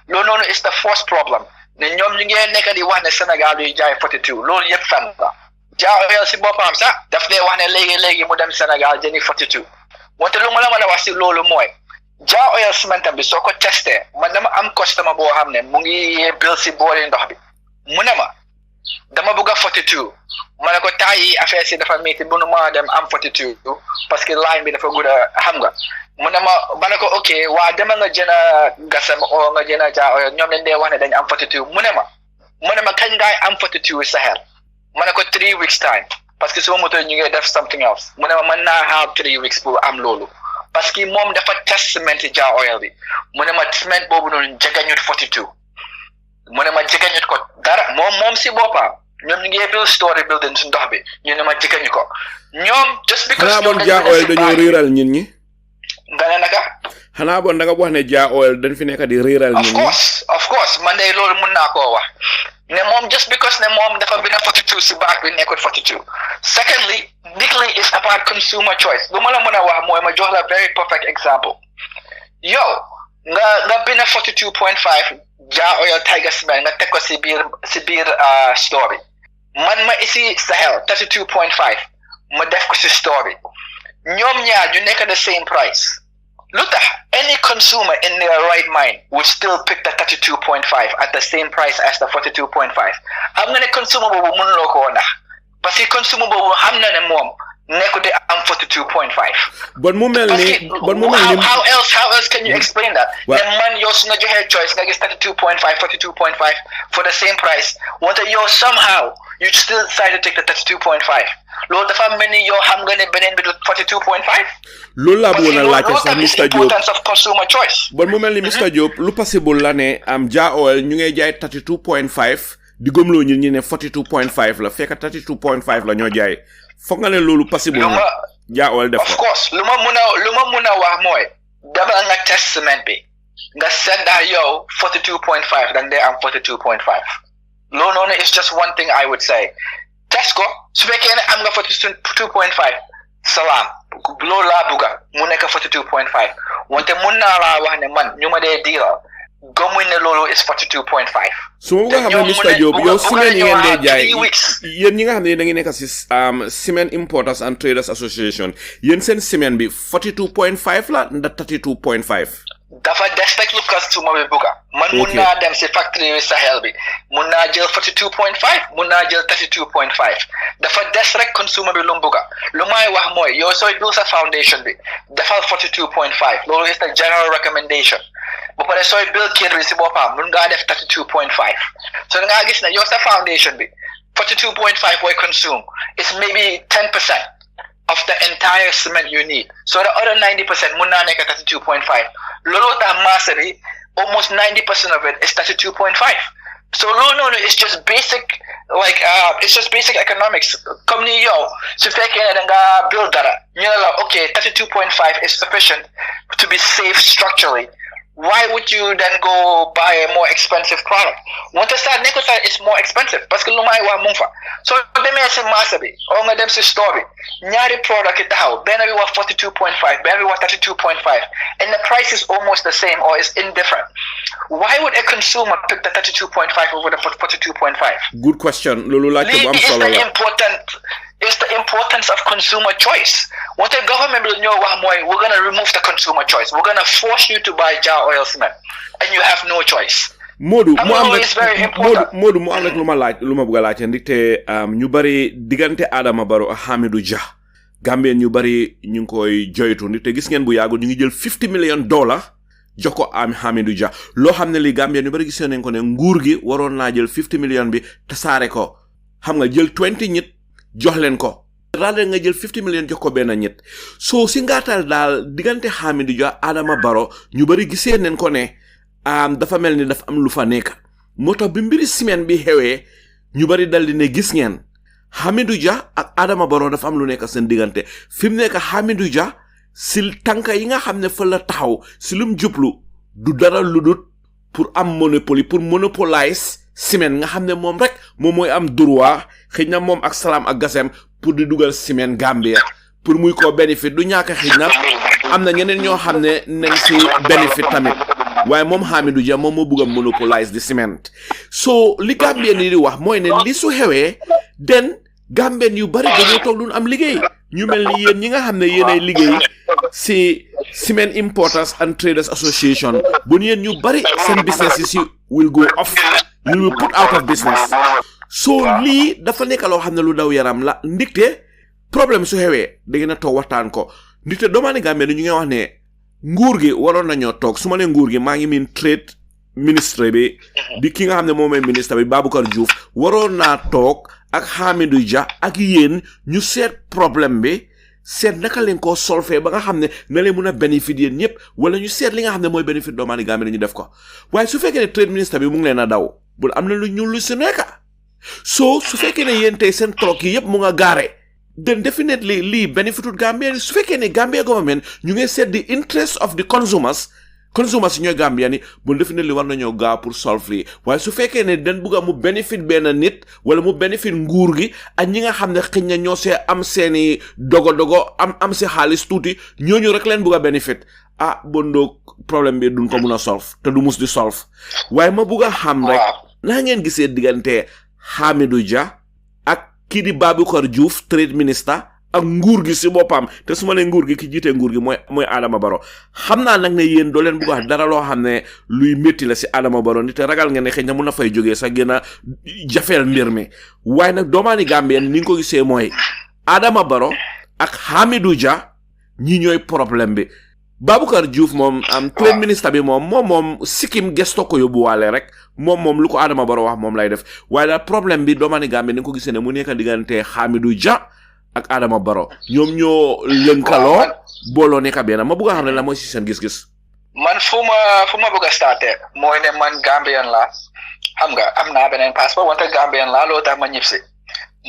loolu noonu is the first problem ne ñoom ñu ngi nekk di wax ne Sénégal yuy jaay 42 loolu yëpp fan la Jah Oil si boppam sax daf lay wax ne léegi mu dem Sénégal jëni 42 wante lu ma la mën a wax si loolu mooy Jah Oil cement bi soo ko testé man dama am customer boo xam ne mu ngi bil si boori ndox bi mu ne ma dama bëgg a 42 ma ne ko temps yi affaire si dafa métti bu nu ma dem am 42 parce que line bi dafa gudd a xam nga mu ne ma ne ko ok waa dama nga jënd gasam o nga jënd Jah Oil ñoom dañ dee wax ne dañ am 42 mu ne ma kañ ngaay am 42 Sahel ma ne ko 3 weeks time parce que suma moto ñu ngi def something else mu ne ma mën naa have 3 weeks pour am loolu parce que moom dafa test cement Jah Oil bi mu ne ma cement boobu noonu jegañut 42 mu ne ma jegañut ko dara moom si boppam ñoom ñu ngi build story building si ndox bi ñu ne ma jegañu ko ñoom just because xanaa bon Jah Oil dañoo riiral ñin ñi nga ne naka xanaa bon da nga wax ne Jah Oil dañ fi nekk di riiral ñin ñi of course man de loolu mun naa koo wax ne moom just because ne moom dafa bina 42 si baak bi nekkul 42 secondly nickly is about consumer choice lu ma la mën a wax mooy ma jox la very perfect example yow nga bina 42.5 Jah Oil Tiger Cement nga teg ko si biir story man ma isi Sahel 32.5 ma def ko si story ñoom ñaar ñu nekk the same price lu tax any consumer in their right mind would still pick the 32.5 at the same price as the 42.5 xam nga ne consumer boobu mënuloo ko ndax parce que consumer boobu xam na ne moom nekku de am 42.5 bon mu mel ni how else can you explain that ne man yow su nga joxee choice nga gis 32.5 42.5 for the same price wante yow somehow you still decide to take the 32.5 loolu dafa mel ni yow xam nga ne beneen bi du 42.5 loolu laa bëggoon a laajte sax Mr Diop importance of consumer choice bon mu mel ni Mr Diop lu possible la ne am Jah Oil ñu ngay jaay 32.5 di gëmloo ñi ne 42.5 la fekk 32.5 la ñoo jaay foog nga ne loolu possible na Jah Oil def of course lu ma mun a wax mooy dama nga test cement bi nga seet ndax yow 42.5 danga dee am 42.5 loolu noonu is just one thing I would say test ko su fekkee ne am nga 42.5 salaam loolu laa bugga mu nekk 42.5 wante mun naa laa wax ne man ñu ma dee diiral gëmuñ ne loolu is 42.5 su ma nga xam ne Mr Diop yow ciment yi ngeen dee jaay yéen ñi nga xam ne da ngeen nekk si Cement Importers and Traders Association yéen seen ciment bi 42.5 la ndax 32.5 dafa des rek lu customer bi bugga man mun naa dem si factory bi Sahel bi mun naa jël 42.5 mun naa jël 32.5 dafa des rek consumer bi lu mu bugga lu may wax mooy yow sooy build sa foundation bi defal 42.5 loolu is the general recommendation ba pare sooy build kër bi si boppam mun ngaa def 32.5 so da ngaa gis ne yow sa foundation bi 42.5 booy consume is maybe 10% of the entire cement you need so the other 90% mun naa nekk 32.5 loolu tax marché bi almost 90% of it is 32.5 so loolu is just basic like it's just basic economics comme ni yow su fekkee ne da nga build dara ñu ne la okay 32.5 is sufficient to be safe structurally why would you then go buy a more expensive product wante sa nekko sa it's more expensive parce que lu may wax mu fa so demee si marché bi o nga dem si store bi ñaari product yi taxaw benn bi wax 42.5 benn bi wax 32.5 and the price is almost the same or is indifferent why would a consumer pick the 32.5 over the 42.5 good question loolu laaj bu am solo la is the importance of consumer choice. What the government will know we're going to remove the consumer choice. We're going to force you to buy Jah Oil cement and you have no choice. Modu mu am rek lu ma bëgg a laaj ndikte ñu bari diggante Adama Barrow ak Hamidou Jah Gambien ñu bari ñu ngi koy joytu ndikte gis ngeen bu yàggu ñu ngi jël $50 million jox ko am Hamidou Jah loo xam ne li Gambien ñu bari gis nañ ko ne nguur gi waroon naa jël 50 million bi tasaare ko xam nga jël 20 nit jox leen ko raade nga jël 50 million jox ko benn ñett soo si ngaatal daal diggante Hamidou Jah Adama Barrow ñu bari gisee neen ko ne dafa mel ni dafa am lu fa nekk moo tax bi mbiri ciment bi xewee ñu bari dal di ne gis ngeen Hamidou Jah ak Adama Barrow dafa am lu nekk seen diggante fi mu nekk Hamidou Jah si tànka yi nga xam ne fa la taxaw si lum jublu du dara ludut pour am monopoly pour monopolize ciment nga xam ne moom rek moom mooy am droit xëy na moom ak Salam ak Gasem pour di dugal ciment Gambia pour muy ko bénéfice du ñaaka xëy na am na ñeneen ñoo xam ne nañ ci bénéfice tamit waaye moom Hamidou Dia moom moo bëgg a monopolize di ciment so li Gambien yi di wax mooy ne li su xewee den Gambien yu bari dañoo toog duñ am liggéey ñu mel ni yéen ñi nga xam ne yéenay liggéey si Cement Importers and Traders Association bu yéen ñu bari seen business yi si will go off you will put out of business so lii dafa nekk loo xam ne lu daw yaram la ndigte problème su xewee da ngeen a toog waxtaan ko ndigte doomaani Gambien ñu ngi wax ne nguur gi waroon nañoo toog su ma ne nguur gi maa ngi miin trade ministre bi di ki nga xam ne moom mooy ministre bi Baboucarr Diouf waroon naa toog ak Hamidou Dia ak yéen ñu seet problème bi seet naka leen koo solfee ba nga xam ne na leen mun a bénéfice yéen ñëpp wala ñu seet li nga xam ne mooy bénéfice doomaani Gambie ñu def ko waaye su fekkee ne trade ministre bi mu ngi leen a daw bul am na lu ñuul lu si nekk so su fekkee ne yéen tey seen troc yi yëpp mu nga gaare then definitely lii bénéfice Gambien su fekkee ne Gambia government ñu ngi seet the interest of the consumers yi ñooy Gambien yi bu definitely war nañoo gaaw pour solve lii waaye su fekkee ne den bugg a mu bénéfice benn nit wala mu bénéfice nguur gi ak ñi nga xam ne xëy na ñoo see am seeni dogo am si xaalis tuuti ñooñu rek leen bugg a bénéfice bondoo problème bi duñ ko mun a solve te du mus di solve waaye ma bugg a xam rek naa ngeen gisee diggante Hamidou Dia ak kii di Baboucarr Diouf trade minister ak nguur gi si boppam te su ma ne nguur gi ki jiite nguur gi mooy Adama Barrow xam naa nag ne yéen doo leen bugg a dara loo xam ne luy métti la si Adama Barrow ni te ragal nga ne xëy na mun na fay jógee sax gën a jafeel mbir mi waaye nag doomaani Gambien ni nga ko gisee mooy Adama Barrow ak Hamidou Dia ñi ñooy problème bi Baboucarr Diouf moom am trade ministre bi moom sikkim gesto ko yóbbuwaale rek moom lu ko Adama Barrow wax moom lay def waaye daal problème bi doomaani Gambien ni nga ko gisee ne mu nekk diggante Hamidou Dia ak Adama Barrow ñoom ñoo lënkaloo booloo nekk benn ma bëgg a xam ne la mooy si seen gis-gis. man fu ma bëgg a starter mooy ne man Gambien la xam nga am naa beneen passeport wante Gambien la loolu tax ma ñib si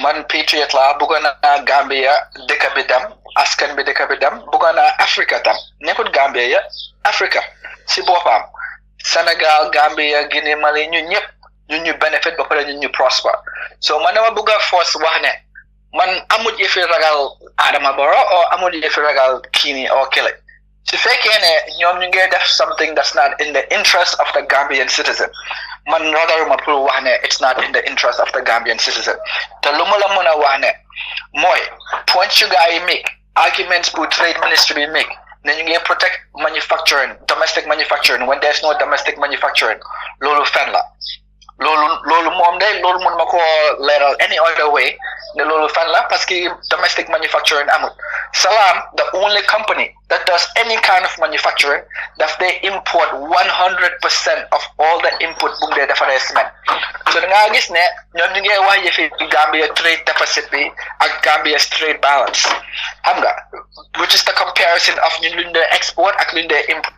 man patriot la bëgg naa Gambia dëkk bi dem askan bi dëkk bi dem bëgg naa Africa tam nekkul Gambia ya Africa si boppam Sénégal Gambia Guinée Mali ñun ñëpp ñun ñu benefit ba pare ñun ñu prosper so man dama bëgg a force wax ne man amul yëfi ragal Adama Barrow o amul yëfi ragal Kini or Kile su fekkee ne ñoom ñu ngi def something that's not in the interest of the Gambian citizen man ragaluma pour wax ne it's not in the interest of the Gambian citizen te lu ma la mën a wax ne mooy point yu gars yi make arguments pour trade ministry bi make ne ñu ngi protect manufacturing domestic manufacturing when there's no domestic manufacturing loolu fen la loolu moom day loolu mun ma ko leeral any other way ne loolu fan la parce que domestic manufacturing amul Salam the only company that does any kind of manufacturing daf they import 100% of all the input bu dee defaree cement so da ngaa gis ne ñoom ñu ngi wax yëfi Gambia trade deficit bi ak Gambia's trade balance xam nga which is the comparison of ñun luñ dee export ak luñ dee import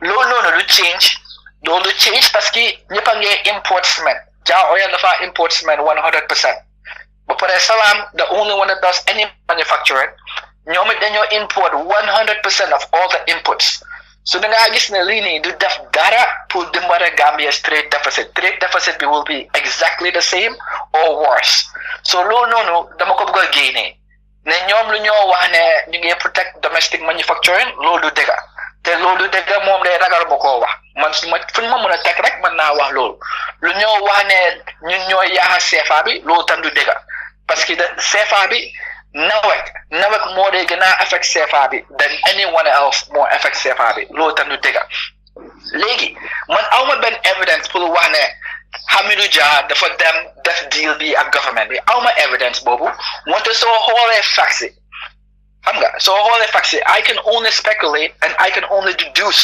loolu noonu lu change loolu change parce que ñëpp a ngi import cement Jah Oil dafa import cement 100% ba pare Salam the only one that does any manufacturing ñoom it dañoo import 100% of all the inputs so da ngaa gis ne lii nii du def dara pour dimbale Gambia's trade deficit bi will be exactly the same or worse so loolu noonu dama ko bëgg a génnee ne ñoom lu ñoo wax ne ñu ngi protect domestic manufacturing loolu du dëgg te loolu dëgg moom day ragal ba koo wax man fu ñu ma mën a teg rek mën naa wax loolu lu ñoo wax ne ñun ñoo yaaxa CFA bi loolu tam du dëgg parce que CFA bi nawet moo day gën a affect CFA bi than anyone else moo affect CFA bi loolu tam du dëgg léegi man awma benn evidence pour wax ne Hamidou Dia dafa dem def deal bi ak government bi awma evidence boobu wante soo xoolee facts yi xam nga soo xoolee facts yi I can only speculate and I can only deduce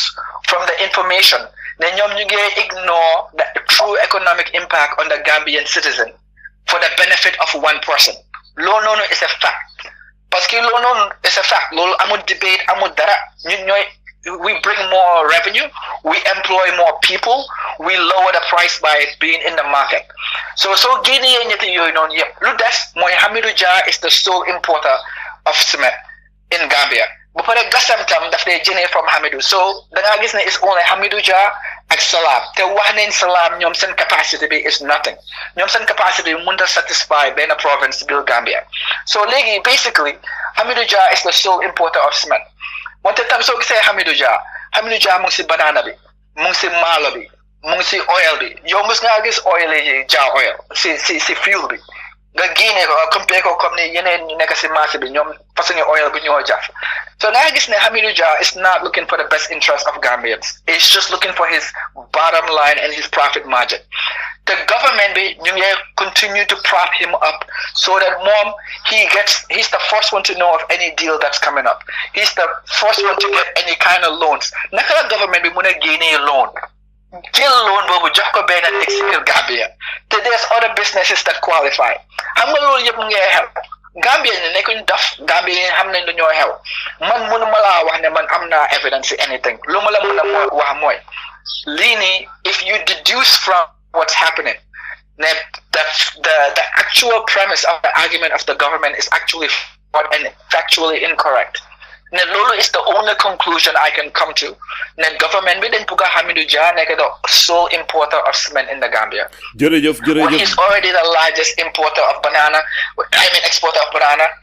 from the information ne ñoom ñu ngi ignore the true economic impact on the Gambian citizen for the benefit of one person loolu noonu is a fact parce que loolu noonu is a fact loolu amul debate amul dara ñun ñooy we bring more revenue we employ more people we lower the price by being in the market so génnee ñetti yooyu noonu yëpp lu des mooy Hamidou Dia is the sole importer of cement in Gambia bu pare gasam tam daf lay jënee from Hamidou so da ngaa gis ne is only Hamidou Dia ak Salam te wax nañ Salam ñoom seen capacity bi is nothing ñoom seen capacity bi mënut a satisfy benn province biir Gambia so léegi basically Hamidou Dia is the sole importer of cement wante tam soo gisee Hamidou Dia mu ngi si banana bi mu ngi si maalo bi mu ngi si oil bi yow mos ngaa gis oil yi Dia oil si fuel bi nga génne ko compare ko comme ni yeneen ñu nekk si marché bi ñoom façon oil bi ñoo jaf so nga gis ne Hamidou Dia is not looking for the best interest of Gambians he's just looking for his bottom line and his profit margin the government bi ñu ngi continue to prop him up so that he's the first one to know of any deal that's coming up he's the first one to get any kind of loans naka la government bi mën a génnee loan jël loan boobu jox ko benn exil Gambia te there's other businesses that qualify xam nga loolu yëpp mu ngi xew Gambia ne nekkuñ daf Gambia yi xam nañ dañoo xew man mënuma laa wax ne man am naa evidence anything lu ma la mën a wax mooy lii nii if you deduce from what's happening the actual premise of the argument of the government is actually flawed and factually incorrect ne loolu is the only conclusion I can come to ne government bi dañ bugg a Hamidou Dia nekk the sole importer of cement in the Gambia. jërëjëf when he's already the largest exporter of banana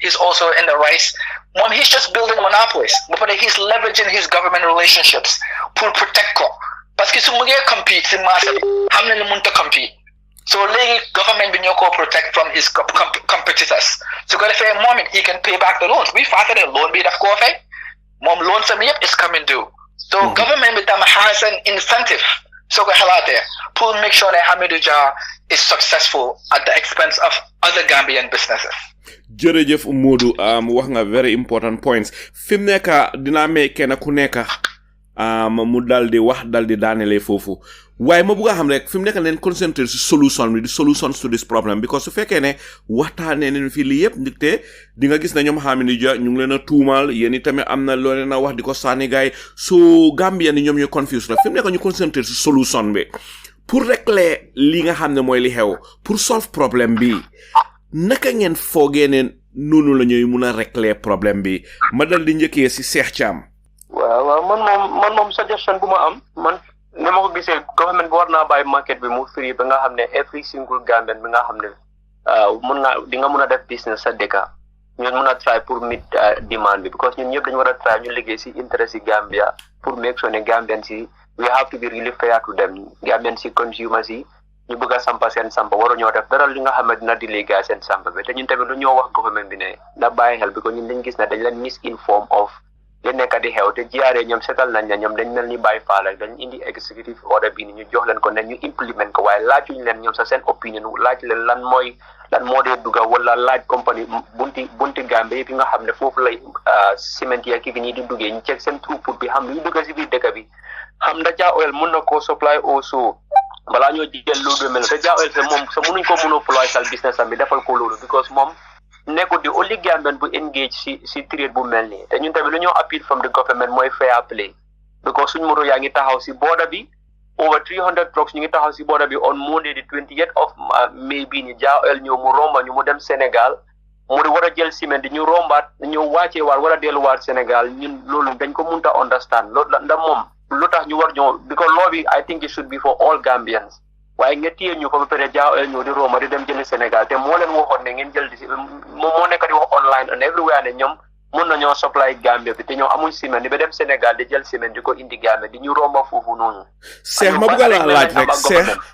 he's also in the rice moom he's just building monopolies ba pare he's leveraging his government relationships pour protect ko parce que su mu ngee compete si marché bi xam na ne mënut a compete so léegi government bi ñoo ko protect from his competitors su ko defee moom it he can pay back the loans bi fàttali loan bi daf koo fay moom loan sam yëpp is coming due so government bi tam has an incentive soo ko xalaatee pour make sure that Hamidou Dia is successful at the expense of other Gambian businesses. jërëjëf Modou wax nga very important points fi mu nekk dinaa may kenn ku nekk mu dal di wax dal di daanele foofu waaye ma bëgg a xam rek fi mu nekk leen concentré si solution bi di solutions to this problem because su fekkee ne waxtaanee nañu fi lii yëpp ndigte di nga gis ne ñoom Hamidou Dia ñu ngi leen a tuumaal yéen itamit am na loo leen a wax di ko sànni gaay so Gambia ni ñoom ñu confuse la fi mu nekk ñu concentré si solution bi pour régler li nga xam ne mooy li xew pour solve problème bi naka ngeen foogee ne noonu la ñuy mun a régler problème bi ma dal di njëkkee si Cheikh Thiam. waaw man moom suggestion bu ma am man ni ma ko gisee government bi war naa bàyyi market bi mu free ba nga xam ne every single Gambian bi nga xam ne di nga mun a def business sa dëkk ñun mun a try pour meet demand bi because ñun ñëpp dañu war a try ñu liggéey si interest si Gambia pour make sure ne Gambian si we have to be really fair to them Gambian si consumers yi ñu bëgg a sampa seen sampa waru ñoo def dara li nga xam ne dina delay gaa seen sampa bi te ñun tamit lu ñoo wax government bi ne na bàyyi xel bi ko ñun dañ gis ne dañ leen misinform of li nekk di xew te jiyaaree ñoom seetal nañ ne ñoom dañ mel ni bàyyi faala dañ indi executive order bi ni ñu jox leen ko ne ñu implement ko waaye laajuñ leen ñoom sa seen opinion laaj leen lan moo dee dugga wala laaj compagnie bunti Gambie yëpp yi nga xam ne foofu lay ciment ya ki ñi di duggee ñu check seen throughput bi xam luy dugga si biir dëkk bi xam ndax Dia Oil mun na koo supply also balaa ñoo jigéen loolu mel te Dia Oil te moom sa munuñ ko monopolize sal business am bi defal ko loolu because moom nekkul di only Gambian bu engage si trade bu mel nii te ñun tamit lu ñoo appeal from the government mooy fair play because suñ moto yaa ngi taxaw si border bi over 300 trucks ñu ngi taxaw si border bi on Monday the 28th of May bii ni Dia Oil ñëw mu romba ñu mu dem Sénégal mu di war a jël ciment di ñu rombaat ñu wàccee waat war a delluwaat Sénégal ñun loolu dañ ko mënta understand loolu ndax moom lu tax ñu war ñoo because law bi I think it should be for all Gambians waaye nga téye ñu ko ba pare Dia Oil ñëw di Roma di dem jëli Sénégal te moo leen waxoon ne ngeen jël di moom moo nekk di wax online and everywhere ne ñoom mun nañoo supply Gambia bi te ñoom amuñ ciment di ba dem Sénégal di jël ciment di ko indi Gambia di ñu romba foofu noonu. Cheikh ma bëgg laa laaj rek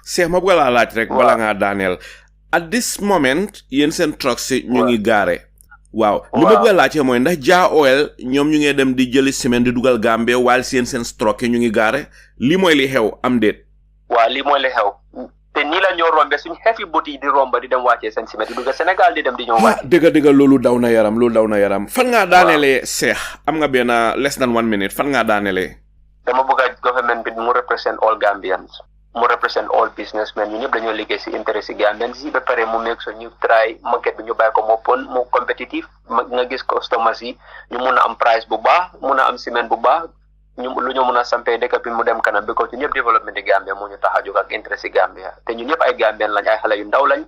Cheikh ma bëgg laa laaj rek bala ngaa daaneel at this moment yéen seen trucks si ñu ngi gaare waaw li ma bëgg a laajte mooy ndax Dia Oil ñoom ñu ngi dem di jëli ciment di dugal Gambia while seen stock yi ñu ngi gaare lii mooy li xew am déet. waaw lii mooy li xew te nii la ñoo rombe suñu xeefi bot yi di romba di dem wàccee seen ciment di dugg Sénégal di dem di ñëw wàcce dëgg loolu daw na yaram fan ngaa daanelee Cheikh am nga benn less than 1 minute fan ngaa daanelee. dama bëgg a government bi mu represent all Gambians mu represent all businessmen ñu ñëpp dañoo liggéey si intérêt si Gambians yi ba pare mu make so ñu try market bi ñu bàyyi ko mu compétitif nga gis customers yi ñu mun a am price bu baax mun a am ciment bu baax ñu lu ñu mun a sampee dëkk bi mu dem kanam bi ko ci ñëpp développement di Gambia moo ñu tax a jóg ak intérêt si Gambia te ñu ñëpp ay Gambian lañ ay xale yu ndaw lañ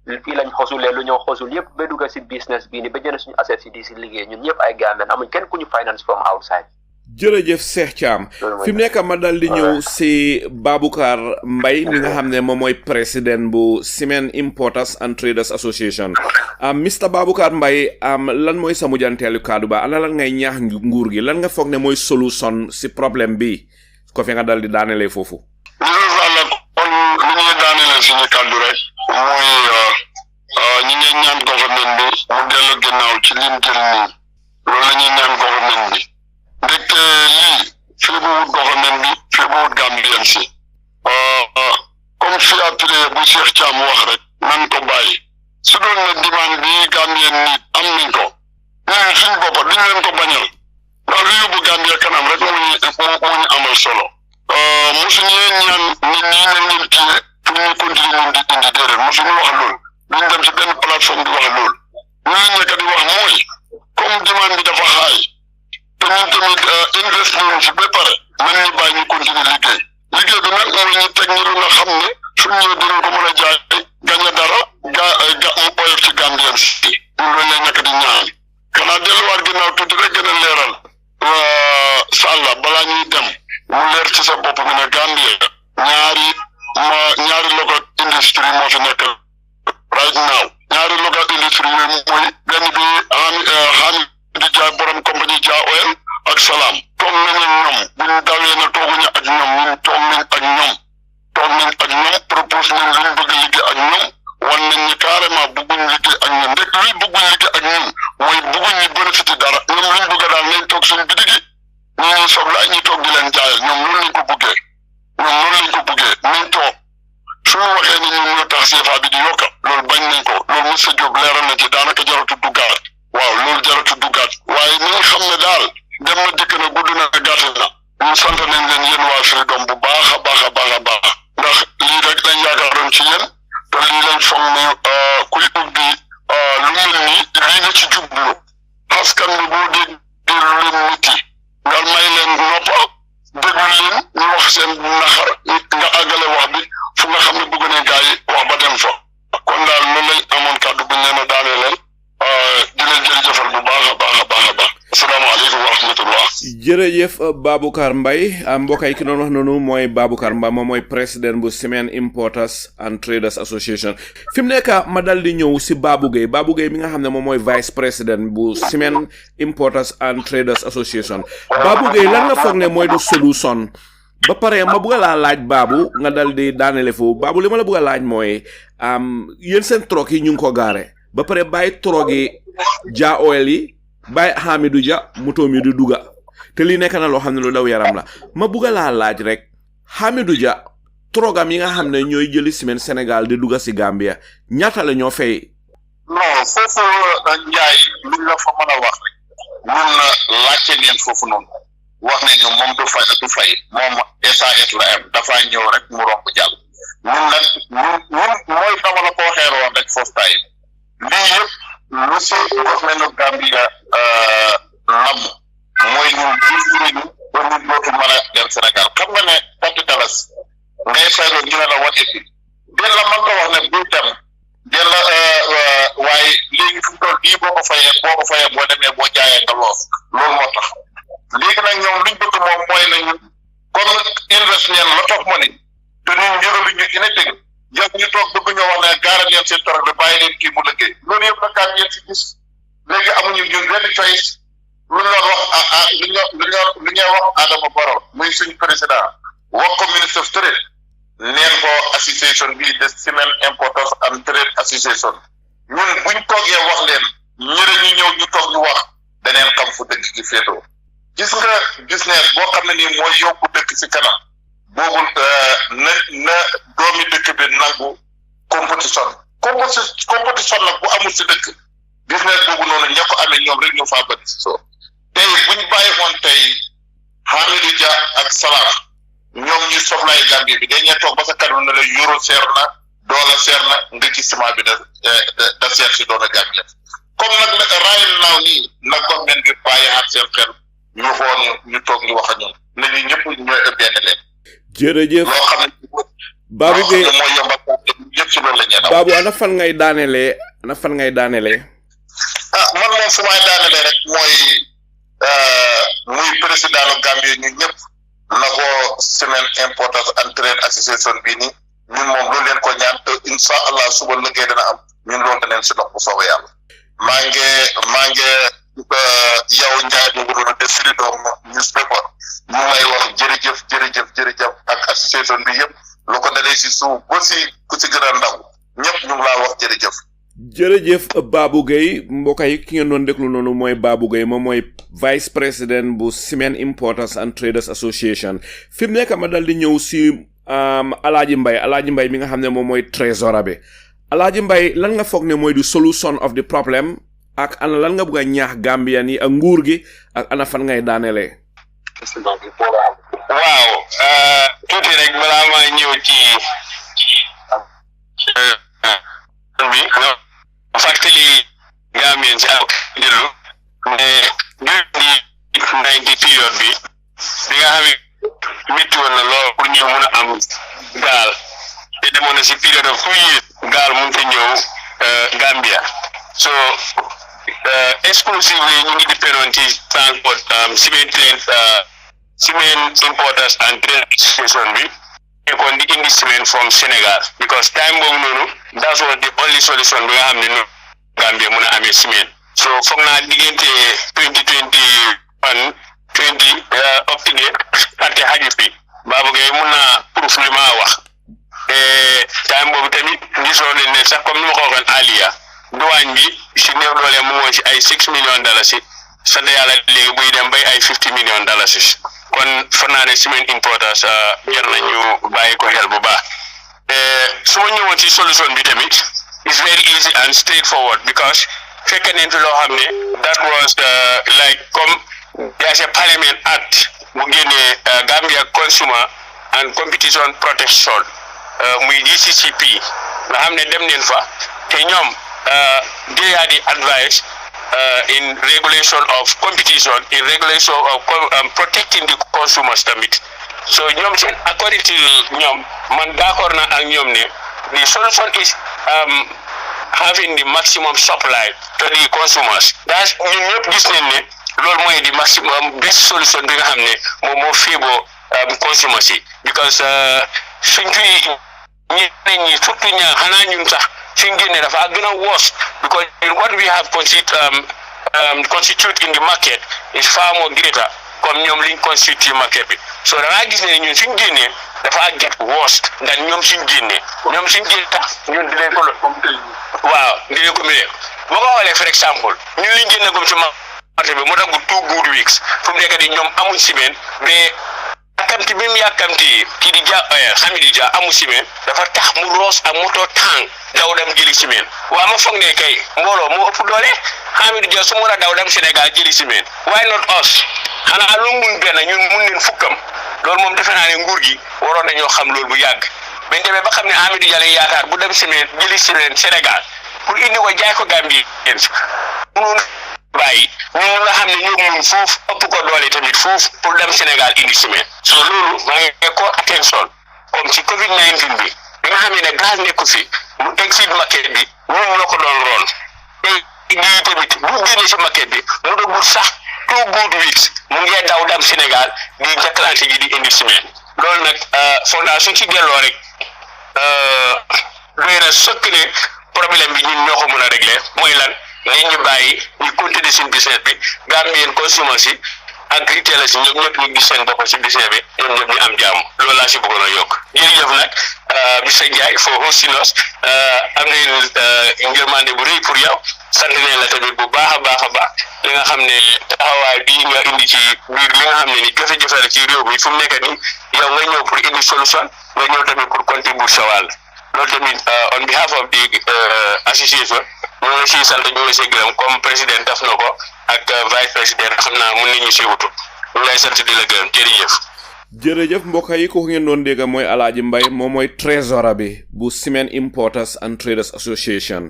fii lañ xosulee lu ñoo xosul yëpp ba dugg si business bii ni ba jënd suñu asset si di si liggéey ñun ñëpp ay Gambian amuñ kenn ku ñu finance from outside. jërëjëf Cheikh Thiam fi mu nekk ma dal di ñëw si Baboucarr Mbye mi nga xam ne moom mooy président bu Cement Importers and Traders Association Mr Baboucarr Mbye lan mooy sa mujjanteelu kaddu ba ana lan ngay ñaax nguur gi lan nga foog ne mooy solution si problème bi ko fi nga dal di daanelee foofu. kon li ñuy daanelee suñu kaddu rek mooy ñi ngay ñaan government bi mu dellu ginnaaw ci lim jël nii loolu la ñuy ñaan government bi. ndekte lii fii bu wut government bi fii bu wut Gambien si comme fiature bu Cheikh Thiam wax rek nan ko bàyyi su doon ne demande bi Gambien ni am nañ ko ñun suñ boppa duñ leen ko bañal ndax lu yóbbu Gambia kanam rek moo ñu amal solo mosuñee ñaan nit ñi ne ngeen kii pour ñu continuer ñun di indi déedéet mosuñu wax loolu duñ dem si benn plateforme di wax loolu ñu nekk di wax mooy comme demande bi dafa xaay te ñun tamit invest nañu si ba pare man ñu bàyyi ñu continuer liggéey bi nag mooy ñu teg ñu lu nga xam ne suñ ñëwee dinañ ko mën a jaay gañe dara mu oyof ci Gambien si loolu lay nekk di ñaan xanaa delluwaat ginnaaw tuuti rek gën a leeral Salla balaa ñuy dem mu leer ci sa bopp bi ne Gambie ñaari local industrie moo fi nekk right now ñaari local industrie yooyu mooy benn bi xaami di jaay borom compagnie Jah Oil ak Salam toog nañu ñoom bu ñu dawee na tooguñu ak ñoom ñun toog nañ ak ñoom propose nañ luñ bëgg liggéey ak ñoom wan nañ ni carrément bëgguñ liggéey ak ñun ndek luy bëgguñ liggéey ak ñun mooy bëgguñ ñu bénéfice dara ñoom luñ bëgg daal nañ toog suñu bitigi ñu ñuy soxla ñu toog di leen jaayal ñoom loolu lañ ko bëggee nañ toog suñu waxee ni ñun ñoo tax CFA bi di yokka loolu bañ nañ ko loolu monsieur Diop leeral na ci daanaka jaratu duggaat waaw loolu jaratu duggaat waaye ni nga xam ne daal dem na dëkk na gudd na gàtt na ñun sant nañ leen yéen waa Freedom bu baax a baax ndax lii rek lañ yaakaaroon ci yéen te lii lañ foog ne kuy ubbi lu mel ni lii nga ci jublu askan bi boo déggee lu leen niti nga may leen noppa déglu leen ñu wax seen naxar nga àggale wax bi fu nga xam ne bëgg nañ gaa yi wax ba dem fa kon daal loolu lañ amoon kàddu bu ñu leen a daanee leen di leen jërëjëfal bu baax a baax asalaamaaleykum wa rahmatullah jërëjëf Baboucarr Mbye mbokk yi ki doon wax noonu mooy Baboucarr Mbye moom mooy président bu Cement Importers and Traders Association fi mu nekk ma dal di ñëw si Babou Gueye mi nga xam ne moom mooy vice président bu Cement Importers and Traders Association Babou Gueye lan nga foog ne mooy du solution ba pare ma bëgg laa laaj Babou nga dal di daanele foofu Babou li ma la bëgg a laaj mooy yéen seen troc yi ñu ngi ko gaare ba pare bàyyi troc yi Jah Oil yi bàyyi Hamidou Dia moto mi du duga te lii nekk na loo xam ne lu daw yaram la ma bëgg laa laaj rek Hamidou Dia trogam yi nga xam ne ñooy jëli ciment Sénégal di duga si Gambia ñaata la ñoo fay. non foofu Njaay luñ la fa mën a wax rek ñun laajte leen foofu noonu wax nañu moom du fay moom SAS la am dafa ñëw rek mu romb jàll ñun nag ñun mooy dama la ko xeeroon rek foofu tay lii yëpp lu si government Gambia nam mooy ñu ñu ba ñu dootu mën a dem Sénégal xam nga ne $40 ngay fayro ñu ne la wat et puis den la man ko wax ne bu dem den la waaye léegi fu mu toll bii boo ko fayee boo demee boo jaayee nga loos loolu moo tax léegi nag ñoom luñ bëgg moom mooy nañu comme invest leen la toog ma ni te ñun njëgalu ñu ina tëg jëf ñu toog bëgg ñoo wax ne gaaral leen seen torog bi bàyyi leen kii mu liggéey loolu yëpp nag ngeen si gis léegi amuñu ñun benn choice lu ñu wax lu ñuy wax Adama Barrow muy suñu président wax ko ministre of trade neen ko association bi de Cement Importers and Trade Association ñun buñ toogee wax leen ñëre ñu ñëw ñu toog ñu wax daneen xam fu dëkk gi féetoo gis nga business boo xam ne nii mooy yóbbu dëkk si kanam boobu na doomi dëkk bi nangu compétition nag bu amul si dëkk business boobu noonu ña ko amee ñoom rek ñu faa bëri si soo tey buñ bàyyi woon tey Hamidou Dia ak Salam ñoom ñu soxlaay Gambie bi dañuy toog ba sa kanam ne la euro seer na dollar seer na nga gis ciment bi da seer si doon a Gambie comme nag right now nii nag government bi bàyyi xaat seen xel ñu xool ñu toog ñu wax ak ñoom ne ñu ñëpp ñooy benn leen. jërëjëf loo xam ne Babou Gueye mooy yombal ñëpp si loolu la ñuy daw. Babu ana fan ngay daanele man moom fu may daanele rek mooy muy président u Gambie ñun ñëpp na ko Cement Importers and Traders Association bi ni ñun moom loolu leen ko ñaan te insha Allah suba liggéey dana am ñun loolu danañ si dox bu soobee yàlla maa ngi yow Njaay bu doon def Freedom newspaper ñu lay wax jërëjëf ak association bi yëpp lu ko dalee si suuf ba si ku si gën a ndaw ñëpp ñu ngi laa wax jërëjëf Babou Gueye mbokk yi ki ngeen doon déglu noonu mooy Babou Gueye moom mooy vice président bu Cement Importers and Traders Association fi mu nekk ma dal di ñëw si Alaaji Mbay mi nga xam ne moom mooy trésorier bi Alaaji Mbay lan nga foog ne mooy du solution of the problem ak ana lan nga bëgg a ñaax Gambian yi ak nguur gi ak ana fan ngay daanelee. waaw tuuti rek balaa maa ñëw ci bi fàttali Gambien si ak jëlu mais du 90 period bi nga xam ne métti woon na lool pour ñu mën a am gaal te demoon na si period of 2 years gaal mun te ñëw Gambia so exclusively ñu ngi dépend ci transport Cement Importers and Traders Association bi kon di indi cement from Senegal because time boobu noonu that was the only solution bi nga xam ne noonu Gambia mën a amee cement so foog naa diggante 2021 20 up to date ate xaju fi Babou Gueye mun naa proof li ma wax time boobu tamit gisoon nañ ne sax comme ni ma ko waxoon Aliya douane bi si néew doole mu woon si ay $6 million sant yàlla léegi buy dem bay ay $50 million kon fa naa ne Cement Importers jar nañu bàyyi ko xel bu baax su ma ñëwoon ci solution bi tamit is very easy and straightforward because fekk nañ fi loo xam ne that was like comme there's a parliament act bu génnee Gambia Consumer and Competition Protection muy GCCP nga xam ne dem neen fa te ñoom they had the advice in regulation of competition, in regulation of protecting the consumers tamit. So ñoom seen according to ñoom man d'accord na ak ñoom ne the solution is having the maximum supply to the consumers. That's ñun ñëpp gis nañ ne loolu mooy the maximum best solution bi nga xam ne moom moo féebo consumers yi because suñ fi ñi surtout ñaa xanaa ñun sax suñ génne dafa gën a worse because what we have constitute in the market is far more greater comme ñoom liñ constitute market bi so da ngaa gis ne ñun suñ génnee dafa get worse than ñoom suñ génnee tax ñun di leen ko waaw di leen ko méré boo ko xoolee for example ñun liñ génne comme ci marché bi mu tagu 2 good weeks fu mu nekk di ñoom amuñ ciment mais yàkkamti bi mu yàkkamti kii di Hamidou Dia amu ciment dafa tax mu roos ak moto tàng daw dem jëli ciment waa ma foog ne kay mbooloo moo ëpp doole Hamidou Dia su mu war a daw dem Sénégal jëli ciment why not us xanaa lu mun benn ñun mun leen fukkam loolu moom defe naa ne nguur gi waroon nañoo xam loolu bu yàgg bañ demee ba xam ne Hamidou Dia lay yaakaar bu dem ciment jëli ciment Sénégal pour indi ko jaay ko Gambie mënoon bàyyi ñun nga xam ne ñoo mun foofu ëpp ko doole tamit foofu pour dem Sénégal indi ciment so loolu maa ngi ko attention comme ci Covid-19 bi nga xam ne gaz nekku fi mu exit market bi ñun la ko doon roon te lii tamit bu génnee si market bi mu dogul sax 2 good weeks mu ngi daw dem Sénégal di jàkkalante ji di indi ciment loolu nag fondation ci delloo rek doy na sëkk ne problème bi ñun ñoo ko mën a régler mooy lan nañ ñu bàyyi ñu continuer seen business bi Gambien consommateurs yi ak retailers yi ñoom ñëpp ñu gis seen bopp si business bi ñoom ñëpp ñu am jàmm loolu laa si bëggoon a yokk jërëjëf nag Mr Njie for hosting us am nañ ngërmande bu rëy pour yow sant nañ la tamit bu baax a baax li nga xam ne taxawaay bii nga indi ci biir li nga xam ne ni jafe-jafe la ci réew mi fu mu nekk nii yow nga ñëw pour indi solution nga ñëw tamit pour contribuer sa wàll loolu tamit on behalf of the association ñu ngi siy sant ñu ngi siy gërëm comme président def na ko ak vice président xam naa mun nañu si wutu ñu ngi lay sant di la gërëm jërëjëf mbokk yi ko ngeen doon dégg mooy Alaaji Mbay moom mooy trésorier bi bu Cement Importers and Traders Association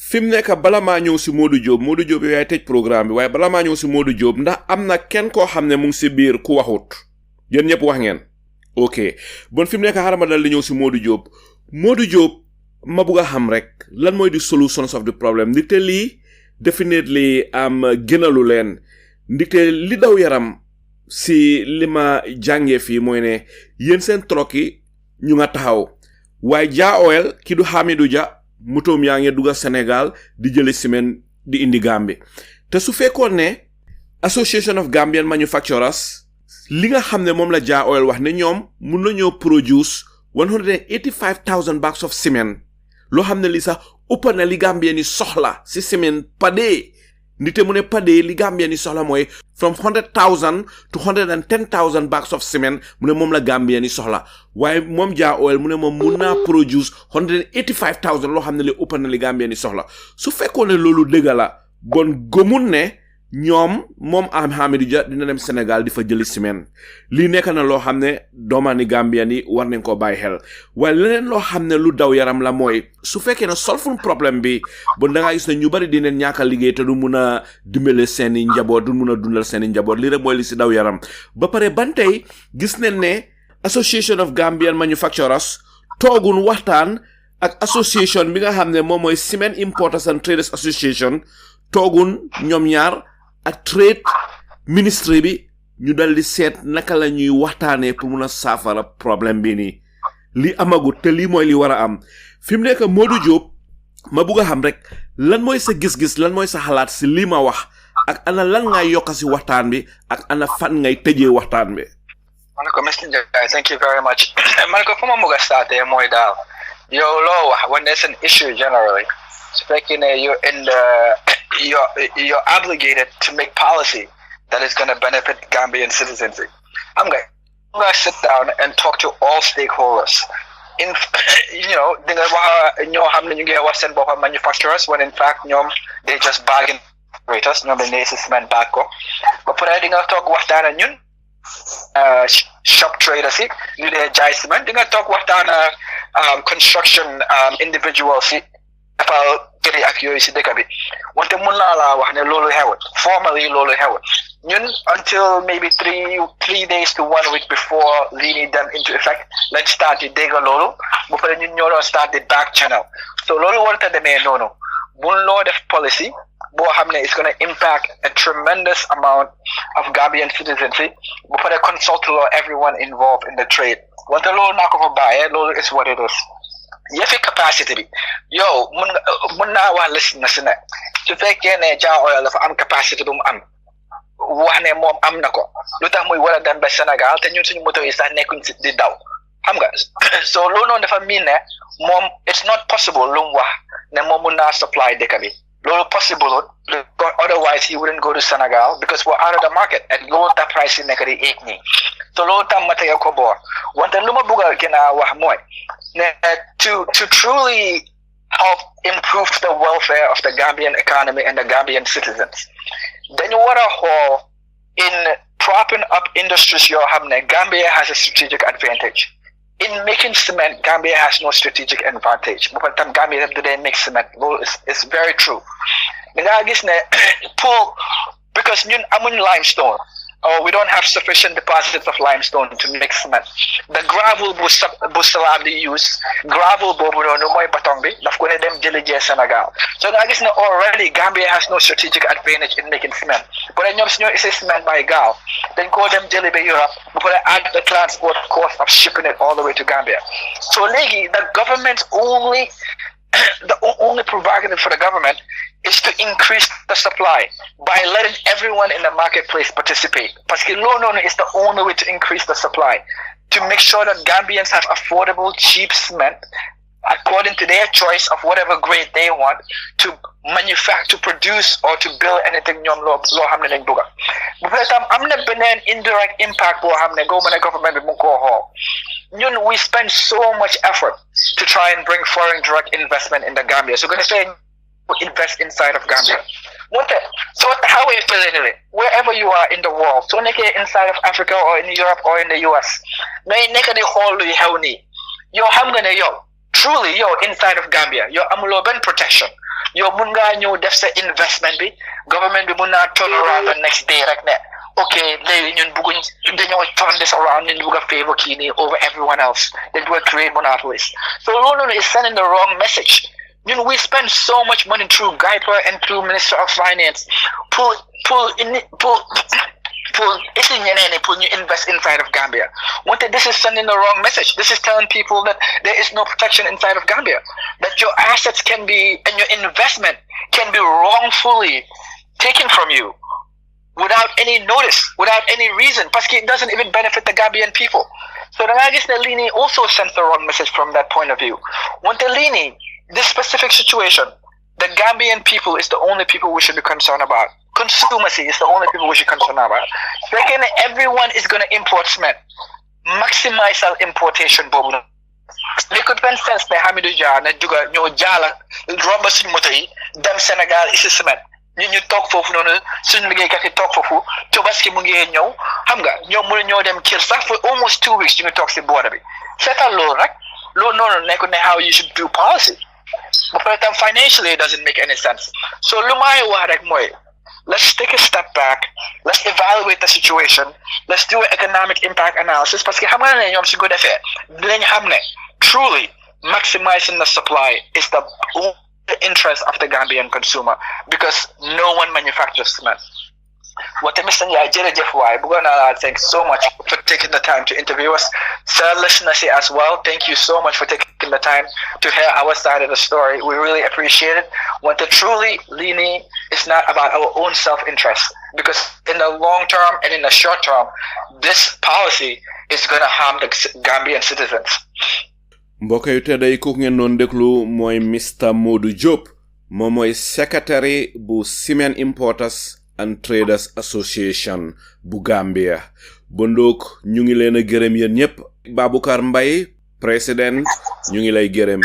fi mu nekk bala maa ñëw si Modou Diop yaay tëj programme bi waaye bala maa ñëw si Modou Diop ndax am na kenn koo xam ne mu ngi si biir ku waxut yéen ñëpp wax ngeen ok bon fi mu nekk xaaral ma dal di ñëw si Modou Diop ma bëgg a xam rek lan mooy di solutions of the problem ndikte lii definitely am gënalu leen ndikte li daw yaram si li ma jàngee fii mooy ne yéen seen troc yi ñu nga taxaw waaye Jah Oil ki du Hamidou Jah motoom yaa ngi dugga Sénégal di jëli ciment di indi Gambie te su fekkoon ne Association of Gambian Manufacturers li nga xam ne moom la Jah Oil wax ne ñoom mun nañoo produce 185,000 bags of cement loo xam ne li sax ëpp na li Gambien yi soxla si ciment per day ndite mu ne per day li Gambien yi soxla mooy from 100,000 to 110,000 bags of cement mu ne moom la Gambien yi soxla waaye moom Jah Oil mu ne moom mun naa produce 185,000 loo xam ne li ëpp na li Gambien yi soxla su fekkoon ne loolu dëgg la bon gëmul ne ñoom moom Hamidou Jah dina dem Sénégal di fa jëli ciment lii nekk na loo xam ne doomaani Gambien yi war nañ koo bàyyi xel waaye leneen loo xam ne lu daw yaram la mooy su fekkee ne solful problème bi bon da ngaa gis ne ñu bari dineen ñàkk a liggéey te du mun a dimbale seeni njaboot du mun a dundal seeni njaboot lii rek mooy li si daw yaram ba pare ban tey gis nañ ne Association of Gambian Manufacturers toogun waxtaan ak association bi nga xam ne moom mooy Cement Importers and Traders Association toogun ñoom ñaar ak trade ministry bi ñu dal di seet naka la ñuy waxtaanee pour mun a saafara problème bi nii li amagut te lii mooy li war a am fi mu nekk Modou Diop ma bugg a xam rek lan mooy sa gis-gis lan mooy sa xalaat si lii ma wax ak ana lan ngay yokk si waxtaan bi ak ana fan ngay tëjee waxtaan bi. Manako Mr. Njie, thank you very much. Manako fuma muga start mooy daal yow loo wax when there's an issue generally speaking you're in the you're obligated to make policy that is going to benefit Gambian citizens. I'm going to sit down and talk to all stakeholders. In manufacturers when in fact they just bargain operators, they cement back up. But providing a talk with that shop traders, you they jai cement. They talk with that construction individuals. Kiri ak yoy ci dëkk bi wante mun naa laa wax ne loolu xewut formally loolu xewut ñun until maybe three days to 1 week before lii nii dem into effect lañ start di dégg loolu bu pare ñun ñoo doon start di back channel so loolu warta demee noonu mun loo def policy boo xam ne is going to impact a tremendous amount of Gambian citizens bu pare consult everyone involved in the trade wante loolu naa ko fa bàyyee loolu is what it is. Yefi capacity bi yow mun naa wax listen na si ne su fekkee ne Jah Oil dafa am capacity bu mu am wax ne moom am na ko lu tax muy war a dem ba Sénégal te ñun suñu moto yi sax nekkuñ si di daw xam nga so loolu noonu dafa miin ne moom it's not possible lu mu wax ne moom mun naa supply dëkk bi loolu possible otherwise he wouldn't go to Senegal because we're out of the market and loolu tax price yi nekk di éeg nii so loolu tam ma tege ko boor wante lu ma bëgg a gën a wax mooy to truly help improve the welfare of the Gambian economy and the Gambian citizens. Then you want to hold in propping up industries Gambia has a strategic advantage. In making cement, Gambia has no strategic advantage. But Gambia today makes cement. It's very true. Because I'm in limestone. We don't have sufficient deposits of limestone to make cement. The gravel busalabi use gravel Senegal. So already Gambia has no strategic advantage in making cement. But I know it's cement by Gal. Then go them Jelibe Europe, but add the transport cost of shipping it all the way to Gambia. So the government's the only prerogative for the government is to increase the supply by letting everyone in the marketplace participate. Because loan is the only way to increase the supply, to make sure that Gambians have affordable, cheap cement according to their choice of whatever grade they want to manufacture, to produce, or to build anything. Indirect impact government. We spend so much effort to try and bring foreign direct investment in the Gambia. So we're going to say invest inside of Gambia. So how are you feeling it? Wherever you are in the world, so inside of Africa or in Europe or in the US, truly inside of Gambia, amulo protection. Munga def sa investment bi, government bi muna turn around the next day right now. okay, dañoo turn this around and bugg a favor Kini over everyone else. They do a create monopolies. So London is sending the wrong message. We spend so much money through GIPA and through Minister of Finance. Pull invest inside of Gambia. This is sending the wrong message. This is telling people that there is no protection inside of Gambia. That your assets can be, and your investment can be wrongfully taken from you without any notice, without any reason, because it doesn't even benefit the Gambian people. So the Lini also sends the wrong message from that point of view. Lini, this specific situation, the Gambian people is the only people we should be concerned about. Consumacy is the only people we should concern about. Second, everyone is going to import cement. Maximize our importation. They could spend sense na Hamidou Dia na juga ñoo jaala romba suñ moto yi dem Sénégal isi cement ñu toog foofu noonu suñ liggéeykat yi toog foofu Tabaski mu ngi ñëw xam nga ñoom mënu ñoo dem kër sax for almost 2 weeks ñu ngi toog si border bi seetal loolu rek loolu noonu nekk ne how you should do policy but for them financially it doesn't make any sense. So lu may wax rek mooy let's take a step back. Let's evaluate the situation. Let's do an economic impact analysis. Parce que xam nga ne ñoom si ko defee dinañ xam ne truly maximizing the supply is the interest of the Gambian consumer because no one manufactures cement. Mr. Njie, jërëjëf waay bëggoon naa thank you so much for taking the time to interview us. Sir, listeners as well, thank you so much for taking the time to hear our side of the story. We really appreciate it. Truly, Lini is not about our own self-interest because in the long term and in the short term, this policy is going to harm the Gambian citizens. Mbokk yu tedday ku ngeen non déglu mooy Mr. Modou Diop moom mooy secretary bu Cement Importers and Traders Association bu Gambia bondook ñu ngi leen a gërëm yéen ñëpp Baboucarr Mbaye président ñu ngi lay gërëm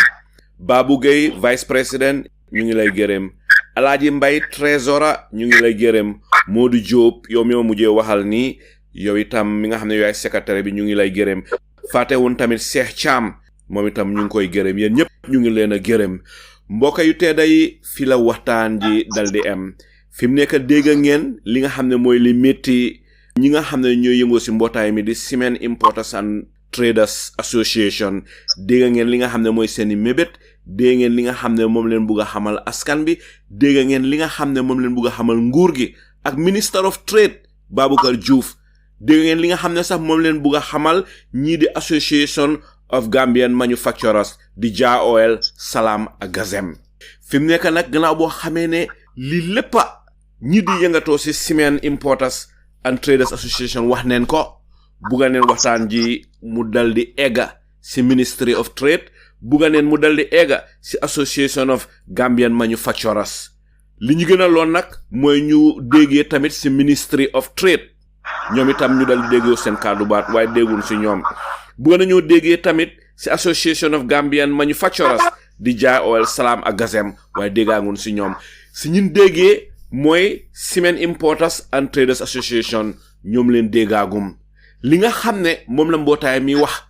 Babou Gueye vice président ñu ngi lay gërëm Alaaji Mbaye trésora ñu ngi lay gërëm Modou Diop yow mi ma mujjee waxal ni yow itam mi nga xam ne yaay secrétaire bi ñu ngi lay gërëm fàttewun tamit Cheikh Cham moom itam ñu ngi koy gërëm yéen ñëpp ñu ngi leen a gërëm mbokk yu tedday fi la waxtaan ji daldi am fi mu nekk dégg ngeen li nga xam ne mooy li métti ñi nga xam ne ñooy yëngoo si mbootaay mi di Cement Importers and Traders Association dégg ngeen li nga xam ne mooy seeni mébét dégg ngeen li nga xam ne moom leen bugg a xamal askan bi dégg ngeen li nga xam ne moom leen bugg a xamal nguur gi ak Minister of Trade Baboucarr Diouf dégg ngeen li nga xam ne sax moom leen bugg a xamal ñii di Association of Gambian Manufacturers di Jah Oil Salam ak Gazem fi mu nekk nag gannaaw boo xamee ne li lépp ñi di yëngatoo ci Cement Importers and Traders Association wax neen ko bugga neen waxtaan ji mu daldi egga ci Ministry of Trade bugga neen mu daldi egga ci Association of Gambian Manufacturers li ñu gën a loon nag mooy ñu déggee tamit ci Ministry of Trade ñoom itam ñu daldi déggoo seen kàddu baat waaye dégguñ ci ñoom bugga nañoo déggee tamit ci Association of Gambian Manufacturers di Jah Oil Salam ak Gazem waaye déggaagun ci ñoom ci ñun déggee mooy Cement Importers and Traders Association ñoom leen déggaagum li nga xam ne moom la mbootaay mi wax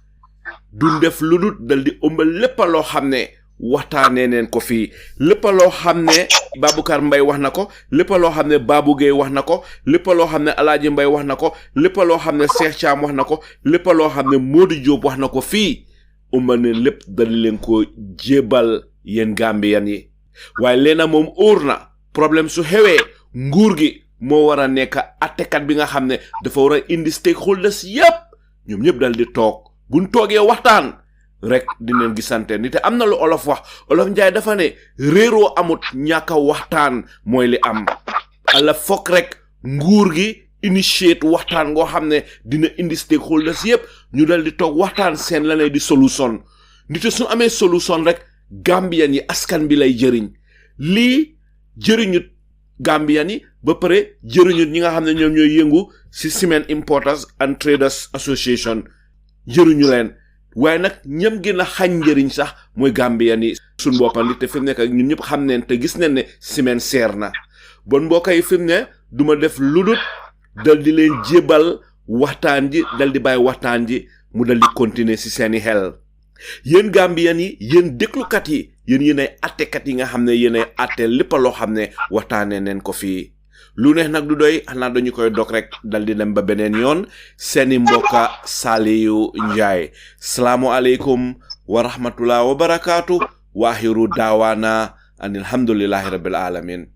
du def lu dul dal di ëmbal lépp loo xam ne waxtaanee neen ko fii lépp loo xam ne Baboucarr Mbaye wax na ko lépp loo xam ne Babou Gueye wax na ko lépp loo xam ne Alaaji Mbaye wax na ko lépp loo xam ne Cheikh Cham wax na ko lépp loo xam ne Modou Diop wax na ko fii ëmbal ne lépp dal leen ko jébal yéen Gambian yi waaye leena moom óor na problème su xewee nguur gi moo war a nekk attekat bi nga xam ne dafa war a indi stakeholders yépp ñoom ñëpp dal di toog buñ toogee waxtaan rek dineen gisante ni te am na lu olof wax olof Njaay dafa ne réeroo amut ñàkk a waxtaan mooy li am ala fokk rek nguur gi initiate waxtaan ngoo xam ne dina indi stakeholders yépp ñu dal di toog waxtaan seen la ne di solution nite su amee solution rek Gambian yi askan bi lay jëriñ lii jëriñut Gambian yi ba pare jëriñut ñi nga xam ne ñoom ñooy yëngu ci Cement Importers and Traders Association jëriñu leen waaye nag ñam gën a xañ njëriñ sax mooy Gambian yi suñ boppam li te fi mu nekk ñun ñëpp xam neen te gis neen ne ciment seer na bon mbokk yi fi mu ne duma def ludut dal di leen jébal waxtaan ji dal di bàyyi waxtaan ji mu dal di continuer ci seeni xel yéen Gambian yi yéen déglukat yi yéen ay attekat yi nga xam ne yéen ay atte lépp loo xam ne waxtaanee neen ko fii lu neex nag du doy xanaa dañu koy dog rek dal di dem ba beneen yoon seeni mbokka Salieu Njie salaamu aleykum wa rahmatullah wa barakaatu wa axiru daawaana an alhamdulillahi rabbil alamin